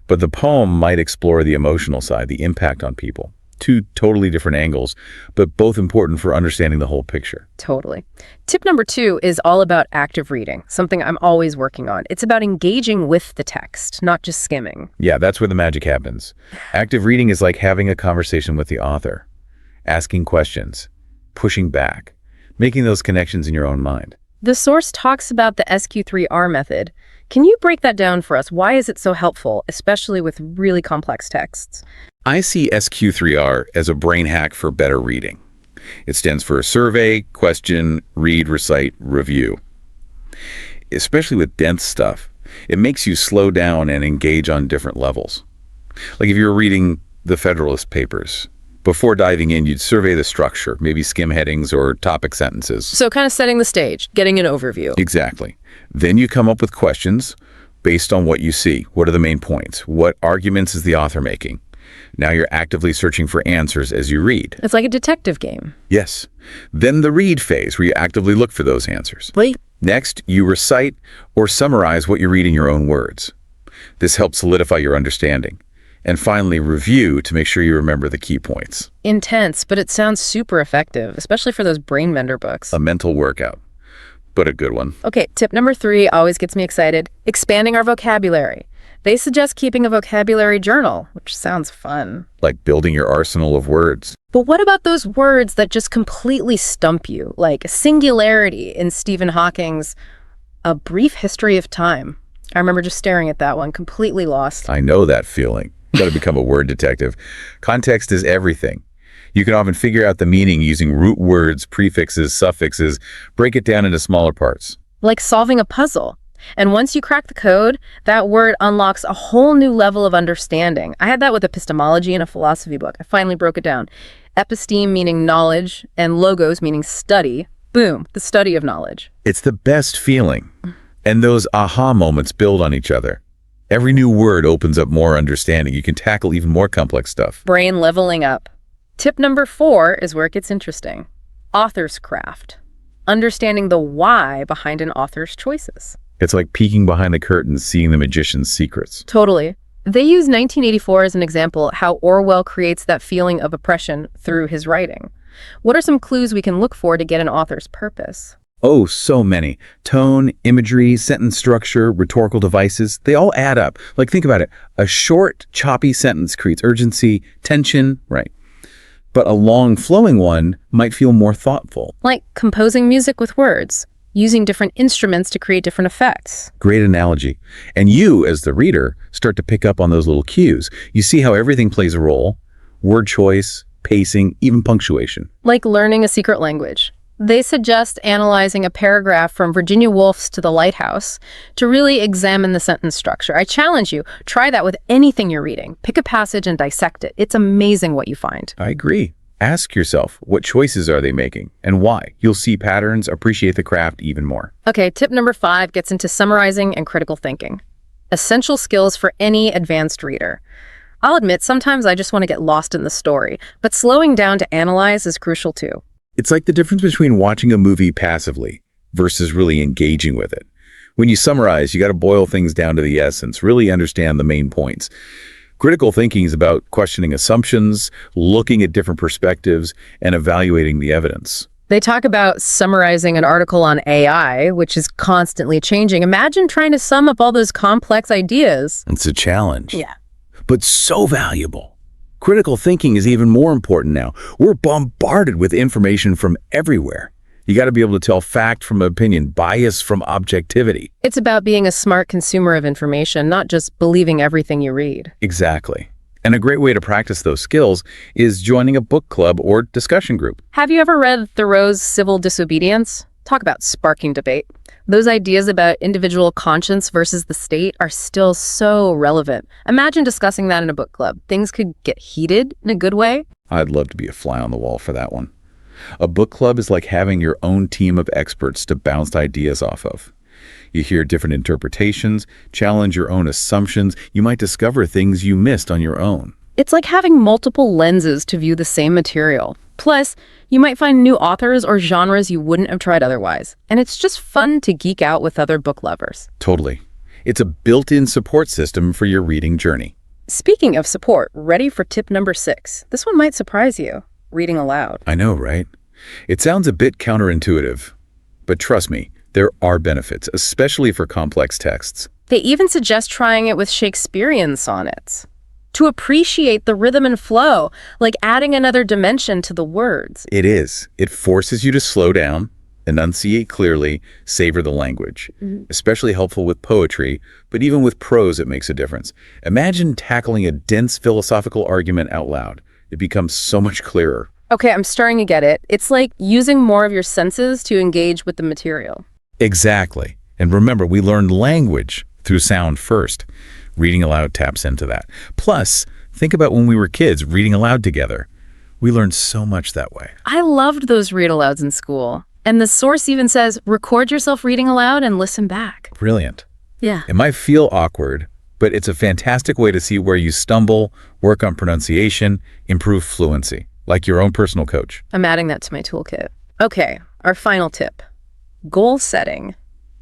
But the poem might explore the emotional side, the impact on people. 2 totally different angles, but both important for understanding the whole picture. Totally. Tip number 2 is all about active reading, something I'm always working on. It's about engaging with the text, not just skimming. Yeah, that's where the magic happens. Active reading is like having a conversation with the author, asking questions, pushing back, making those connections in your own mind. The source talks about the SQ3R method. Can you break that down for us? Why is it so helpful, especially with really complex texts? I see SQ3R as a brain hack for better reading. It stands for survey, question, read, recite, review. Especially with dense stuff, it makes you slow down and engage on different levels. Like if you were reading the Federalist Papers, before diving in, you'd survey the structure, maybe skim headings or topic sentences. So kind of setting the stage, getting an overview. Exactly. Then you come up with questions based on what you see. What are the main points? What arguments is the author making? Now you're actively searching for answers as you read. It's like a detective game. Yes. Then the read phase, where you actively look for those answers. Wait. Next, you recite or summarize what you read in your own words. This helps solidify your understanding. And finally, review to make sure you remember the key points. Intense, but it sounds super effective, especially for those brain bender books. A mental workout, but a good one. Okay, tip number 3 always gets me excited. Expanding our vocabulary. They suggest keeping a vocabulary journal, which sounds fun. Like building your arsenal of words. But what about those words that just completely stump you, like singularity in Stephen Hawking's A Brief History of Time? I remember just staring at that one, completely lost. I know that feeling. You got to become a word detective. Context is everything. You can often figure out the meaning using root words, prefixes, suffixes, break it down into smaller parts. Like solving a puzzle. And once you crack the code, that word unlocks a whole new level of understanding. I had that with epistemology in a philosophy book. I finally broke it down. Episteme meaning knowledge, and logos meaning study. Boom, the study of knowledge. It's the best feeling. And those aha moments build on each other. Every new word opens up more understanding. You can tackle even more complex stuff. Brain leveling up. Tip number 4 is where it gets interesting. Author's craft. Understanding the why behind an author's choices. It's like peeking behind the curtain, seeing the magician's secrets. Totally. They use 1984 as an example how Orwell creates that feeling of oppression through his writing. What are some clues we can look for to get an author's purpose? Oh, so many. Tone, imagery, sentence structure, rhetorical devices, they all add up. Like, think about it. A short, choppy sentence creates urgency, tension, right? But a long, flowing one might feel more thoughtful. Like composing music with words, using different instruments to create different effects. Great analogy. And you, as the reader, start to pick up on those little cues. You see how everything plays a role. Word choice, pacing, even punctuation. Like learning a secret language. They suggest analyzing a paragraph from Virginia Woolf's To the Lighthouse to really examine the sentence structure. I challenge you, try that with anything you're reading. Pick a passage and dissect it. It's amazing what you find. I agree. Ask yourself, what choices are they making and why? You'll see patterns, appreciate the craft even more. Okay, tip number 5 gets into summarizing and critical thinking. Essential skills for any advanced reader. I'll admit, sometimes I just want to get lost in the story, but slowing down to analyze is crucial too. It's like the difference between watching a movie passively versus really engaging with it. When you summarize, you got to boil things down to the essence, really understand the main points. Critical thinking is about questioning assumptions, looking at different perspectives, and evaluating the evidence. They talk about summarizing an article on AI, which is constantly changing. Imagine trying to sum up all those complex ideas. It's a challenge. Yeah. But so valuable. Critical thinking is even more important now. We're bombarded with information from everywhere. You got to be able to tell fact from opinion, bias from objectivity. It's about being a smart consumer of information, not just believing everything you read. Exactly. And a great way to practice those skills is joining a book club or discussion group. Have you ever read Thoreau's Civil Disobedience? Talk about sparking debate. Those ideas about individual conscience versus the state are still so relevant. Imagine discussing that in a book club. Things could get heated in a good way. I'd love to be a fly on the wall for that one. A book club is like having your own team of experts to bounce ideas off of. You hear different interpretations, challenge your own assumptions. You might discover things you missed on your own. It's like having multiple lenses to view the same material. Plus, you might find new authors or genres you wouldn't have tried otherwise. And it's just fun to geek out with other book lovers. Totally. It's a built-in support system for your reading journey. Speaking of support, ready for tip number 6. This one might surprise you. Reading aloud. I know, right? It sounds a bit counterintuitive, but trust me, there are benefits, especially for complex texts. They even suggest trying it with Shakespearean sonnets. To appreciate the rhythm and flow, like adding another dimension to the words. It is. It forces you to slow down, enunciate clearly, savor the language. Especially helpful with poetry, but even with prose it makes a difference. Imagine tackling a dense philosophical argument out loud. It becomes so much clearer. Okay, I'm starting to get it. It's like using more of your senses to engage with the material. Exactly. And remember, we learned language through sound first. Reading aloud taps into that. Plus, think about when we were kids reading aloud together. We learned so much that way. I loved those read-alouds in school. And the source even says, record yourself reading aloud and listen back. Brilliant. Yeah. It might feel awkward, but it's a fantastic way to see where you stumble, work on pronunciation, improve fluency, like your own personal coach. I'm adding that to my toolkit. Okay, our final tip. Goal setting.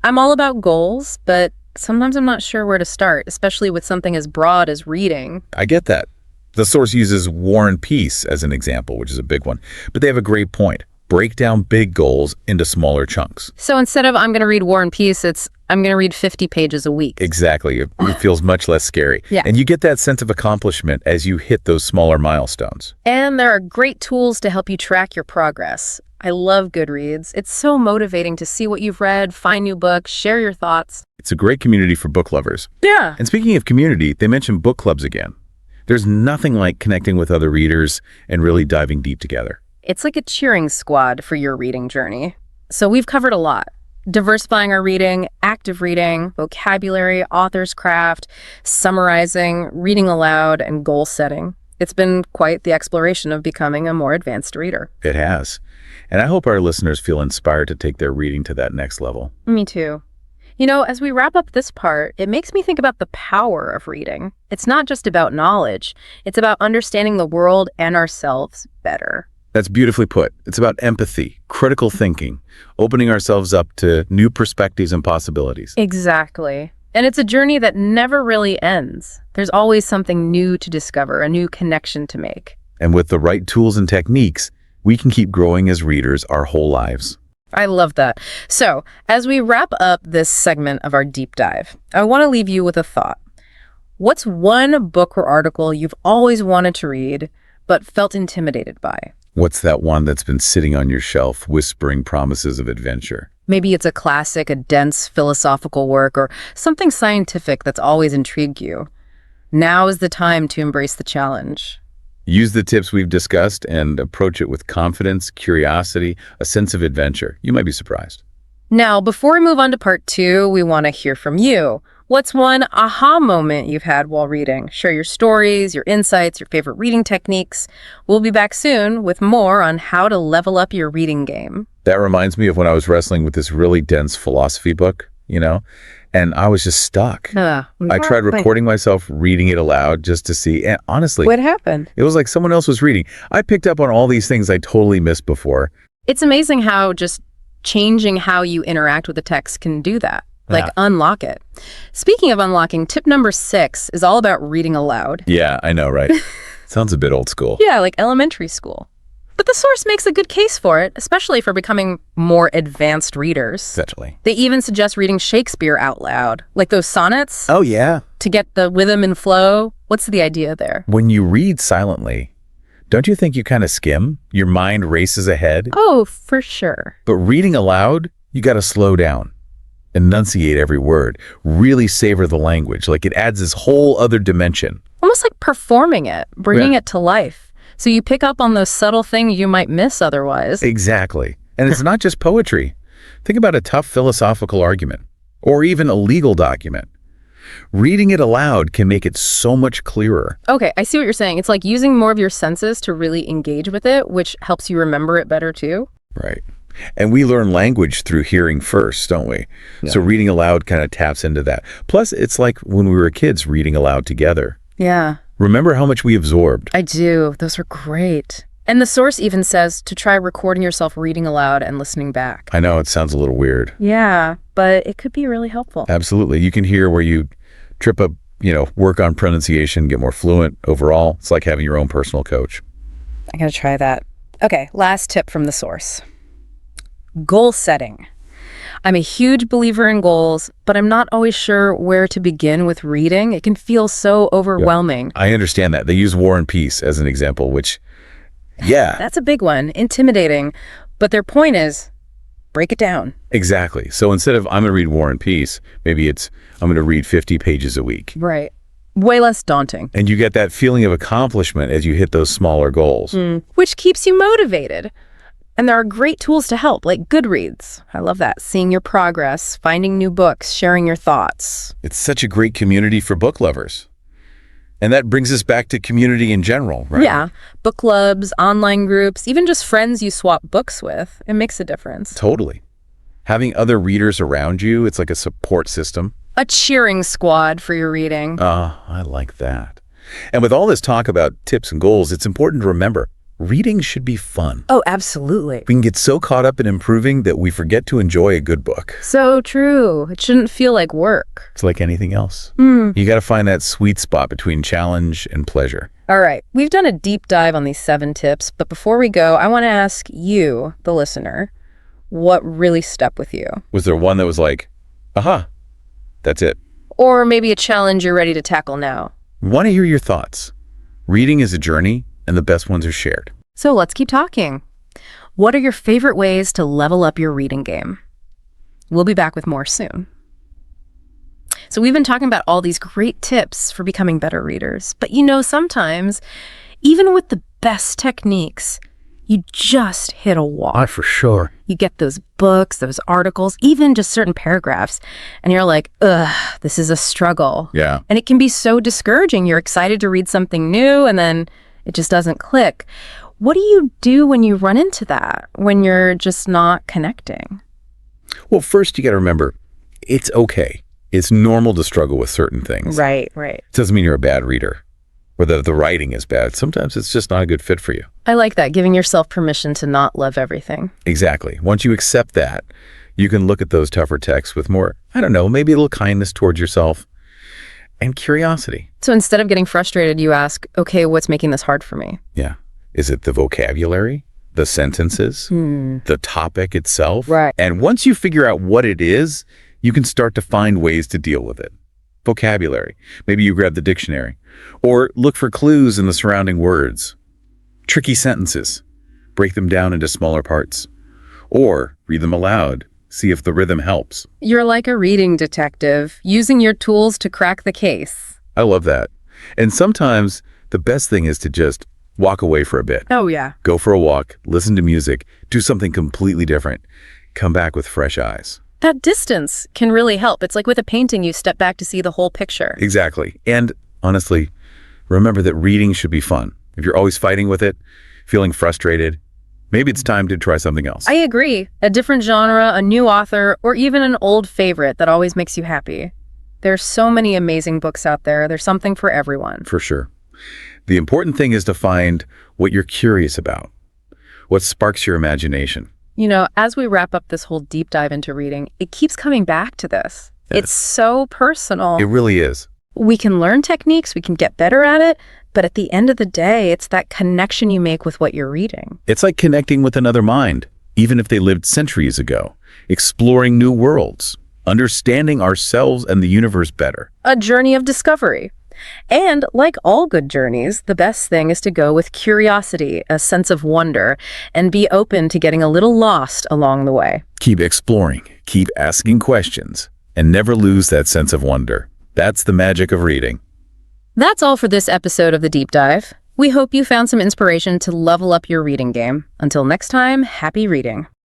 I'm all about goals, but sometimes I'm not sure where to start, especially with something as broad as reading. I get that. The source uses War and Peace as an example, which is a big one. But they have a great point. Break down big goals into smaller chunks. So instead of I'm going to read War and Peace, it's I'm going to read 50 pages a week. Exactly. It feels much less scary. Yeah. And you get that sense of accomplishment as you hit those smaller milestones. And there are great tools to help you track your progress. I love Goodreads. It's so motivating to see what you've read, find new books, share your thoughts. It's a great community for book lovers. Yeah. And speaking of community, they mentioned book clubs again. There's nothing like connecting with other readers and really diving deep together. It's like a cheering squad for your reading journey. So we've covered a lot. Diversifying our reading, active reading, vocabulary, author's craft, summarizing, reading aloud, and goal setting. It's been quite the exploration of becoming a more advanced reader. It has. And I hope our listeners feel inspired to take their reading to that next level. Me too. You know, as we wrap up this part, it makes me think about the power of reading. It's not just about knowledge. It's about understanding the world and ourselves better. That's beautifully put. It's about empathy, critical thinking, opening ourselves up to new perspectives and possibilities. Exactly. And it's a journey that never really ends. There's always something new to discover, a new connection to make. And with the right tools and techniques, we can keep growing as readers our whole lives. I love that. So, as we wrap up this segment of our deep dive, I want to leave you with a thought. What's one book or article you've always wanted to read, but felt intimidated by? What's that one that's been sitting on your shelf, whispering promises of adventure? Maybe it's a classic, a dense philosophical work, or something scientific that's always intrigued you. Now is the time to embrace the challenge. Use the tips we've discussed and approach it with confidence, curiosity, a sense of adventure. You might be surprised. Now, before we move on to part 2, we want to hear from you. What's one aha moment you've had while reading? Share your stories, your insights, your favorite reading techniques. We'll be back soon with more on how to level up your reading game. That reminds me of when I was wrestling with this really dense philosophy book, and I was just stuck. I tried recording myself reading it aloud just to see, and honestly, what happened? It was like someone else was reading. I picked up on all these things I totally missed before. It's amazing how just changing how you interact with the text can do that. Unlock it. Speaking of unlocking, tip number 6 is all about reading aloud. Yeah, I know, right? Sounds a bit old school. Yeah, like elementary school. But the source makes a good case for it, especially for becoming more advanced readers. Essentially. They even suggest reading Shakespeare out loud, like those sonnets. Oh, yeah. To get the rhythm and flow. What's the idea there? When you read silently, don't you think you kind of skim? Your mind races ahead? Oh, for sure. But reading aloud, you got to slow down. Enunciate every word. Really savor the language. Like it adds this whole other dimension. Almost like performing it, bringing it to life. So you pick up on those subtle things you might miss otherwise. Exactly. And it's not just poetry. Think about a tough philosophical argument or even a legal document. Reading it aloud can make it so much clearer. Okay, I see what you're saying. It's like using more of your senses to really engage with it, which helps you remember it better too. Right. And we learn language through hearing first, don't we? Yeah. So reading aloud kind of taps into that. Plus, it's like when we were kids reading aloud together. Yeah. Remember how much we absorbed? I do. Those were great. And the source even says to try recording yourself reading aloud and listening back. I know, it sounds a little weird. Yeah, but it could be really helpful. Absolutely. You can hear where you trip up, work on pronunciation, get more fluent overall. It's like having your own personal coach. I gotta try that. Okay, last tip from the source. Goal setting. I'm a huge believer in goals, but I'm not always sure where to begin with reading. It can feel so overwhelming. Yeah, I understand that. They use War and Peace as an example, which, yeah. That's a big one, intimidating. But their point is, break it down. Exactly. So instead of I'm going to read War and Peace, maybe it's I'm going to read 50 pages a week. Right. Way less daunting. And you get that feeling of accomplishment as you hit those smaller goals. Which keeps you motivated. And there are great tools to help, like Goodreads. I love that. Seeing your progress, finding new books, sharing your thoughts. It's such a great community for book lovers. And that brings us back to community in general, right? Yeah. Book clubs, online groups, even just friends you swap books with. It makes a difference. Totally. Having other readers around you, it's like a support system. A cheering squad for your reading. I like that. And with all this talk about tips and goals, it's important to remember, reading should be fun. Oh, absolutely. We can get so caught up in improving that we forget to enjoy a good book. So true. It shouldn't feel like work. It's like anything else. You got to find that sweet spot between challenge and pleasure. All right. We've done a deep dive on these 7 tips, but before we go, I want to ask you, the listener, what really stuck with you? Was there one that was like, aha, That's it. Or maybe a challenge you're ready to tackle now. Want to hear your thoughts. Reading is a journey, and the best ones are shared. So let's keep talking. What are your favorite ways to level up your reading game? We'll be back with more soon. So we've been talking about all these great tips for becoming better readers. But sometimes, even with the best techniques, you just hit a wall. For sure. You get those books, those articles, even just certain paragraphs, and you're like, ugh, this is a struggle. Yeah. And it can be so discouraging. You're excited to read something new, and then it just doesn't click. What do you do when you run into that, when you're just not connecting? Well, first you got to remember, it's okay. It's normal to struggle with certain things. Right. It doesn't mean you're a bad reader, or that the writing is bad. Sometimes it's just not a good fit for you. I like that, giving yourself permission to not love everything. Exactly. Once you accept that, you can look at those tougher texts with more, maybe a little kindness towards yourself and curiosity. So instead of getting frustrated, you ask, okay, what's making this hard for me? Yeah. Is it the vocabulary, the sentences, the topic itself? Right. And once you figure out what it is, you can start to find ways to deal with it. Vocabulary. Maybe you grab the dictionary. Or look for clues in the surrounding words. Tricky sentences. Break them down into smaller parts. Or read them aloud. See if the rhythm helps. You're like a reading detective, using your tools to crack the case. I love that. And sometimes the best thing is to just walk away for a bit. Oh, yeah. Go for a walk, listen to music, do something completely different. Come back with fresh eyes. That distance can really help. It's like with a painting, you step back to see the whole picture. Exactly. And honestly, remember that reading should be fun. If you're always fighting with it, feeling frustrated, maybe it's time to try something else. I agree. A different genre, a new author, or even an old favorite that always makes you happy. There's so many amazing books out there. There's something for everyone. For sure. The important thing is to find what you're curious about, what sparks your imagination. As we wrap up this whole deep dive into reading, it keeps coming back to this. Yeah. It's so personal. It really is. We can learn techniques, we can get better at it, but at the end of the day, it's that connection you make with what you're reading. It's like connecting with another mind, even if they lived centuries ago, exploring new worlds, understanding ourselves and the universe better. A journey of discovery. And like all good journeys, the best thing is to go with curiosity, a sense of wonder, and be open to getting a little lost along the way. Keep exploring, keep asking questions, and never lose that sense of wonder. That's the magic of reading. That's all for this episode of The Deep Dive. We hope you found some inspiration to level up your reading game. Until next time, happy reading.